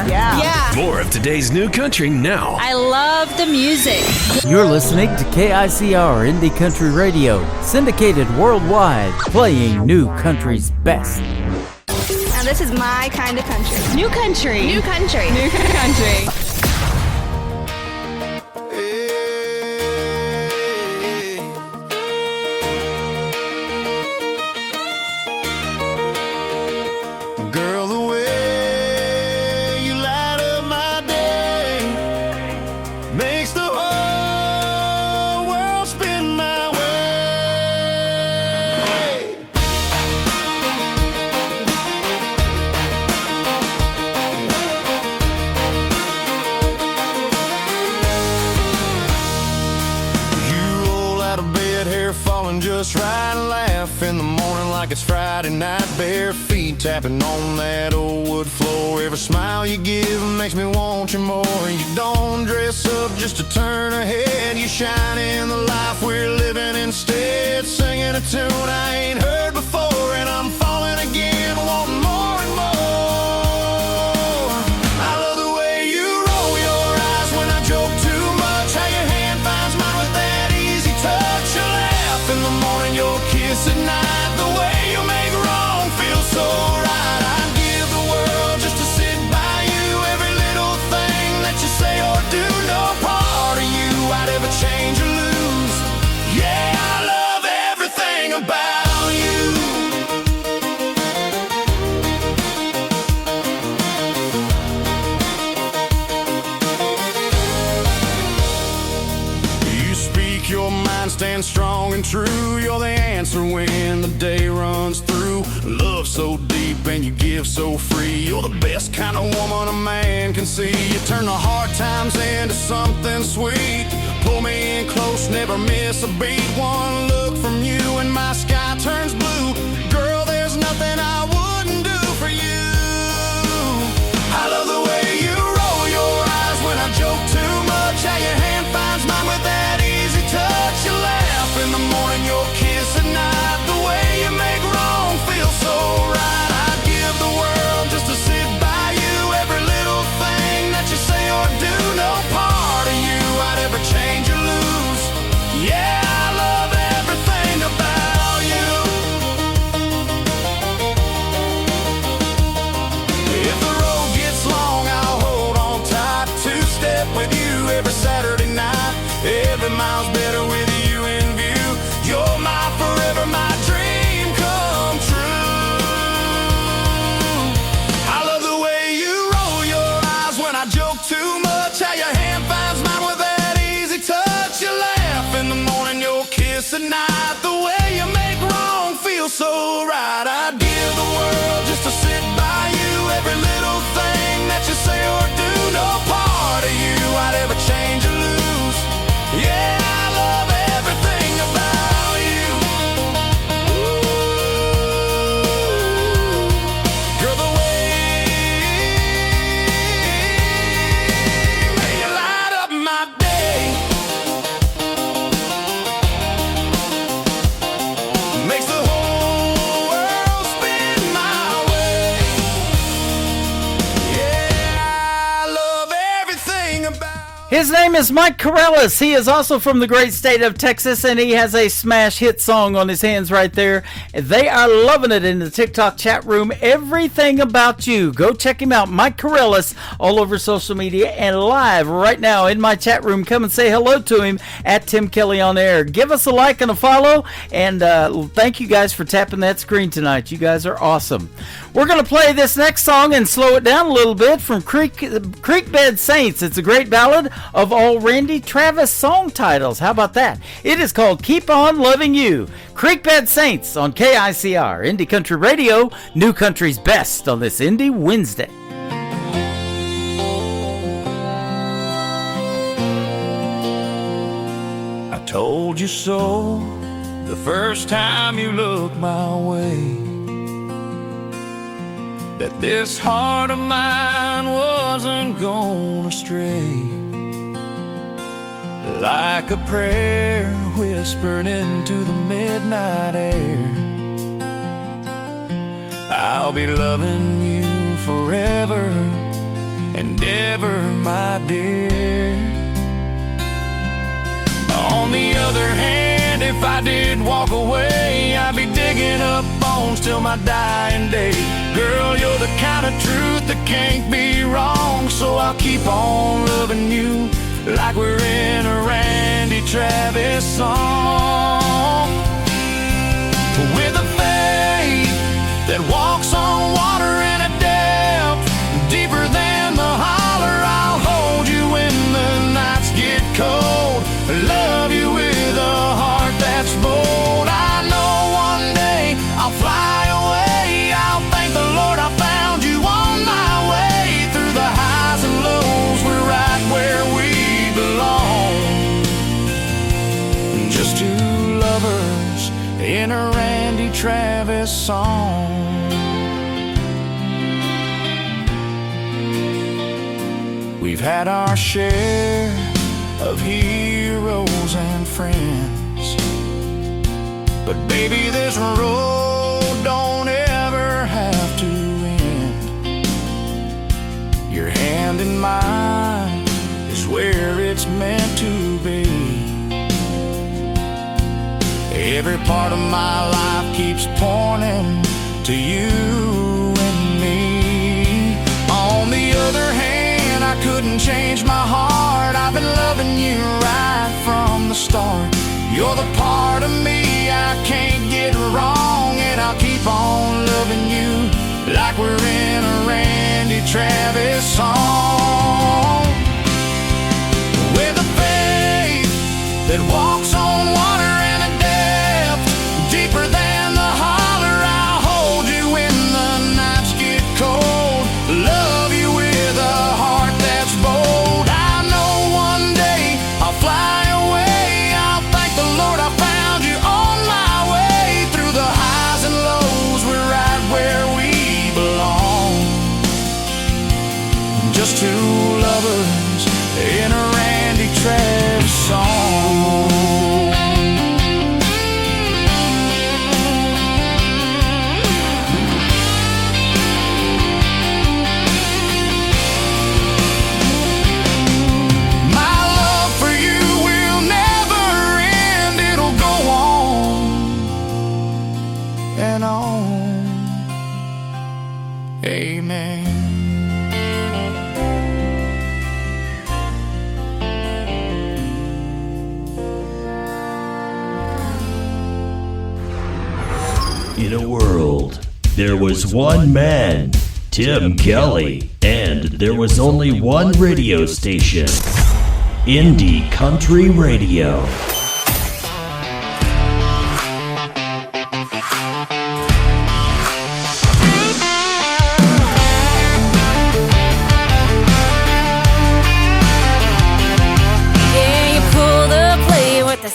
Yeah. More of today's new country now. I love the music. You're listening to KICR Indie Country Radio, syndicated worldwide, playing new country's best. Now this is my kind of country. New country. New country. New country. Girl, the way you light up my day makes the whole world spin my way. You roll out of bed, hair falling just right, laugh in the morning like it's Friday night, bare feet tapping on that old wood floor. Every smile you give makes me want you more. You don't dress up just to turn her head, you shine in the life we're living instead. Singing a tune I ain't heard before, and I'm falling again, wanting more and more. I love the way you roll your eyes when I joke too much, how your hand finds mine with that easy touch. You laugh in the morning, your kiss at night, the way you make wrong feel so right. I'd give the world just to sit by you. Every little thing that you say or do, no part of you I'd ever change or lose. Yeah, I love everything about you. You speak your mind, stand strong and true. You're the answer when the day runs through. Love so deep and you give so free. You're the best kind of woman a man can see. You turn the hard times into something sweet. Pull me in close, never miss a beat. One look from you and my sky turns blue. Girl, there's nothing I wouldn't do for you. I love the way you roll your eyes when I joke too much, how your hand finds mine with that easy touch. You laugh in the morning, your kiss at night, the way you make wrong feel so right. I'd give the world just to sit by you. His name is Mike Corellis. He is also from the great state of Texas, and he has a smash hit song on his hands right there. They are loving it in the TikTok chat room. Everything About You. Go check him out, Mike Corellis, all over social media and live right now in my chat room. Come and say hello to him at Tim Kelly on Air. Give us a like and a follow, and thank you guys for tapping that screen tonight. You guys are awesome. We're going to play this next song and slow it down a little bit from Creekbed Saints. It's a great ballad of all Randy Travis song titles. How about that? It is called Keep On Loving You. Creekbed Saints on KICR, Indie Country Radio, New Country's best on this Indie Wednesday. I told you so the first time you looked my way, that this heart of mine wasn't gonna stray. Like a prayer whispered into the midnight air, I'll be loving you forever and ever, my dear. On the other hand, if I did walk away, I'd be digging up bones till my dying day. Girl, you're the kind of truth that can't be wrong, so I'll keep on loving you like we're in a Randy Travis song. With a faith that walks on water in a depth deeper than the holler, I'll hold you when the nights get cold. Love you with a heart that's bold. I know one day I'll fly away. I'll thank the Lord I found you on my way. Through the highs and lows, we're right where we belong. Just two lovers in a Randy Travis song. We've had our share of heroes and friends, but baby, this road don't ever have to end. Your hand in mine is where it's meant to be. Every part of my life keeps pointing to you and me. On the other hand, I couldn't change my heart. I've been loving you right from the start. You're the part of me I can't get wrong, and I'll keep on loving you like we're in a Randy Travis song. With a faith that walks on water in a depth deeper than the holler, I'll hold you when the nights get cold. Love you with a heart that's bold. I know one day I'll fly away. I'll thank the Lord I found you on my way. Through the highs and lows, we're right where we belong. Just two lovers in a Randy Travis song. Amen. In a world, there was one man, Tim Kelly, and there was only one radio station, Indie Country Radio.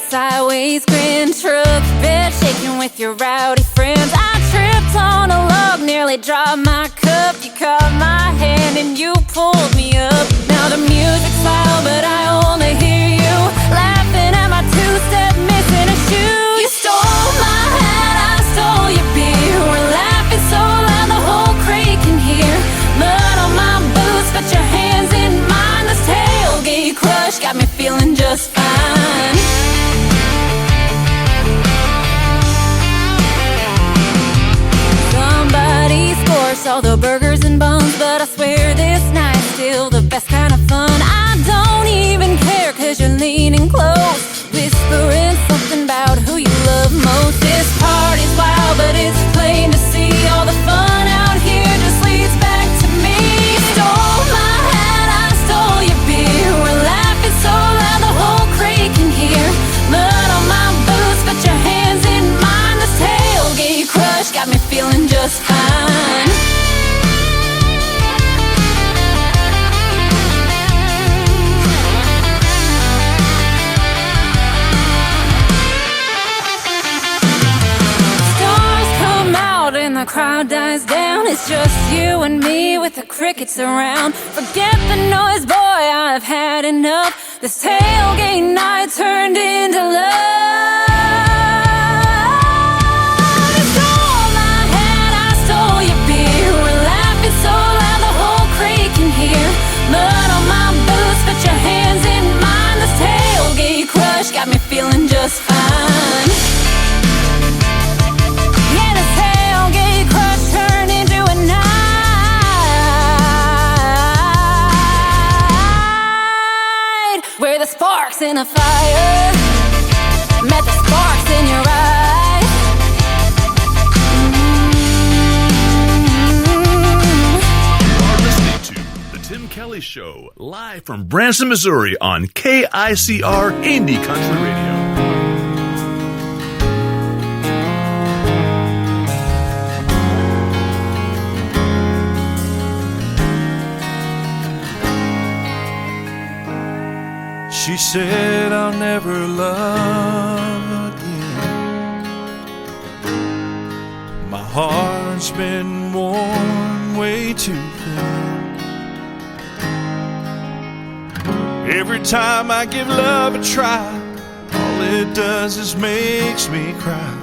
Sideways grin, truck bed shaking with your rowdy friends. I tripped on a log, nearly dropped my cup. You caught my hand and you pulled me up. Now the music's loud, but I only hear you laughing at my two-step, missing a shoe. You stole my hat, I stole your beer. We're laughing so loud the whole creek can hear. Mud on my boots, but your hands in mine. This tailgate crush. it's just you and me with the crickets around. Forget the noise, boy, I've had enough. This tailgate night turned into love. You stole my hat, I stole your beer. We're laughing so loud the whole creek can hear. Mud on my boots, put your hands in mine. This tailgate crush got me feeling just fine. Yeah, this tailgate crush turned into a night where the sparks in a fire met the sparks in your eyes. You're listening to The Tim Kelly Show, live from Branson, Missouri on KICR Indie Country Radio. She said I'll never love again. My heart's been worn way too thin. Every time I give love a try, all it does is makes me cry.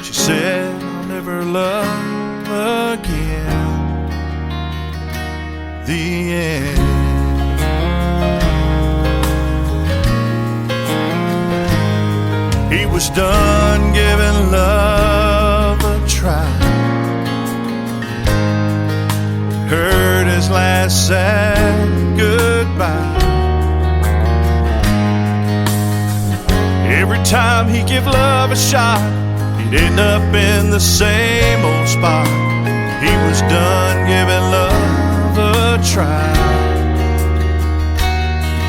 She said I'll never love again. The end. He was done giving love a try. Heard his last sad goodbye. Every time he give love a shot, he'd end up in the same old spot. He was done giving love a try.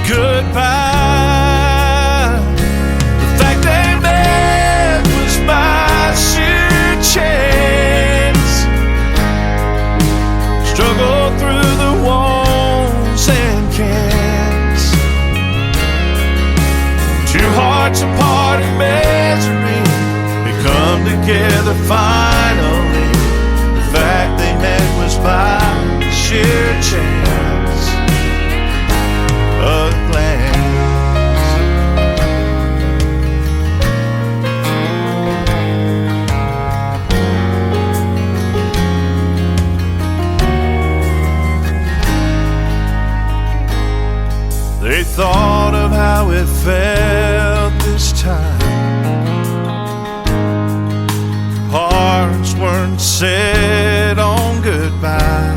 Goodbye. My sheer chance. Struggle through the walls and cans. Two hearts apart in misery, they come together finally. The fact they met was by sheer chance. A glance. They thought of how it felt this time. Hearts weren't set on goodbye.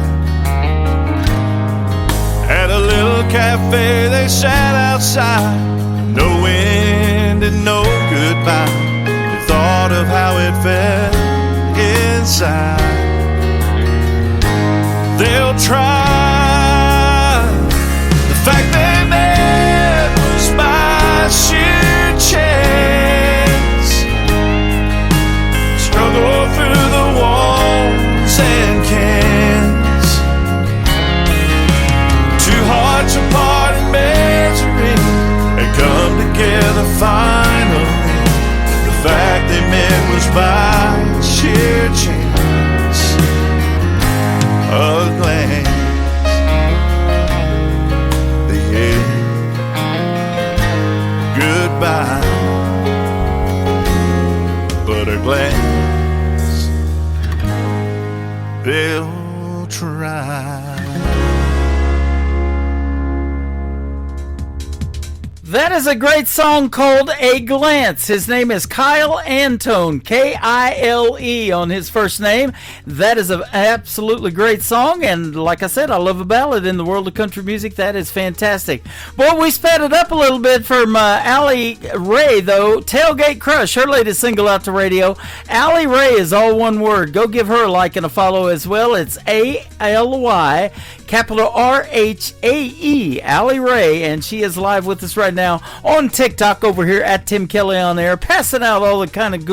At a little cafe they sat outside. No wind and no goodbye. They thought of how it felt inside. They'll try. The fact they met was by sheer chance. Struggle through the walls and cans. Two hearts apart in misery, they come together finally. The fact they met was by sheer chance. A glance. Goodbye, but a glance they'll try. That is a great song called A Glance. His name is Kyle Antone, K-I-L-E on his first name. That is an absolutely great song, and like I said, I love a ballad in the world of country music. That is fantastic. Boy, we sped it up a little bit from Allie Ray, though. Tailgate Crush, her latest single out to radio. Allie Ray is all one word. Go give her a like and a follow as well. It's A-L-Y, capital R-H-A-E, Allie Ray, and she is live with us right now. now on TikTok over here at Tim Kelly on Air, passing out all the kind of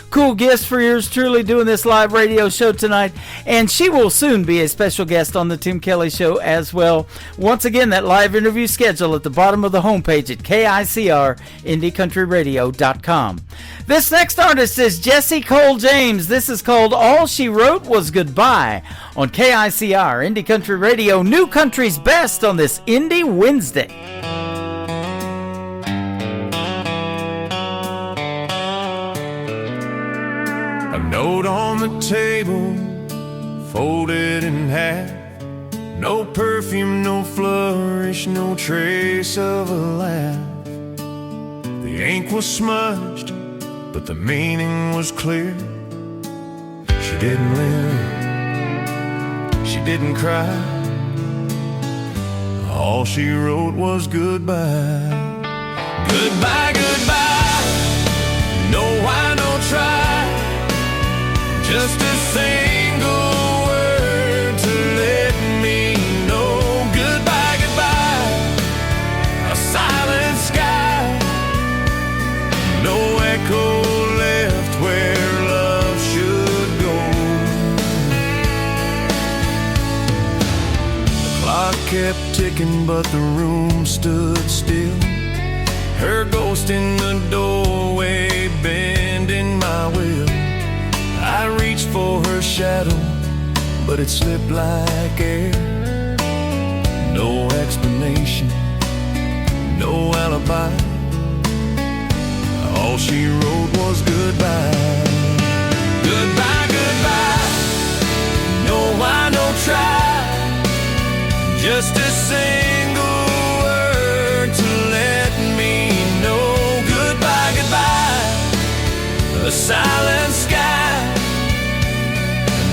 cool gifts for yours truly doing this live radio show tonight. And she will soon be a special guest on the Tim Kelly Show as well. Once again, that live interview schedule at the bottom of the homepage at KICR-IndieCountryRadio.com. This next artist is Jessie Cole James. This is called All She Wrote Was Goodbye on KICR, Indie Country Radio, New Country's Best on this Indie Wednesday. A note on the table, folded in half. No perfume, no flourish, no trace of a laugh. The ink was smudged, but the meaning was clear. She didn't live, she didn't cry. All she wrote was goodbye. Goodbye, goodbye. No why, no try. Just a single word to let me know. Goodbye, goodbye. A silent sky. No echo left where love should go. The clock kept ticking, but the room stood still. Her ghost in the doorway, bending my will. I reached for her shadow, but it slipped like air. No explanation, no alibi. All she wrote was goodbye. Goodbye, goodbye. No why, no try. Just a single word to let me know. Goodbye, goodbye. A silent sky.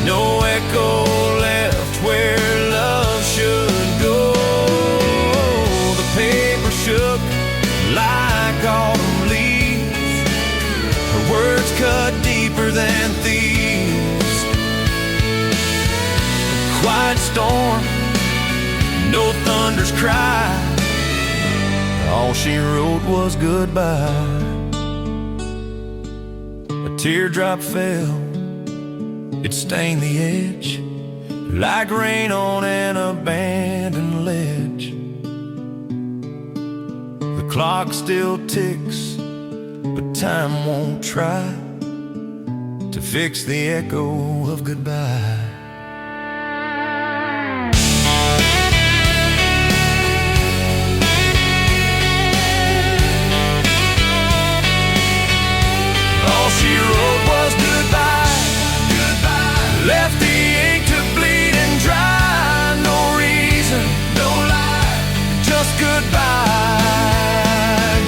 No echo left where love should go. The paper shook like autumn leaves. Her words cut deeper than thieves. A quiet storm, no thunder's cry. All she wrote was goodbye. A teardrop fell, it stained the edge like rain on an abandoned ledge. The clock still ticks, but time won't try to fix the echo of goodbye. All she wrote was goodbye. Left the ink to bleed and dry. No reason, no lie, just goodbye.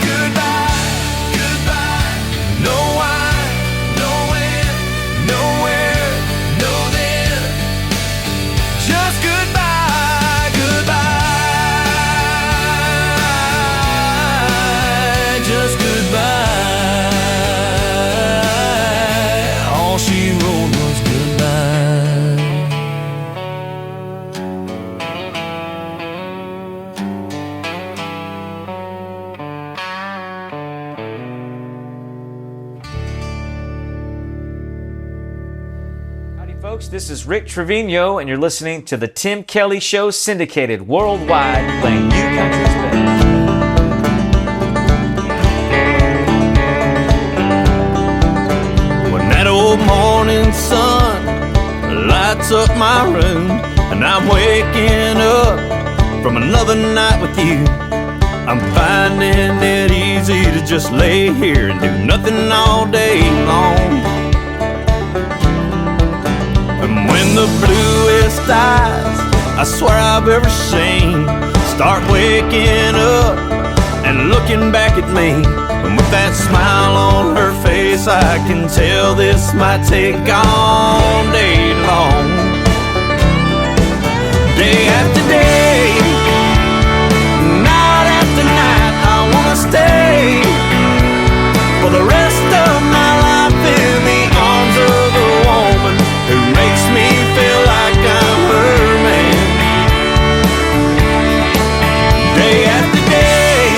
Goodbye, goodbye. No why, no when, nowhere, no then. Just goodbye, goodbye. Just goodbye. All she wrote was folks, this is Rick Trevino, and you're listening to the Tim Kelly Show, syndicated worldwide, playing New Country's best. When that old morning sun lights up my room and I'm waking up from another night with you, I'm finding it easy to just lay here and do nothing all day long. And when the bluest eyes I swear I've ever seen start waking up and looking back at me, and with that smile on her face I can tell this might take all day long. Day after day, night after night, I wanna stay for the rest of my life in the arms of a woman who makes me feel like I'm her man. Day after day,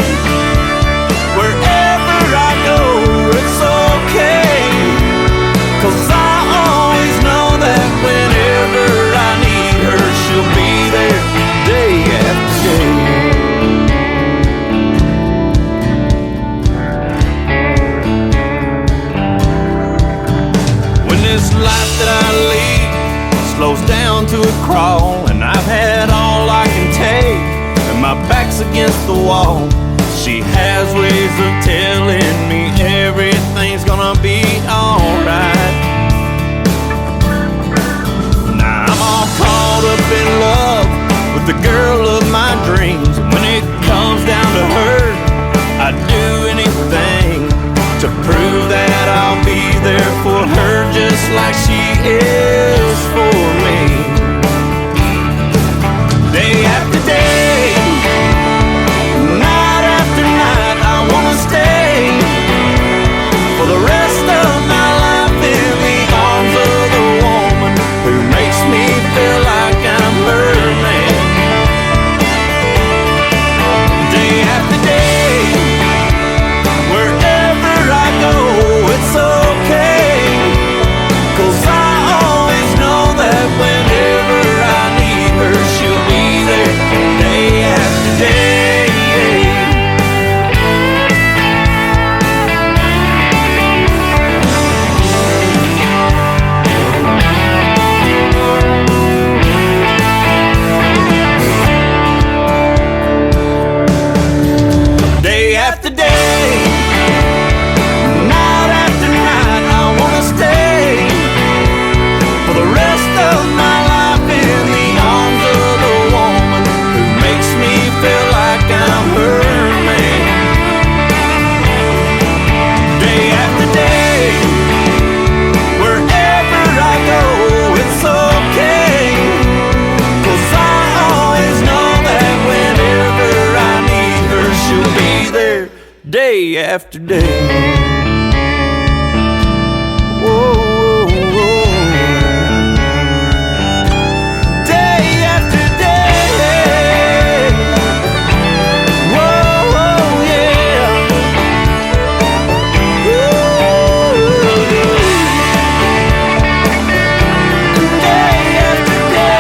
wall. She has ways of telling me everything's gonna be alright. Now I'm all caught up in love with the girl of my dreams, and when it comes down to her, I'd do anything to prove that I'll be there for her just like she is for me. Day after day, night after night, I wanna stay for the rest of my life in the arms of the woman who makes me feel like I'm her man. Day after day, wherever I go, it's okay, 'cause I always know that whenever I need her, she'll be there day after day. Day after day, night after night, I wanna stay for the rest of my life in the arms of the woman who makes me feel like I'm her man. Day after day, wherever I go, it's okay, 'cause I always know that whenever I need her, she'll be there day after day. Whoa, whoa, whoa. Day after day. Whoa, whoa, yeah. Day after day.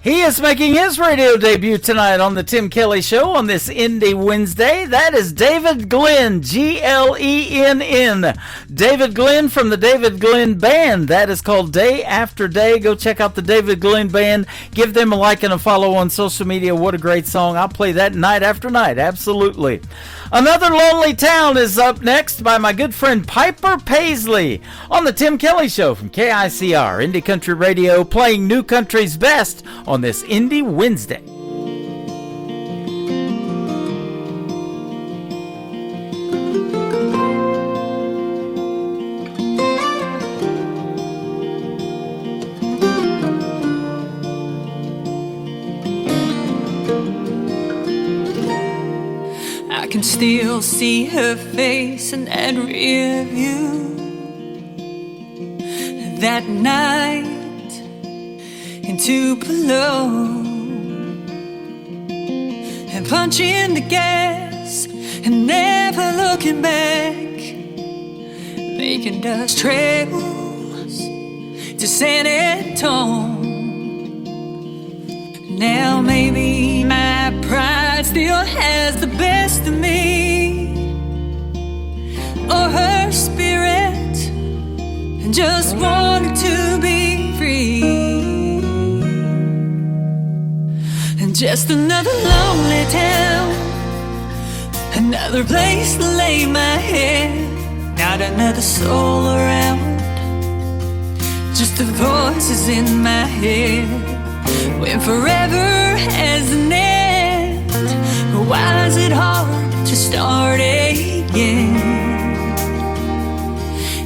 He is making his radio debut tonight on the Tim Kelly Show on this Indie Wednesday. That is David Glenn, Glenn. David Glenn from the David Glenn Band. That is called Day After Day. Go check out the David Glenn Band. Give them a like and a follow on social media. What a great song. I'll play that night after night. Absolutely. Another Lonely Town is up next by my good friend Piper Paisley on the Tim Kelly Show from KICR, Indie Country Radio, playing New Country's best on this Indie Wednesday. I can still see her face in that rear view. That night in Tupelo, and punching the gas and never looking back, making dust trails to San Antone. Now maybe my pride still has the best of me, or her spirit just wanted to be free. And just another lonely town, another place to lay my head, not another soul around, just the voices in my head. When forever has an end, why is it hard to start again?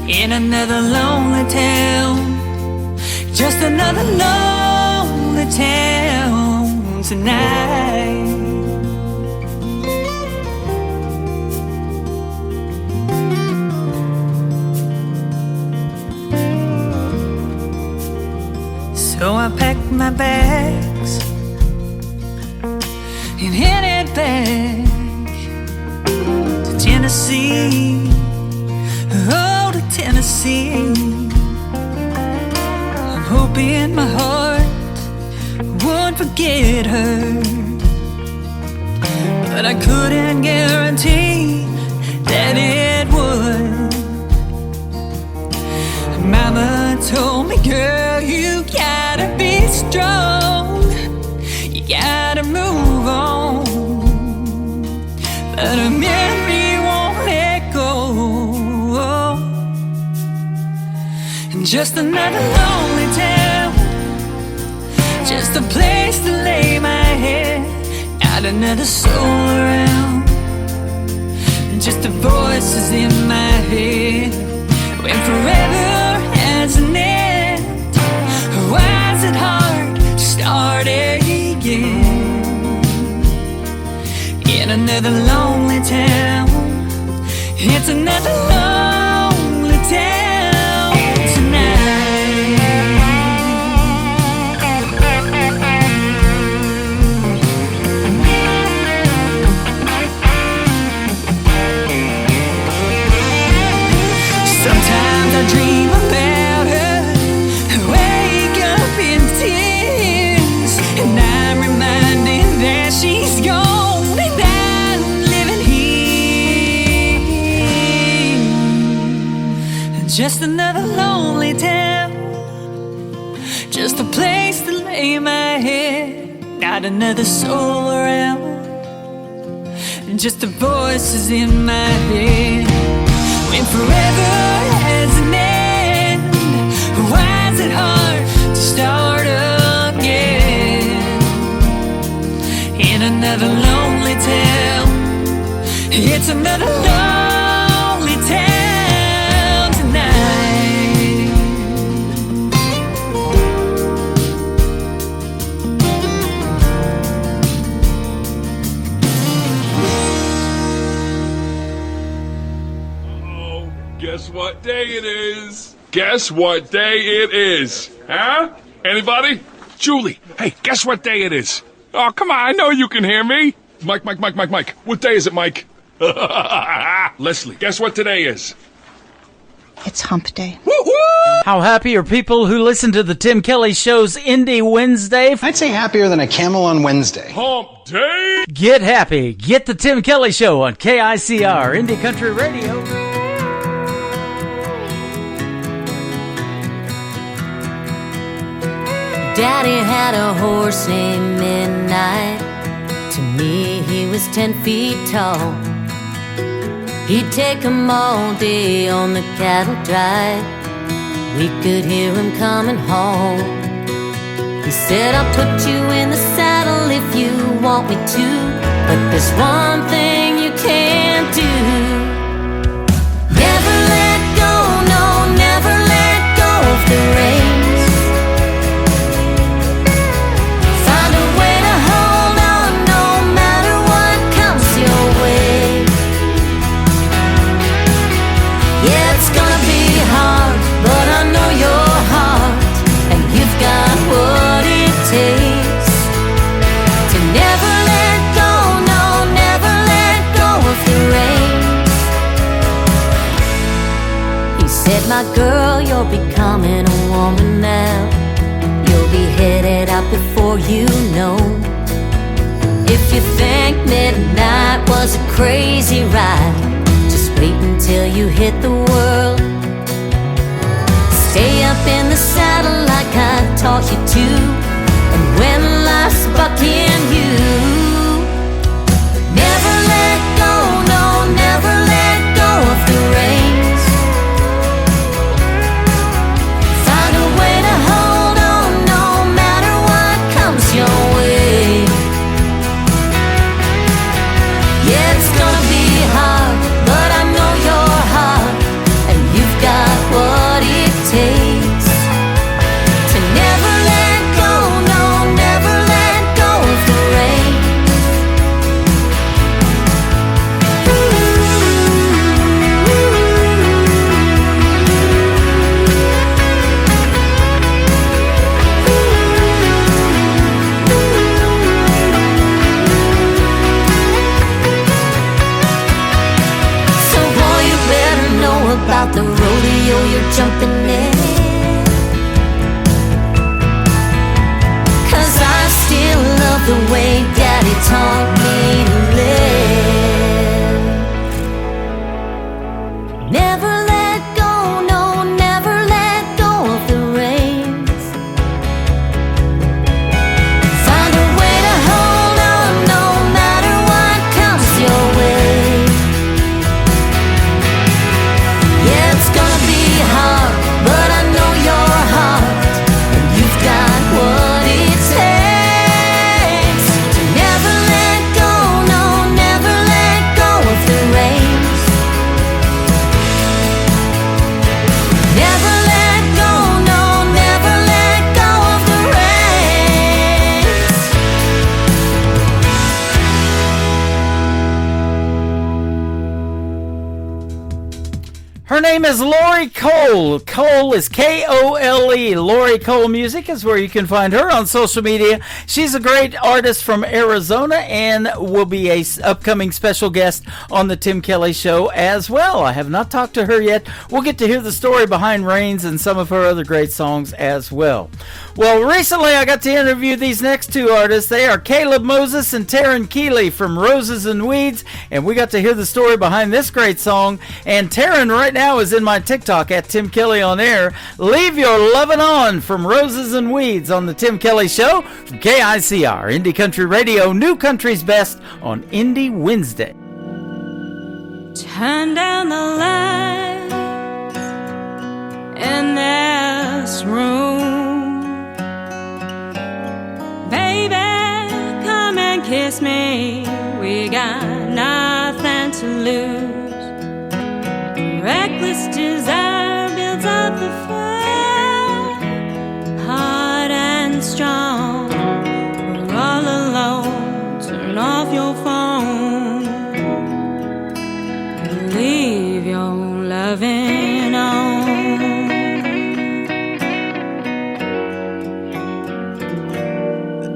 In another lonely town, just another lonely town tonight. So I packed my bags and headed back to Tennessee. Oh, to Tennessee. I'm hoping my heart would forget her, but I couldn't guarantee that it would. Just another lonely town, just a place to lay my head. Not another soul around, just the voices in my head. When forever has an end, why is it hard to start again? In another lonely town, it's another lonely town tonight. Sometimes I dream about her, wake up in tears, and I'm reminded that she's gone and I'm living here. Just another lonely town, just a place to lay my head. Not another soul around, just the voices in my head. When forever has an end, why is it hard to start again? In another lonely town, it's another lonely town tonight. Guess what day it is? Guess what day it is? Huh? Anybody? Julie, hey, guess what day it is? Oh, come on, I know you can hear me. Mike. What day is it, Mike? Leslie, guess what today is? It's hump day. How happy are people who listen to the Tim Kelly Show's Indie Wednesday? I'd say happier than a camel on Wednesday. Hump day? Get happy. Get the Tim Kelly Show on KICR, Indie Country Radio. Daddy had a horse named Midnight. To me, he was 10 feet tall. He'd take him all day on the cattle drive. We could hear him coming home. He said, I'll put you in the saddle if you want me to, but there's one thing you can't do. Never let go, no, never let go of the reins. Said, my girl, you're becoming a woman now. You'll be headed out before you know. If you think midnight was a crazy ride, just wait until you hit the world. Stay up in the saddle like I taught you to, and when life's bucking you, never let go, no, never let go of the reins. The rodeo you're jumping in, 'cause I still love the way Daddy taught me to live. Never let go, no, never let go of the reins. Find a way to hold on no matter what comes your way. It's gonna be hard, but I know you're Her name is Lori Cole. Cole is K-O-L-E. Lori Cole Music is where you can find her on social media. She's a great artist from Arizona and will be a upcoming special guest on the Tim Kelly Show as well. I have not talked to her yet. We'll get to hear the story behind Rains and some of her other great songs as well. Well, recently I got to interview these next two artists. They are Caleb Moses and Taryn Keeley from Roses and Weeds, and we got to hear the story behind this great song. And Taryn right now is in my TikTok at Tim Kelly on Air. Leave Your Lovin' On from Roses and Weeds on the Tim Kelly Show from KICR, Indie Country Radio, New Country's Best on Indie Wednesday. Turn down the lights in this room. Baby, come and kiss me. We got nothing to lose. Reckless desire builds up the fire, hard and strong. We're all alone. Turn off your phone. Leave your loving on.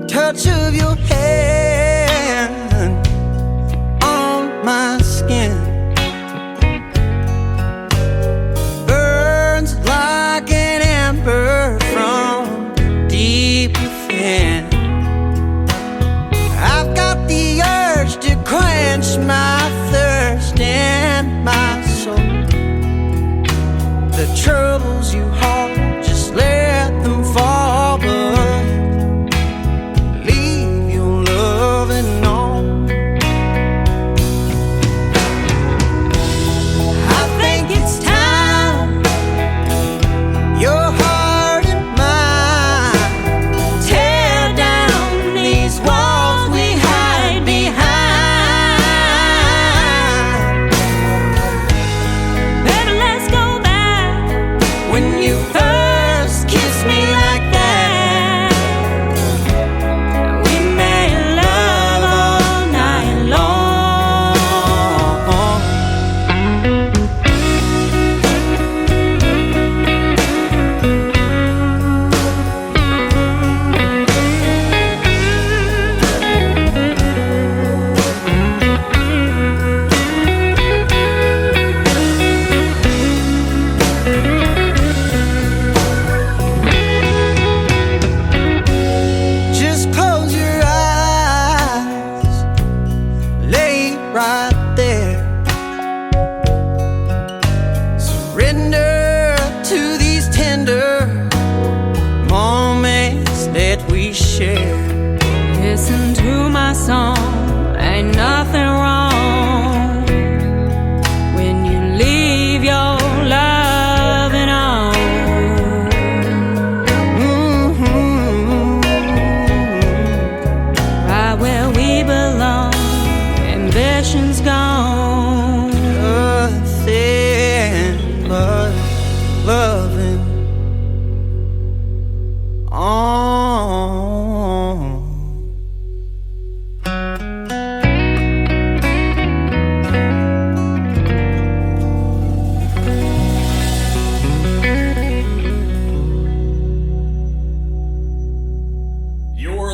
Touch of your hand on my skin burns like an ember from deep within. I've got the urge to quench my thirst in my soul. The troubles you hold, just let them fall, but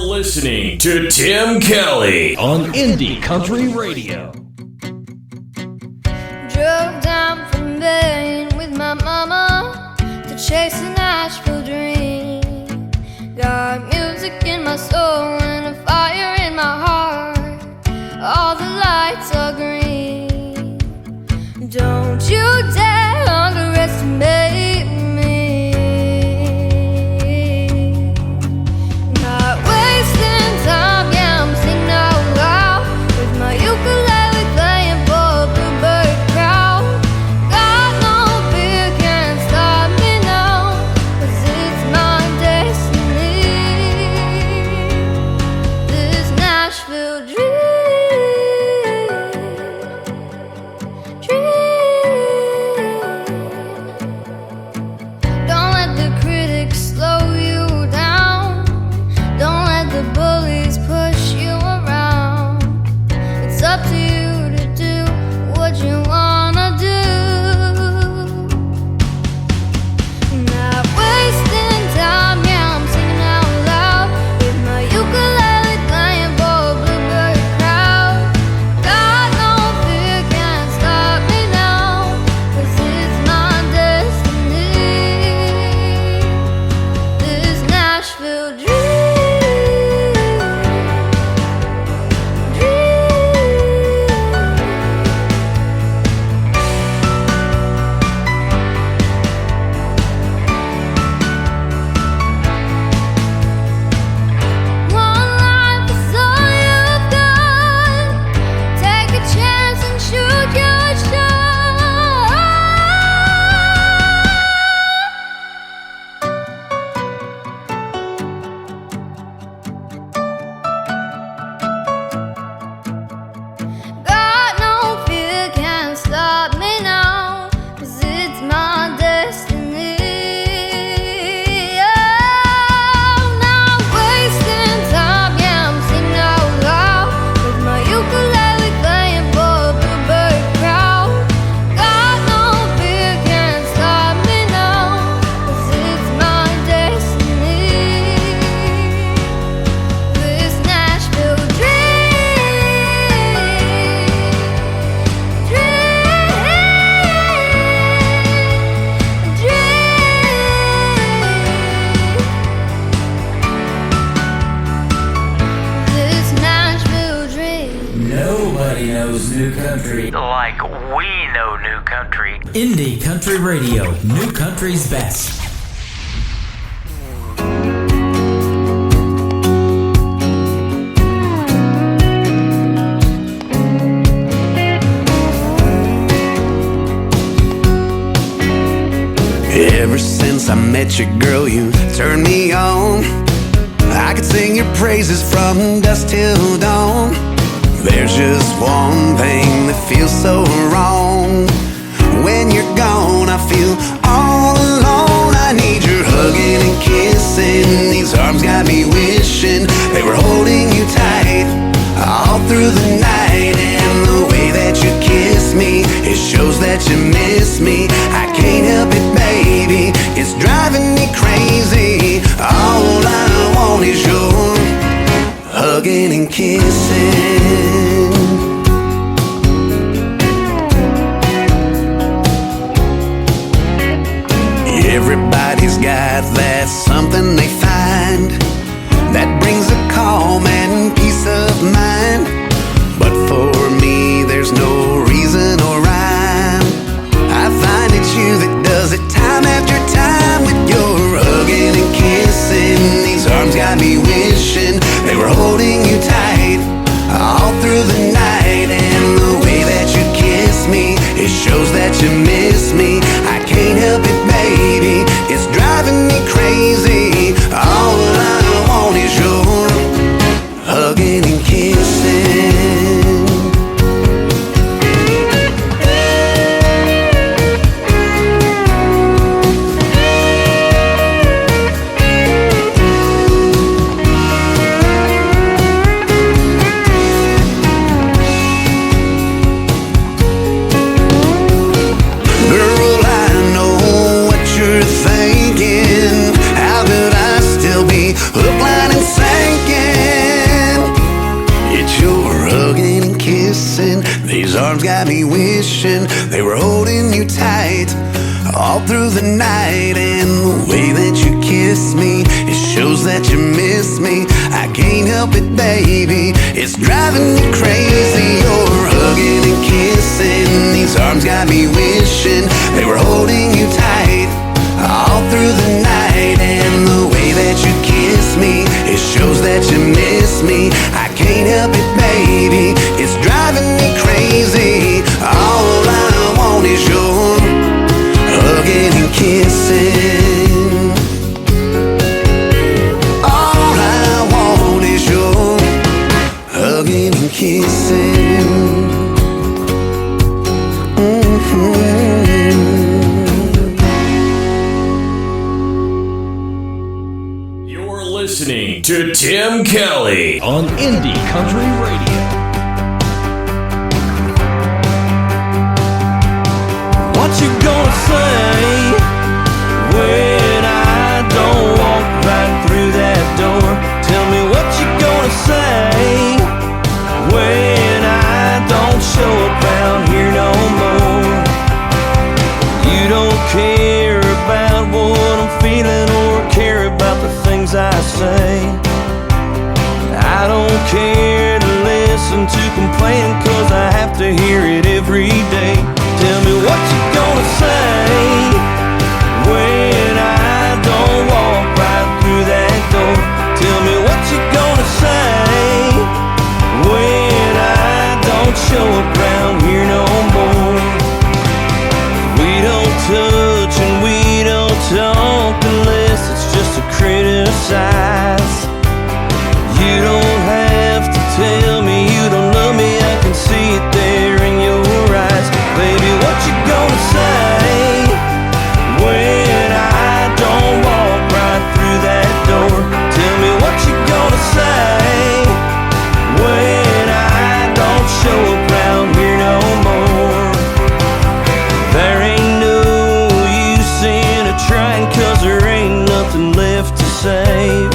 listening to Tim Kelly on Indie Country Radio. Drove down from Maine with my mama to chase a Nashville dream. Got music in my soul and a fire in my heart. All the lights are green. Don't you dare underestimate me. Not wasting time, yeah, I'm singing out loud with my ukulele playing for a bluebird crowd. Got no fear, can't stop me now, 'cause it's my destiny. This Nashville dream. New Country. Indie Country Radio, New Country's best. Ever since I met you, girl, you turned me on. I could sing your praises from dusk till dawn. There's just one thing that feels so wrong. When you're gone, I feel all alone. I need your hugging and kissing. These arms got me wishing they were holding you tight all through the night. And the way that you kiss me, it shows that you miss me. I can't help it, baby, it's driving me crazy. All I want is your hugging and kissing. Everybody's got that something they find that brings a calm and peace of mind. But for me, there's no reason or rhyme. I find it's you that does it time after time. With your hugging and kissing, these arms got me wishing they were holding you tight all through the night. And the way that you kiss me, it shows that you miss me. I can't help it, baby, it's driving me crazy. All I want is your hugging and kissing. These arms got me wishing they were holding you tight all through the night. And the way that you kiss me, it shows that you miss me. I can't help it, baby, it's driving me crazy. You're hugging and kissing. These arms got me wishing they were holding you tight all through the night. And the way that you kiss me, it shows that you miss me. I can't help it, baby, it's driving me crazy. All I want is your hugging and kissing. All I want is your hugging and kissing. You're listening to Tim Kelly on Indie Country Radio. What you gonna say when I don't walk right through that door? Tell me what you gonna say when I don't show up around here no more. You don't care about what I'm feeling or care about the things I say. I don't care to listen to complaining, 'cause I have to hear it every day. Tell me what you gonna say when I don't walk right through that door. Tell me what you gonna say when I don't show up around here no more. We don't touch and we don't talk unless it's just to criticize. You don't have to tell me you don't love me, I can see it there in your eyes. Baby, what you gonna say when I don't walk right through that door? Tell me what you gonna say when I don't show up around here no more. There ain't no use in trying, 'cause there ain't nothing left to save.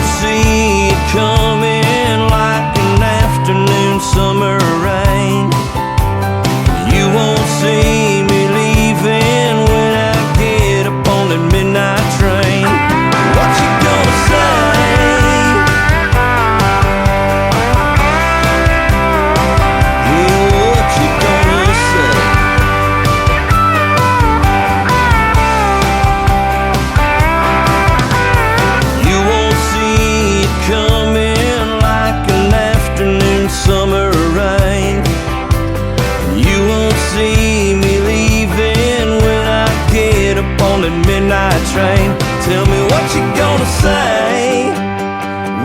won't see it coming like an afternoon summer rain. You won't see me leaving when I get up on that midnight train. What you gonna say? Yeah, what you gonna say? You won't see it coming like an afternoon summer rain. You won't see me leaving when I get up on that midnight train. Tell me what you gonna say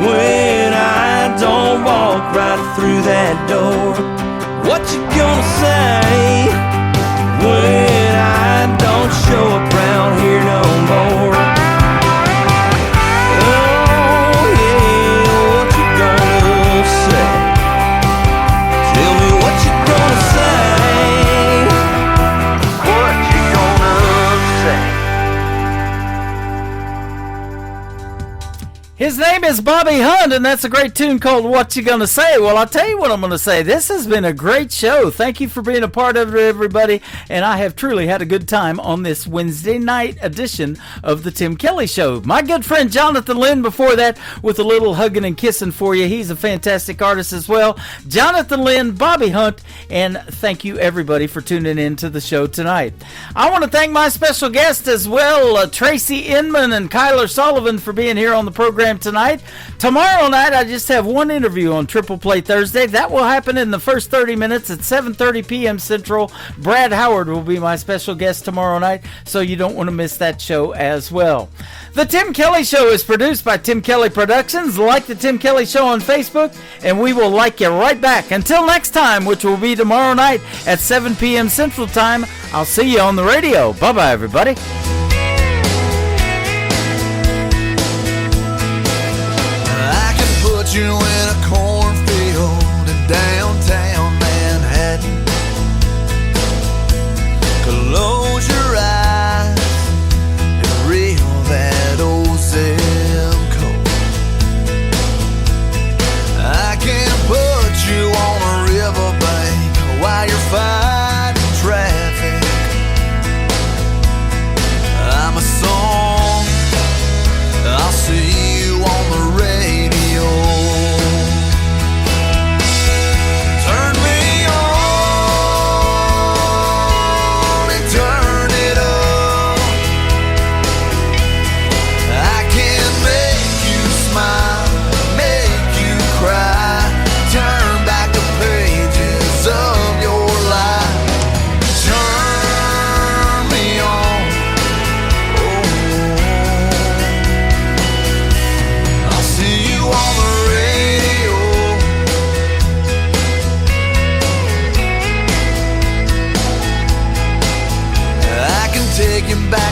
when I don't walk right through that door. What you gonna say when I don't show up round here no more? Oh yeah, what you gonna say? Tell me what you gonna say. What you gonna say? His name is Bobby Hunt, and that's a great tune called What You Gonna Say. Well, I'll tell you what I'm going to say. This has been a great show. Thank you for being a part of it, everybody, and I have truly had a good time on this Wednesday night edition of the Tim Kelly Show. My good friend Jonathan Lynn before that with a little hugging and kissing for you. He's a fantastic artist as well. Jonathan Lynn, Bobby Hunt, and thank you, everybody, for tuning in to the show tonight. I want to thank my special guests as well, Tracy Inman and Kyler Sullivan, for being here on the program tonight. Tomorrow night, I just have one interview on Triple Play Thursday. That will happen in the first 30 minutes at 7:30 p.m. Central. Brad Howard will be my special guest tomorrow night, so you don't want to miss that show as well. The Tim Kelly Show is produced by Tim Kelly Productions. Like the Tim Kelly Show on Facebook, and we will like you right back. Until next time, which will be tomorrow night at 7 p.m. Central Time, I'll see you on the radio. Bye-bye, everybody. Put you in a cornfield in downtown Manhattan. Close your eyes and reel that old zip code. I can put you on a riverbank while you're fighting traffic. I'm a song, I'll see you on the radio. Turn me on and turn it up. I can make you smile, make you cry, turn back the pages of your life. Turn me on, I'll see you on the radio. I can take you back